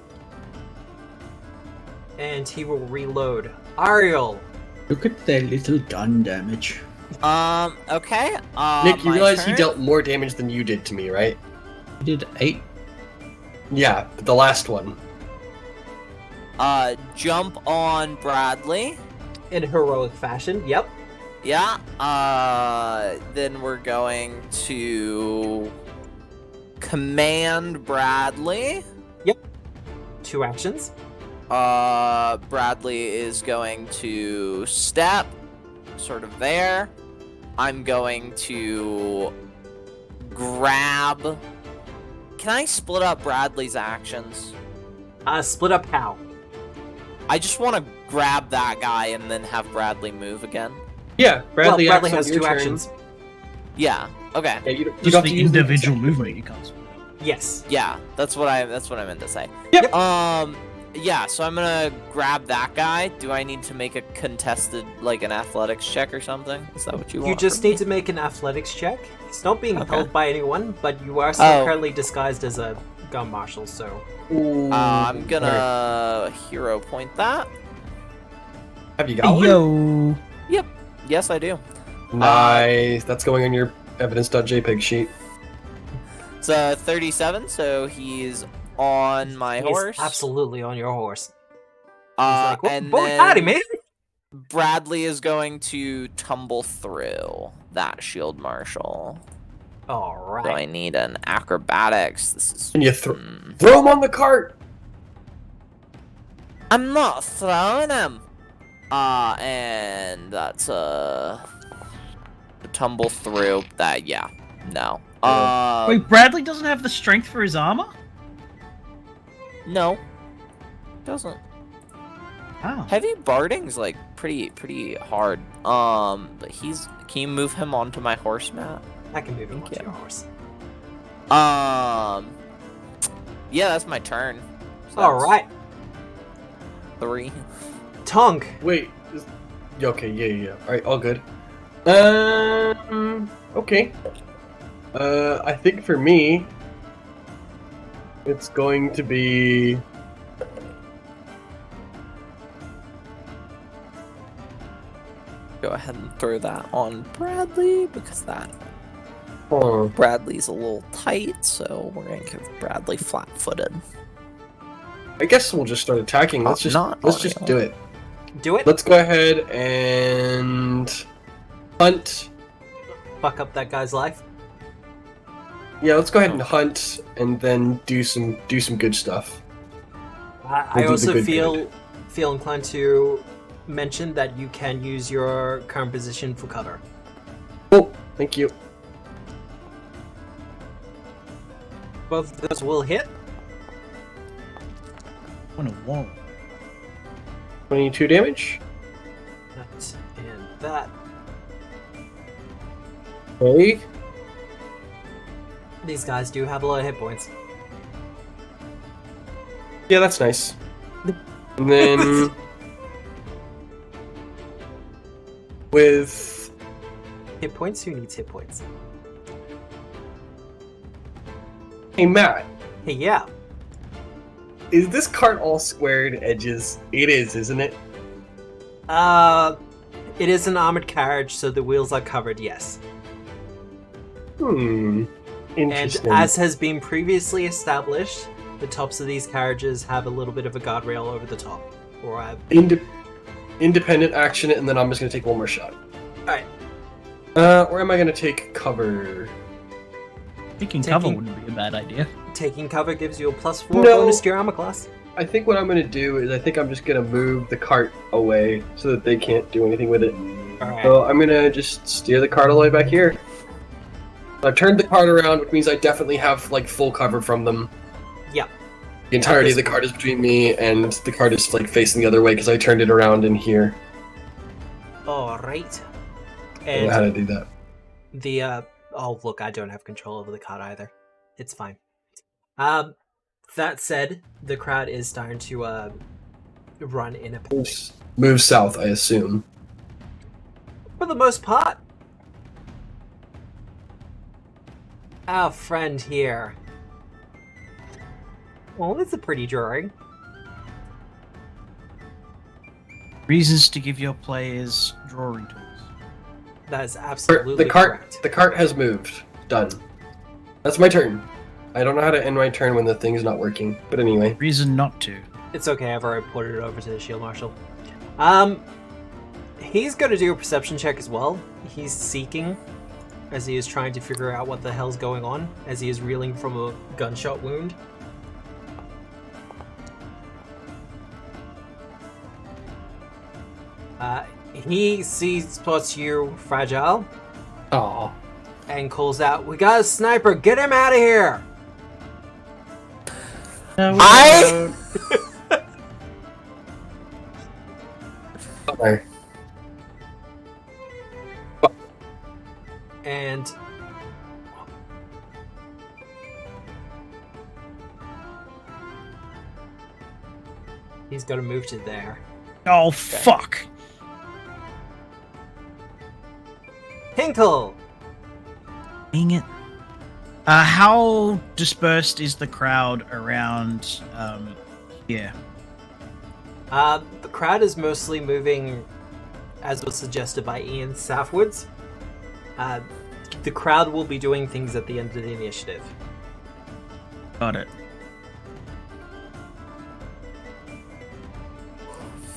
And he will reload. Ariel! Look at their little gun damage. Okay. Nick, you my realize he turn? dealt more damage than you did to me, right? He did 8. Yeah, but the last one. Jump on Bradley. In heroic fashion, yep. Yeah. Then we're going to command Bradley. 2 actions. Bradley is going to step, sort of there. I'm going to grab. Can I split up Bradley's actions? Split up how? I just want to grab that guy and then have Bradley move again. Yeah, Bradley, Bradley acts has on your 2 turn. actions. Yeah. Okay. Yeah, you don't Just have to the use individual movement you can't split. Yes. Yeah. That's what I meant to say. Yep. Yeah. So I'm gonna grab that guy. Do I need to make a contested, like an athletics check or something? Is that what you want? You just from need me? to make an athletics check. It's not being Okay. held by anyone, but you are still Oh. currently disguised as a gun marshal, so... I'm gonna hero point that. Have you got one? Yo. Yes, I do. Nice. That's going on your evidence.jpg sheet. It's 37, so he's on my He's horse. absolutely on your horse. He's like, And boy, then howdy, man! Bradley is going to tumble through that shield marshal. So I Alright. need an acrobatics. This is. And you throw him on the cart. I'm not throwing him. And that's tumble through. That no. Wait, Bradley doesn't have the strength for his armor? No. Doesn't. Wow. Heavy barding's like pretty hard. But he's. Can you move him onto my horse, Matt? I can move him Thank onto you. your horse. Yeah, that's my turn. So that's Alright. 3. Tongue. Wait. Okay, yeah. Alright, all good. Okay. I think for me, it's going to be... Go ahead and throw that on Bradley because that Oh, Bradley's a little tight, so we're gonna give Bradley flat-footed. I guess we'll just start attacking. Let's Not just do it. Do it. Let's go ahead and hunt. Fuck up that guy's life. Yeah, let's go ahead and hunt, and then do some good stuff. I We'll do the also good feel inclined to mention that you can use your current position for cover. Oh, thank you. Both of those will hit. On a wall. 22 damage. That and that. Okay. These guys do have a lot of hit points. Yeah, that's nice. And then with Hit points? Who needs hit points? hey Matt, Hey, yeah. is this cart all squared edges? It is, isn't it? It is an armored carriage, so the wheels are covered, yes. Hmm. And Interesting. as has been previously established, the tops of these carriages have a little bit of a guardrail over the top. Or Independent action it, and then I'm just gonna take one more shot. Alright. Or am I gonna take cover? Taking cover Taking- wouldn't be a bad idea. Taking cover gives you a +4 No. bonus to your armor class. I think what I'm gonna do is I think I'm just gonna move the cart away so that they can't do anything with it. Alright. So I'm gonna just steer the cart all the way back here. I've turned the cart around, which means I definitely have like full cover from them. Yeah. The entirety of the cart is between me, and the cart is like facing the other way because I turned it around in here. Alright. I don't know how to do that. The oh look, I don't have control over the card either. It's fine. That said, the crowd is starting to run in a Move south, I assume. for the most part. Our friend here. Well, it's a pretty drawing. Reasons to give your players drawing tools. That is absolutely The cart. correct. The cart has moved. Done. That's my turn. I don't know how to end my turn when the thing's not working. But anyway. Reason not to. It's okay, I've already put it over to the shield marshal. He's gonna do a perception check as well. He's seeking as he is trying to figure out what the hell's going on as he is reeling from a gunshot wound. He spots you, Fragile, Aw. and calls out, "We got a sniper! Get him out of here!" I- Sorry. And he's gonna move to there. Oh, fuck! Hinkle! Dang it. How dispersed is the crowd around here? The crowd is mostly moving, as was suggested by Ian, southwards. The crowd will be doing things at the end of the initiative. Got it.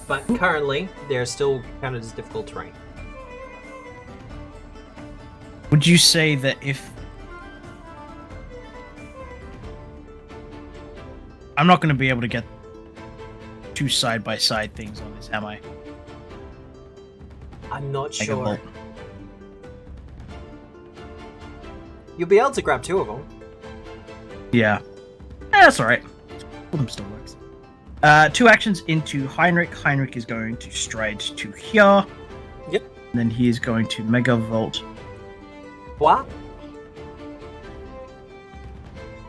But currently, they're still kind of just difficult terrain. Would you say that if... I'm not going to be able to get two side-by-side things on this, am I? I'm not Like a sure. bolt. You'll be able to grab two of them. Yeah. That's alright. One of them still works. Two actions into Heinrich. Heinrich is going to stride to here. Yep. And then he is going to Mega Volt. What?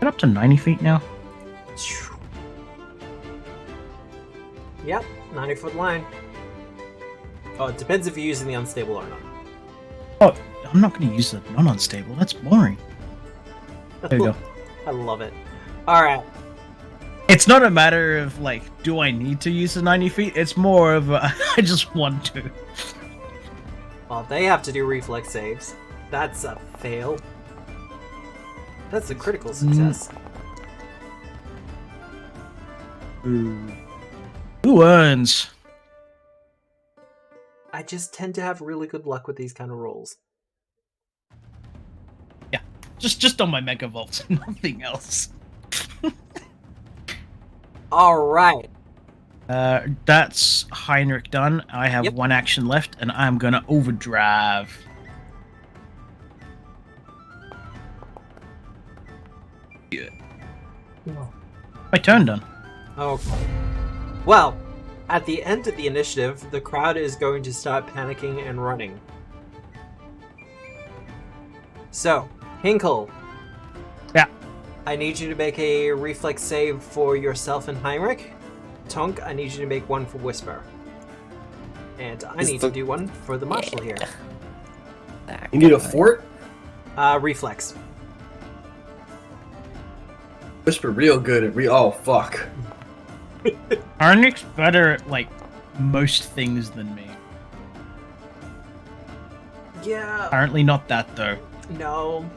Get up to 90 feet now. Yep, 90-foot line. Oh, it depends if you're using the unstable or not. Oh, I'm not going to use the non-unstable. That's boring. There you go. I love it. Alright. It's not a matter of, like, do I need to use the 90 feet? It's more of a, I just want to. Well, they have to do reflex saves. That's a fail. That's a critical success. Ooh. Who earns? I just tend to have really good luck with these kind of rolls. Yeah, just on my Mega Volt, nothing else. Alright. That's Heinrich done. I have Yep. one action left, and I'm gonna overdrive. Yeah. My turn done. Okay. Well, at the end of the initiative, the crowd is going to start panicking and running. So, Hinkle. Yeah. I need you to make a reflex save for yourself and Heinrich. Tonk, I need you to make one for Whisper. And I Is need the- to do one for the Marshal here. You need a fort? Reflex. Whisper real good at oh fuck. Heinrich's better at, like, most things than me. Yeah. Apparently not that, though. No.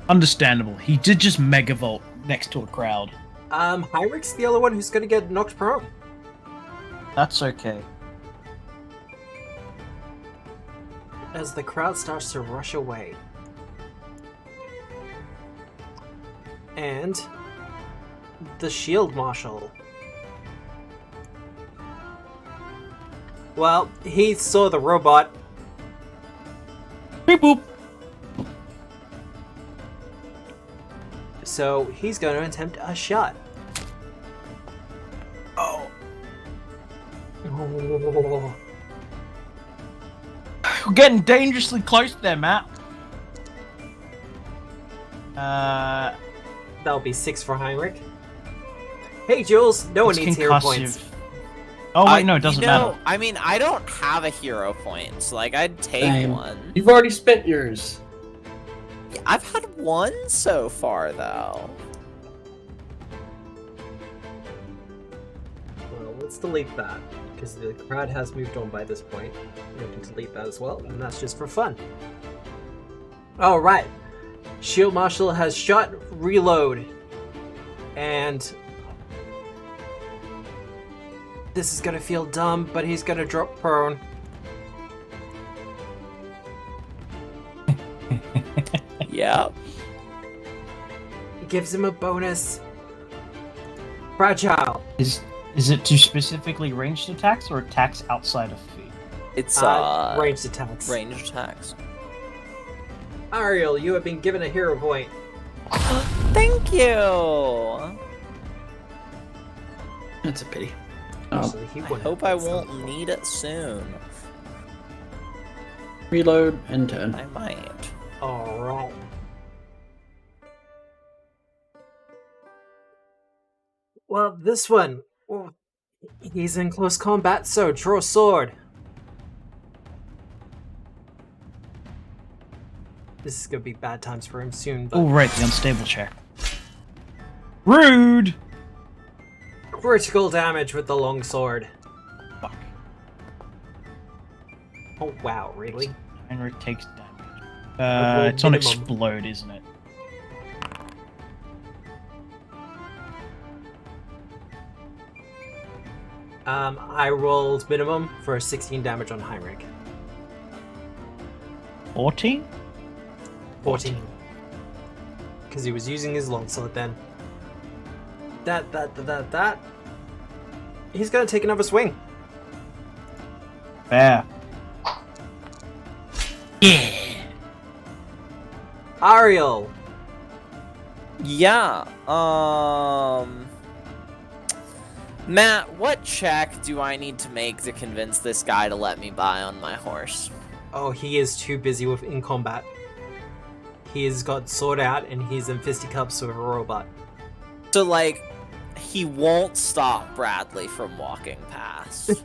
Understandable. He did just Mega Volt next to a crowd. Heinrich's the other one who's gonna get knocked prone. That's okay. As the crowd starts to rush away. And the Shield Marshal Well, he saw the robot. Beep boop. So he's going to attempt a shot. Oh. Oh. We're getting dangerously close there, Matt. That'll be 6 for Heinrich. Hey, Jules. No one It's needs hero concussive. points. Oh wait, no, it doesn't matter. I mean, I don't have a hero point, so like I'd take Same. one. You've already spent yours. I've had one so far, though. Well, let's delete that, because the crowd has moved on by this point. We can delete that as well, and that's just for fun. Alright. Shield Marshal has shot, reload. And this is gonna feel dumb, but he's gonna drop prone. Yeah. It gives him a bonus. Fragile. Is it to specifically ranged attacks or attacks outside of feet? It's Ranged attacks. ranged attacks. Ariel, you have been given a hero point. Thank you. That's a pity. Actually, he I wouldn't hope have I been so won't cool. need it soon. Reload and turn. I might. Alright. Well, this one, well, he's in close combat, so draw a sword. This is gonna be bad times for him soon, but Oh right, the unstable check. Rude. critical damage with the long sword. Fuck. Oh wow, really? Heinrich takes damage. rolled It's on minimum. explode, isn't it? I rolled minimum for 16 damage on Heinrich. 14? 14. Because he was using his longsword then. That. He's gonna take another swing. Fair. Yeah. Ariel. Yeah. Matt, what check do I need to make to convince this guy to let me buy on my horse? Oh, he is too busy with in combat. He has got sword out and he's in fisticuffs with a robot. So, like, he won't stop Bradley from walking past. Because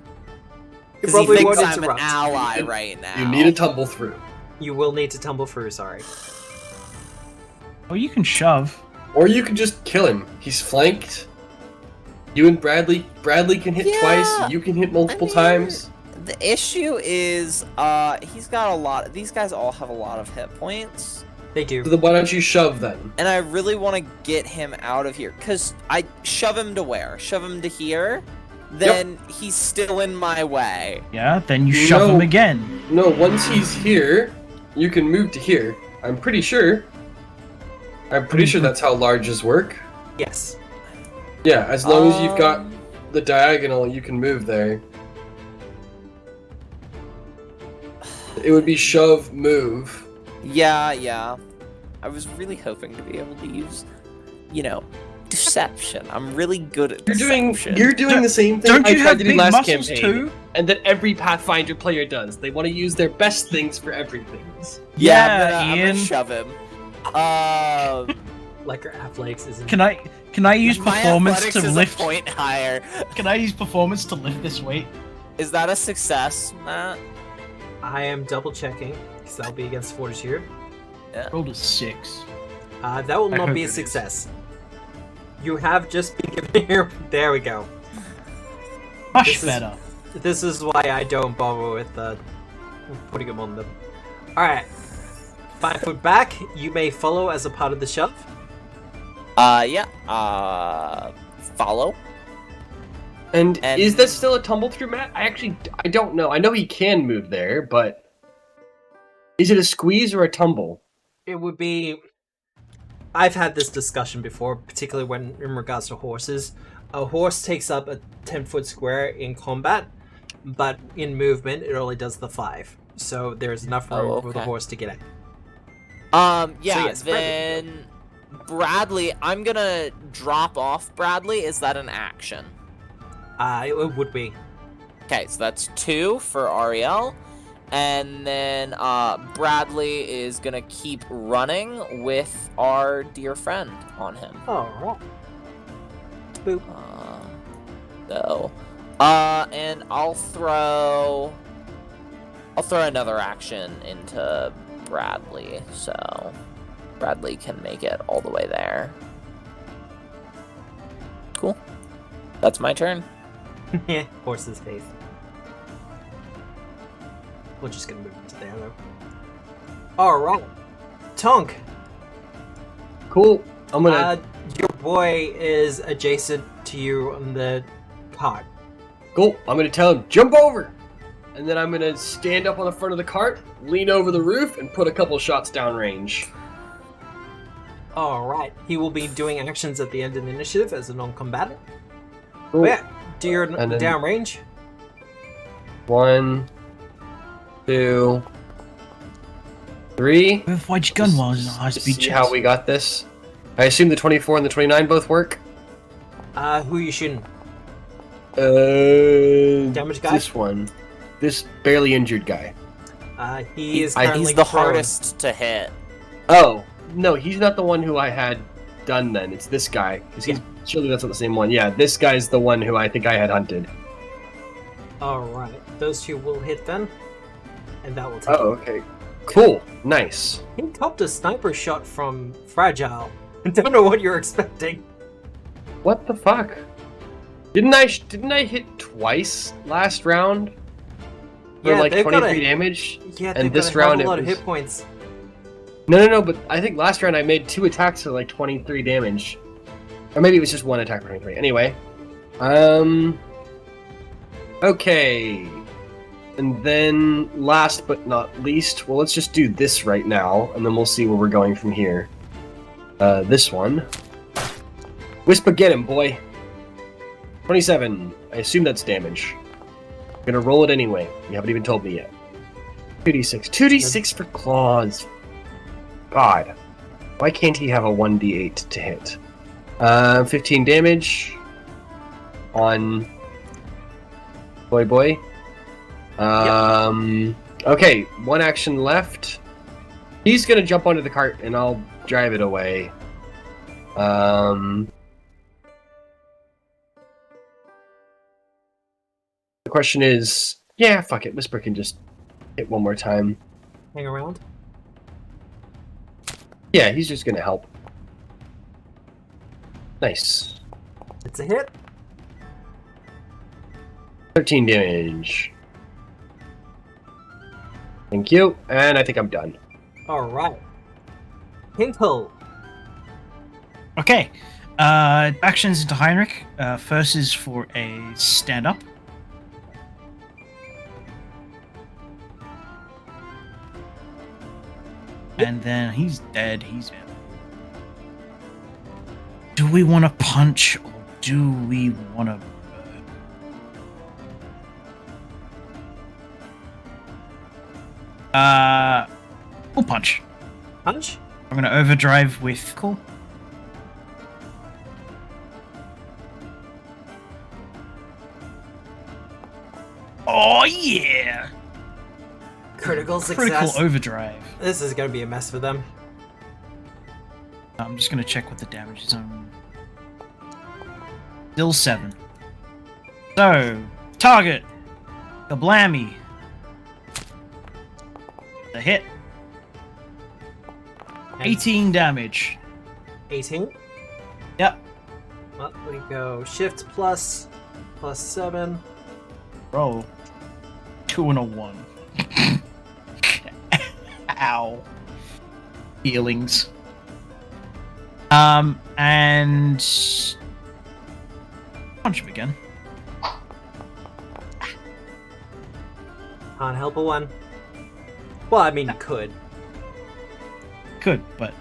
he probably thinks won't I'm an interrupt. ally right now. You need to tumble through. You will need to tumble through, sorry. Oh, you can shove. Or you can just kill him. He's flanked. You and Bradley can hit Yeah, twice. You can hit multiple times. The issue is, he's got a lot. These guys all have a lot of hit points. They do. So then why don't you shove then? And I really want to get him out of here. Because I shove him to where? Shove him to here? Then he's still in my way. Yeah, then you shove him No. again. No, once he's here, you can move to here. I'm pretty sure that's how larges work. Yes. Yeah, as long as you've got Um, the diagonal, you can move there. It would be shove, move. Yeah. I was really hoping to be able to use, deception. I'm really good at deception. You're doing the same thing Don't I you tried have to do big last muscles campaign, too? and that every Pathfinder player does. They want to use their best things for everything. Yeah, I'm Ian. gonna shove him. Like her athletics isn't. Can I use My performance athletics to is lift? a point higher. Can I use performance to lift this weight? Is that a success, Matt? I am double checking, because that'll be against Fortitude. Rolled a 6. That will I not hope be a it is. success. You have just been given here. There we go. Much This is- better. This is why I don't bother with putting them on them. Alright. 5 foot back, you may follow as a part of the shove. Follow. And And- is that still a tumble through, Matt? I don't know. I know he can move there, but is it a squeeze or a tumble? It would be... I've had this discussion before, particularly when in regards to horses. A horse takes up a 10-foot square in combat, but in movement, it only does the 5. So there's enough room for the okay. horse to get in. Yeah, yes, then Bradley, I'm gonna drop off Bradley. Is that an action? It would be. Okay, so that's 2 for Ariel. And then Bradley is gonna keep running with our dear friend on him. Alright. Boop. And I'll throw another action into Bradley, so Bradley can make it all the way there. Cool. That's my turn. Yeah, horse's face. We're just gonna move into there, though. Alright. Tonk! Cool. I'm gonna. Your boy is adjacent to you on the cart. Cool. I'm gonna tell him jump over, and then I'm gonna stand up on the front of the cart, lean over the roof, and put a couple shots downrange. Alright. He will be doing actions at the end of the initiative as a non-combatant. Cool. But yeah, do your And then- downrange. 1, 2, 3. Why'd your gun while in a high-speed See chase? how we got this? I assume the 24 and the 29 both work. Who are you shooting? Damage guy? This one. This barely injured guy. He is I- currently He's the prone. hardest to hit. Oh, no, he's not the one who I had done then. It's this guy. Because he's surely that's not the same one. Yeah, this guy's the one who I think I had hunted. Alright. Those two will hit then. And that will take Oh, okay. Cool. Nice. He copped a sniper shot from Fragile. I don't know what you're expecting. What the fuck? Didn't I hit twice last round? For Yeah, like they've got 23 damage? Yeah, And they've this got a hell of round a it lot of was- hit points. No, but I think last round I made 2 attacks for like 23 damage. Or maybe it was just 1 attack for 23. Anyway. Okay. And then, last but not least, well, let's just do this right now, and then we'll see where we're going from here. This one. Whisper, get him, boy. 27. I assume that's damage. I'm gonna roll it anyway. You haven't even told me yet. 2d6. 2d6 for claws. God. Why can't he have a 1d8 to hit? 15 damage on boy. Okay, 1 action left. He's gonna jump onto the cart and I'll drive it away. The question is, yeah, fuck it. Whisper can just hit one more time. Hang around. Yeah, he's just gonna help. Nice. It's a hit. 13 damage. Thank you, and I think I'm done. Alright. Hinkle. Okay. Actions into Heinrich. First is for a stand-up. And then he's dead. He's dead. Do we want to punch or do we want to... we'll punch. Punch? I'm gonna overdrive with cool. Oh yeah! Critical Critical success. overdrive. This is gonna be a mess for them. I'm just gonna check what the damage is on. Still 7. So, target! Kablammy! The hit. 18 damage. 18. Yep. Up we go. Shift plus 7. Roll. 2 and a 1. Ow. Feelings. And punch him again. Can't help a 1. Well, I mean, you could. Could, but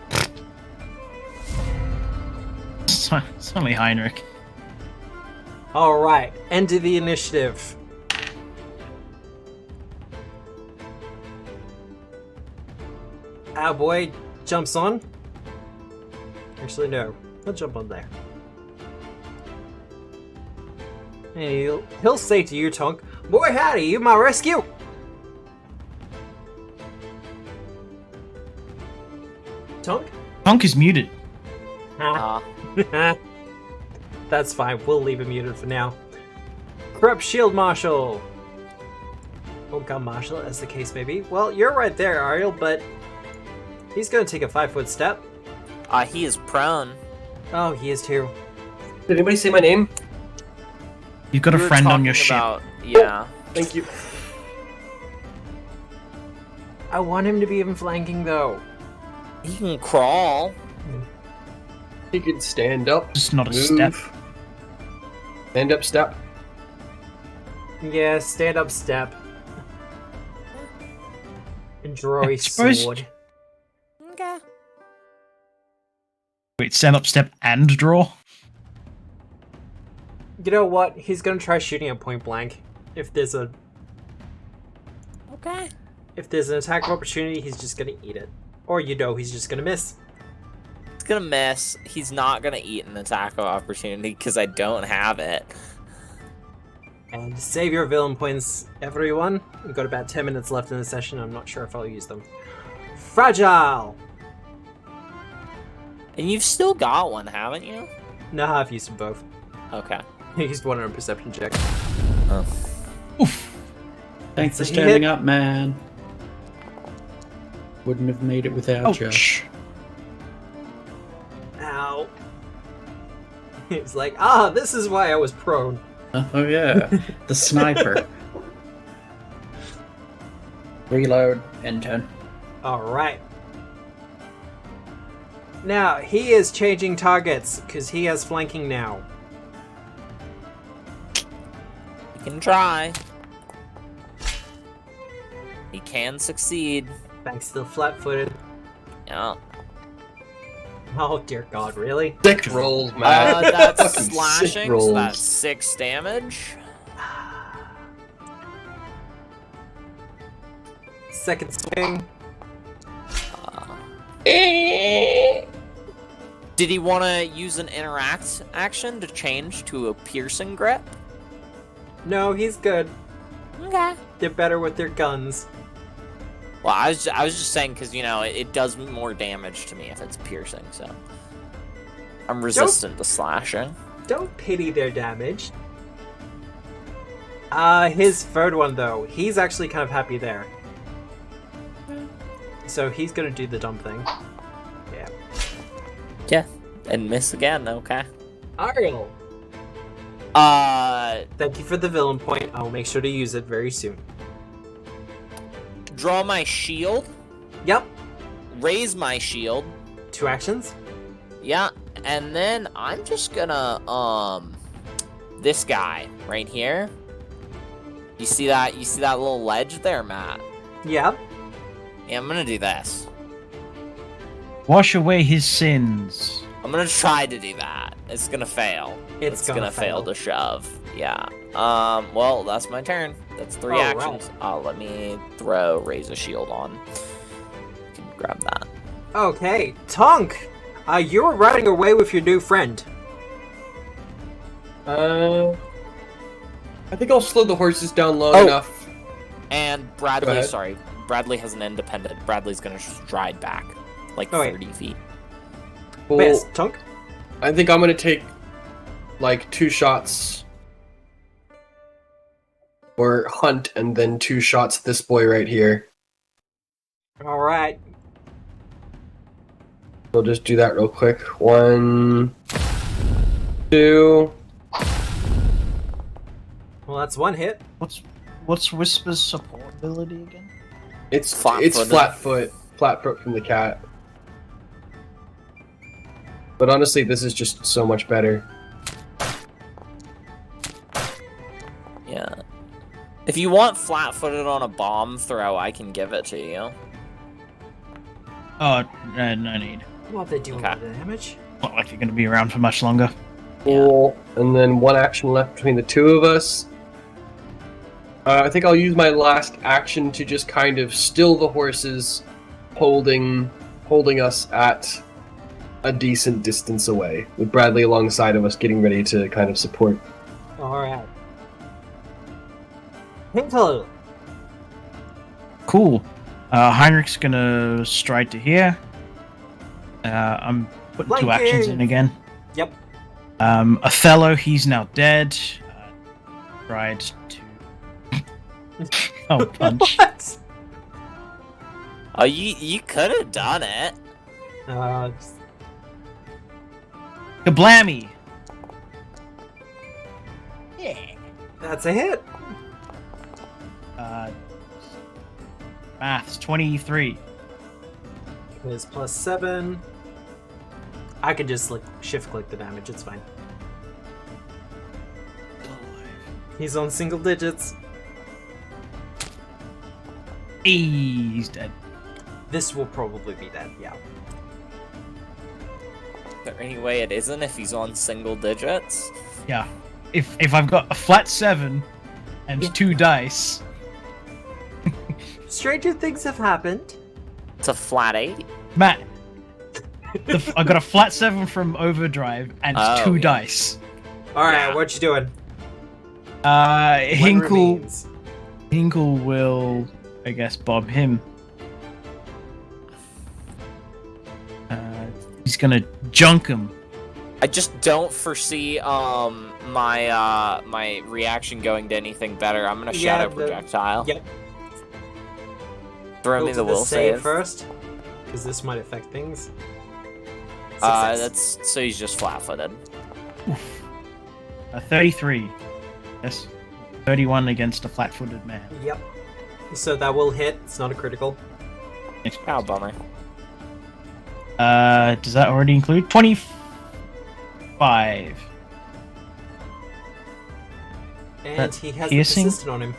it's only Heinrich. Alright, end of the initiative. Cowboy jumps on. Actually, no. He'll jump on there. And he'll say to you, Tonk, "Boy howdy, you my rescue!" Tonk? Tonk is muted. That's fine, we'll leave him muted for now. Corrupt Shield Marshal! Or Gun Marshal, as the case may be. Well, you're right there, Ariel, but he's gonna take a 5-foot step. He is prone. Oh, he is too. Did anybody say my name? You've got a We were friend on talking your ship. about- Yeah. Thank you. I want him to be even flanking, though. He can crawl. He could stand up. Just not a move. step. Stand up, step. Yeah, stand up step. And draw a Suppose- sword. Okay. Wait, stand up, step, and draw? You know what? He's gonna try shooting at point blank. If there's an attack of opportunity, he's just gonna eat it. Or he's just gonna miss. He's gonna miss. He's not gonna eat an attack of opportunity because I don't have it. And save your villain points, everyone. We've got about 10 minutes left in the session. I'm not sure if I'll use them. Fragile! And you've still got one, haven't you? No, I've used them both. Okay. I used one on a perception check. Oh. Oof. Thanks for So he standing hit- up, man. Wouldn't have made it without you. Ouch. Ow. It's like, this is why I was prone. Oh yeah, the sniper. Reload, N10. Alright. Now, he is changing targets, because he has flanking now. He can try. He can succeed. Bank's still flat-footed. Yeah. Oh dear god, really? Sick rolls, man. That's Fucking sick slashing, so rolls. that's 6 damage. Second swing. Did he want to use an interact action to change to a piercing grip? No, he's good. Okay. They're better with their guns. Well, I was just saying because it does more damage to me if it's piercing, so I'm resistant to slashing. Don't pity their damage. His third one though, he's actually kind of happy there. So he's gonna do the dumb thing. Yeah. Yeah, and miss again. Okay. Ariel. Uh, Thank you for the villain point. I'll make sure to use it very soon. draw my shield, Yep. raise my shield. 2 actions. Yeah, and then I'm just gonna this guy right here. You see that? You see that little ledge there, Matt? Yep. Yeah, I'm gonna do this. Wash away his sins. I'm gonna try to do that. It's gonna fail. It's gonna fail to shove. Yeah. Well, that's my turn. That's 3 Alright. actions. Let me raise a shield on. You can grab that. Okay, Tonk. You were riding away with your new friend. I think I'll slow the horses down long Oh. enough. And Go Bradley, ahead. sorry. Bradley has an independent. Bradley's gonna stride back. Like Oh, wait. 30 feet. Well, Yes, Tonk. I think I'm gonna take like 2 shots. Or hunt and then 2 shots at this boy right here. Alright. We'll just do that real quick. 1, 2. Well, that's 1 hit. What's Whisper's support ability again? It's Flat-footed. flat foot from the cat. But honestly, this is just so much better. Yeah. If you want flat-footed on a bomb throw, I can give it to you. Oh, no need. What they do Okay. with the damage? Not like you're going to be around for much longer. Cool. And then 1 action left between the 2 of us. I think I'll use my last action to just kind of still the horses holding us at a decent distance away, with Bradley alongside of us, getting ready to kind of support. All right. Hinkle. Cool. Heinrich's gonna stride to here. I'm putting two actions in again. Yep. Othello, he's now dead. Tried to. Oh, punch. What? Oh, you could have done it. Kablammy! Yeah. That's a hit. Maths 23. Is +7. I could just shift click the damage. It's fine. He's on single digits. He's dead. This will probably be dead. Yeah. Is there any way it isn't if he's on single digits? Yeah. If I've got a flat 7 and 2 dice. Stranger things have happened. It's a flat 8. Matt, I got a flat 7 from Overdrive and 2 yeah. dice. All right, Yeah. what you doing? What Hinkle remains? will, I guess, bob him. He's gonna junk him. I just don't foresee my reaction going to anything better. I'm gonna shadow projectile. Yep. Throw Go me to the will save. first, because this might affect things. Success. That's so he's just flat-footed. 33. Yes. 31 against a flat-footed man. Yep. So that will hit. It's not a critical. Next Oh, bummer. Does that already include 25? And That's he has piercing? the persistent on him.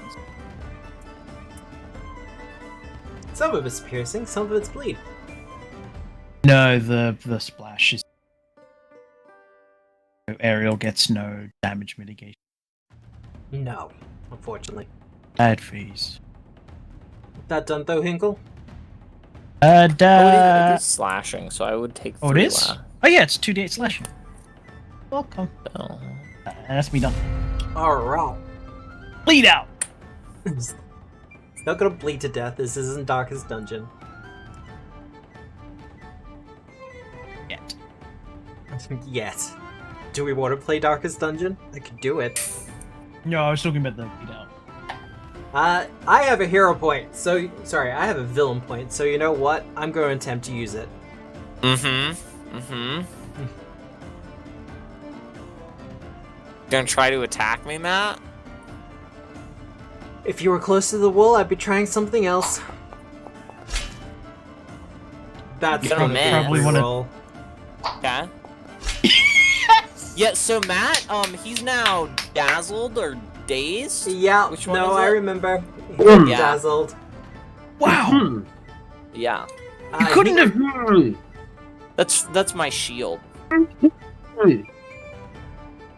Some of it's piercing, some of it's bleed. No, the splash is. Ariel gets no damage mitigation. No, unfortunately. Bad fees. That done though, Hinkle? It is slashing, so I would take 3 Oh, it is? left. Oh yeah, it's 2d8 slashing. Welcome. Oh. That's me done. Alright. Bleed out! It's not gonna bleed to death. This isn't Darkest Dungeon. Yet. Yet. Do we want to play Darkest Dungeon? I could do it. No, I was talking about the bleed out. I have a hero point, so... Sorry, I have a villain point, so you know what? I'm going to attempt to use it. Gonna try to attack me, Matt? If you were close to the wall, I'd be trying something else. That's Gonna gonna miss. Probably be wanna- roll. Okay. Yeah, so Matt, he's now dazzled or dazed? Yeah, Which one no, is I it? remember. Yeah. Dazzled. Wow! Yeah. You couldn't have. That's my shield.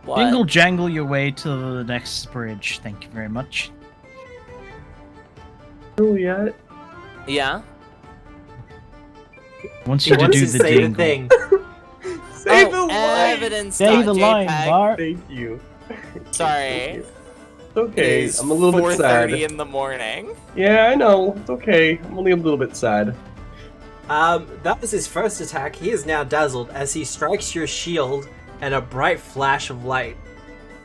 What? Jingle jangle your way to the next bridge. Thank you very much. Oh yeah. Yeah? Wants He you to wants do to the say the jingle. thing. Say the Oh, line. evidence. Say the line, JPEG. Bart. Thank you. Sorry. It's okay. It is I'm a little bit sad. 4:30 in the morning. Yeah, I know. It's okay. I'm only a little bit sad. That was his first attack. He is now dazzled as he strikes your shield and a bright flash of light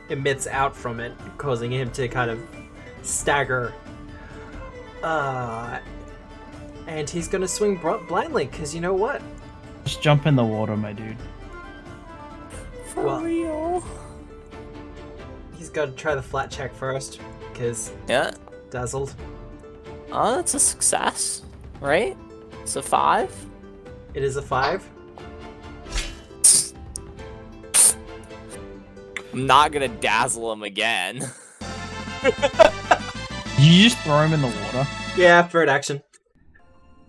emits out from it, causing him to kind of stagger. And he's gonna swing blindly, because you know what? Just jump in the water, my dude. For Well- real. He's gotta try the flat check first, because Yeah. dazzled. Oh, that's a success, right? It's a 5. It is a 5. I'm not gonna dazzle him again. You just throw him in the water. Yeah, third action.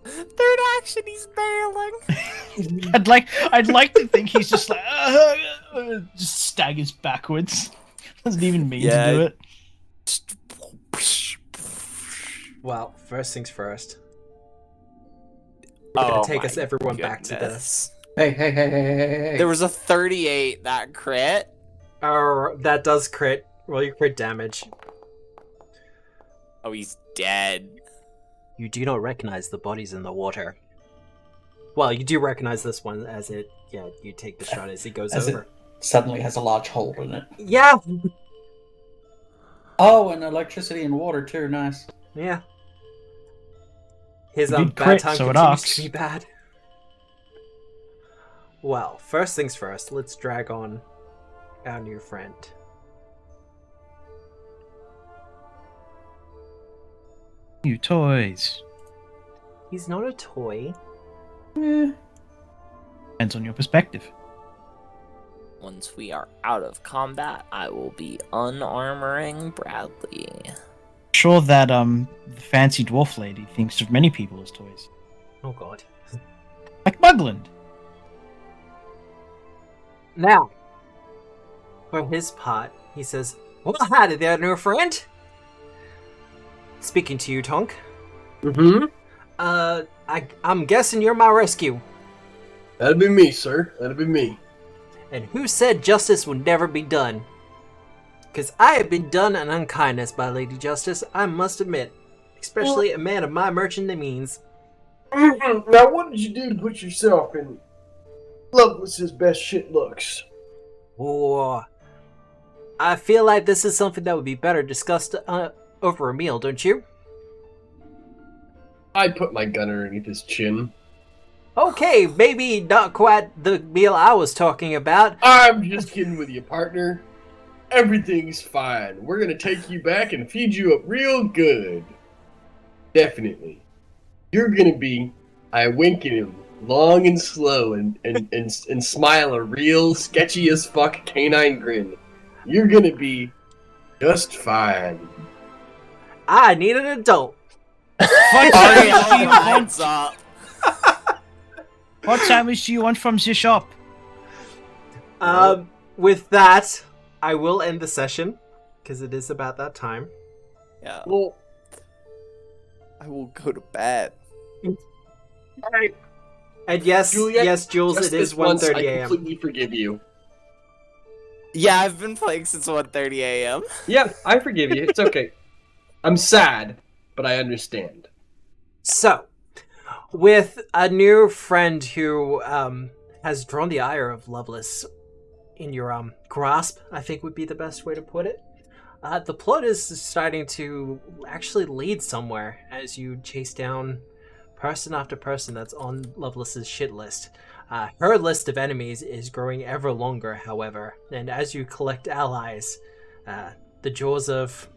Third action, he's bailing. I'd like to think he's just like just staggers backwards. Doesn't even mean Yeah. to do it. Well, first things first. gonna take my us everyone back to goodness. Hey. There was a 38 that crit. Oh, that does crit. Roll your crit damage. Oh, he's dead. You do not recognize the bodies in the water. Well, you do recognize this one as it, you take the shot as it goes As over. it suddenly has a large hole in it. Yeah! Oh, and electricity and water too, nice. Yeah. His You did bad crit, time so it continues arcs. to be bad. Well, first things first, let's drag on our new friend. New toys. He's not a toy. Depends on your perspective. Once we are out of combat, I will be unarmoring Bradley. Sure that the fancy dwarf lady thinks of many people as toys. Oh god. Like Bugland. Now, for his part, he says, "Well, howdy there, new friend. Speaking to you, Tonk. Mm-hmm. I'm guessing you're my rescue. That'd be me, sir. That'd be me. And who said justice would never be done? Because I have been done an unkindness by Lady Justice, I must admit. Especially a man of my merchant means. Now, what did you do to put yourself in Loveless's best shit looks? Oh, I feel like this is something that would be better discussed over a meal, don't you? I put my gun underneath his chin. Okay, maybe not quite the meal I was talking about. I'm just kidding with you, partner. Everything's fine. We're gonna take you back and feed you up real good. Definitely. You're gonna be, I wink at him, long and slow and smile a real sketchy as fuck canine grin. You're gonna be just fine. I need an adult. Heads up. What sandwich do you want from the shop? With that, I will end the session, because it is about that time. Yeah. Well, I will go to bed. alright. And yes, Juliet, yes, Jules, just it is this once, 1:30 I a.m. completely forgive you. Yeah, I've been playing since 1:30 a.m. Yeah, I forgive you. It's okay. I'm sad, but I understand. So, with a new friend who has drawn the ire of Loveless in your grasp, I think would be the best way to put it. The plot is starting to actually lead somewhere as you chase down person after person that's on Loveless's shit list. Her list of enemies is growing ever longer, however, and as you collect allies, the jaws of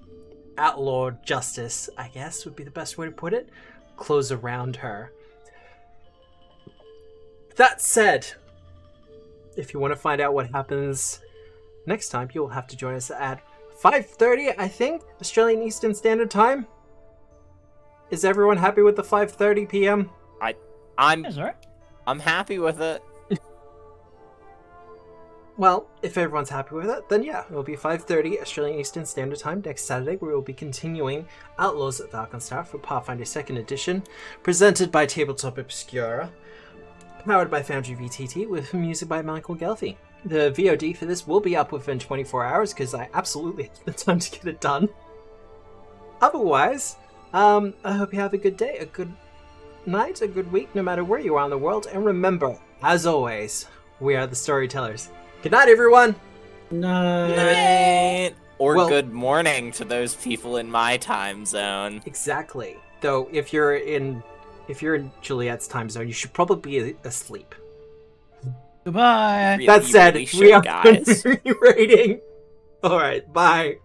outlaw justice, I guess would be the best way to put it, close around her. That said, if you want to find out what happens next time, you'll have to join us at 5:30, I think, Australian Eastern Standard Time. Is everyone happy with the 5:30 p.m.? That's alright. I'm happy with it. Well, if everyone's happy with it, then yeah, it will be 5:30 Australian Eastern Standard Time next Saturday, where we will be continuing Outlaws of Alkenstar for Pathfinder 2nd Edition, presented by Tabletop Obscura, powered by Foundry VTT, with music by Michael Gelfi. The VOD for this will be up within 24 hours, because I absolutely have the time to get it done. Otherwise, I hope you have a good day, a good night, a good week, no matter where you are in the world, and remember, as always, we are the storytellers. Good night, everyone! Night. Or Well- good morning to those people in my time zone. Exactly. Though, if you're in Juliet's time zone, you should probably be asleep. Goodbye. Really, That said, really we are guys. rating. Alright, bye.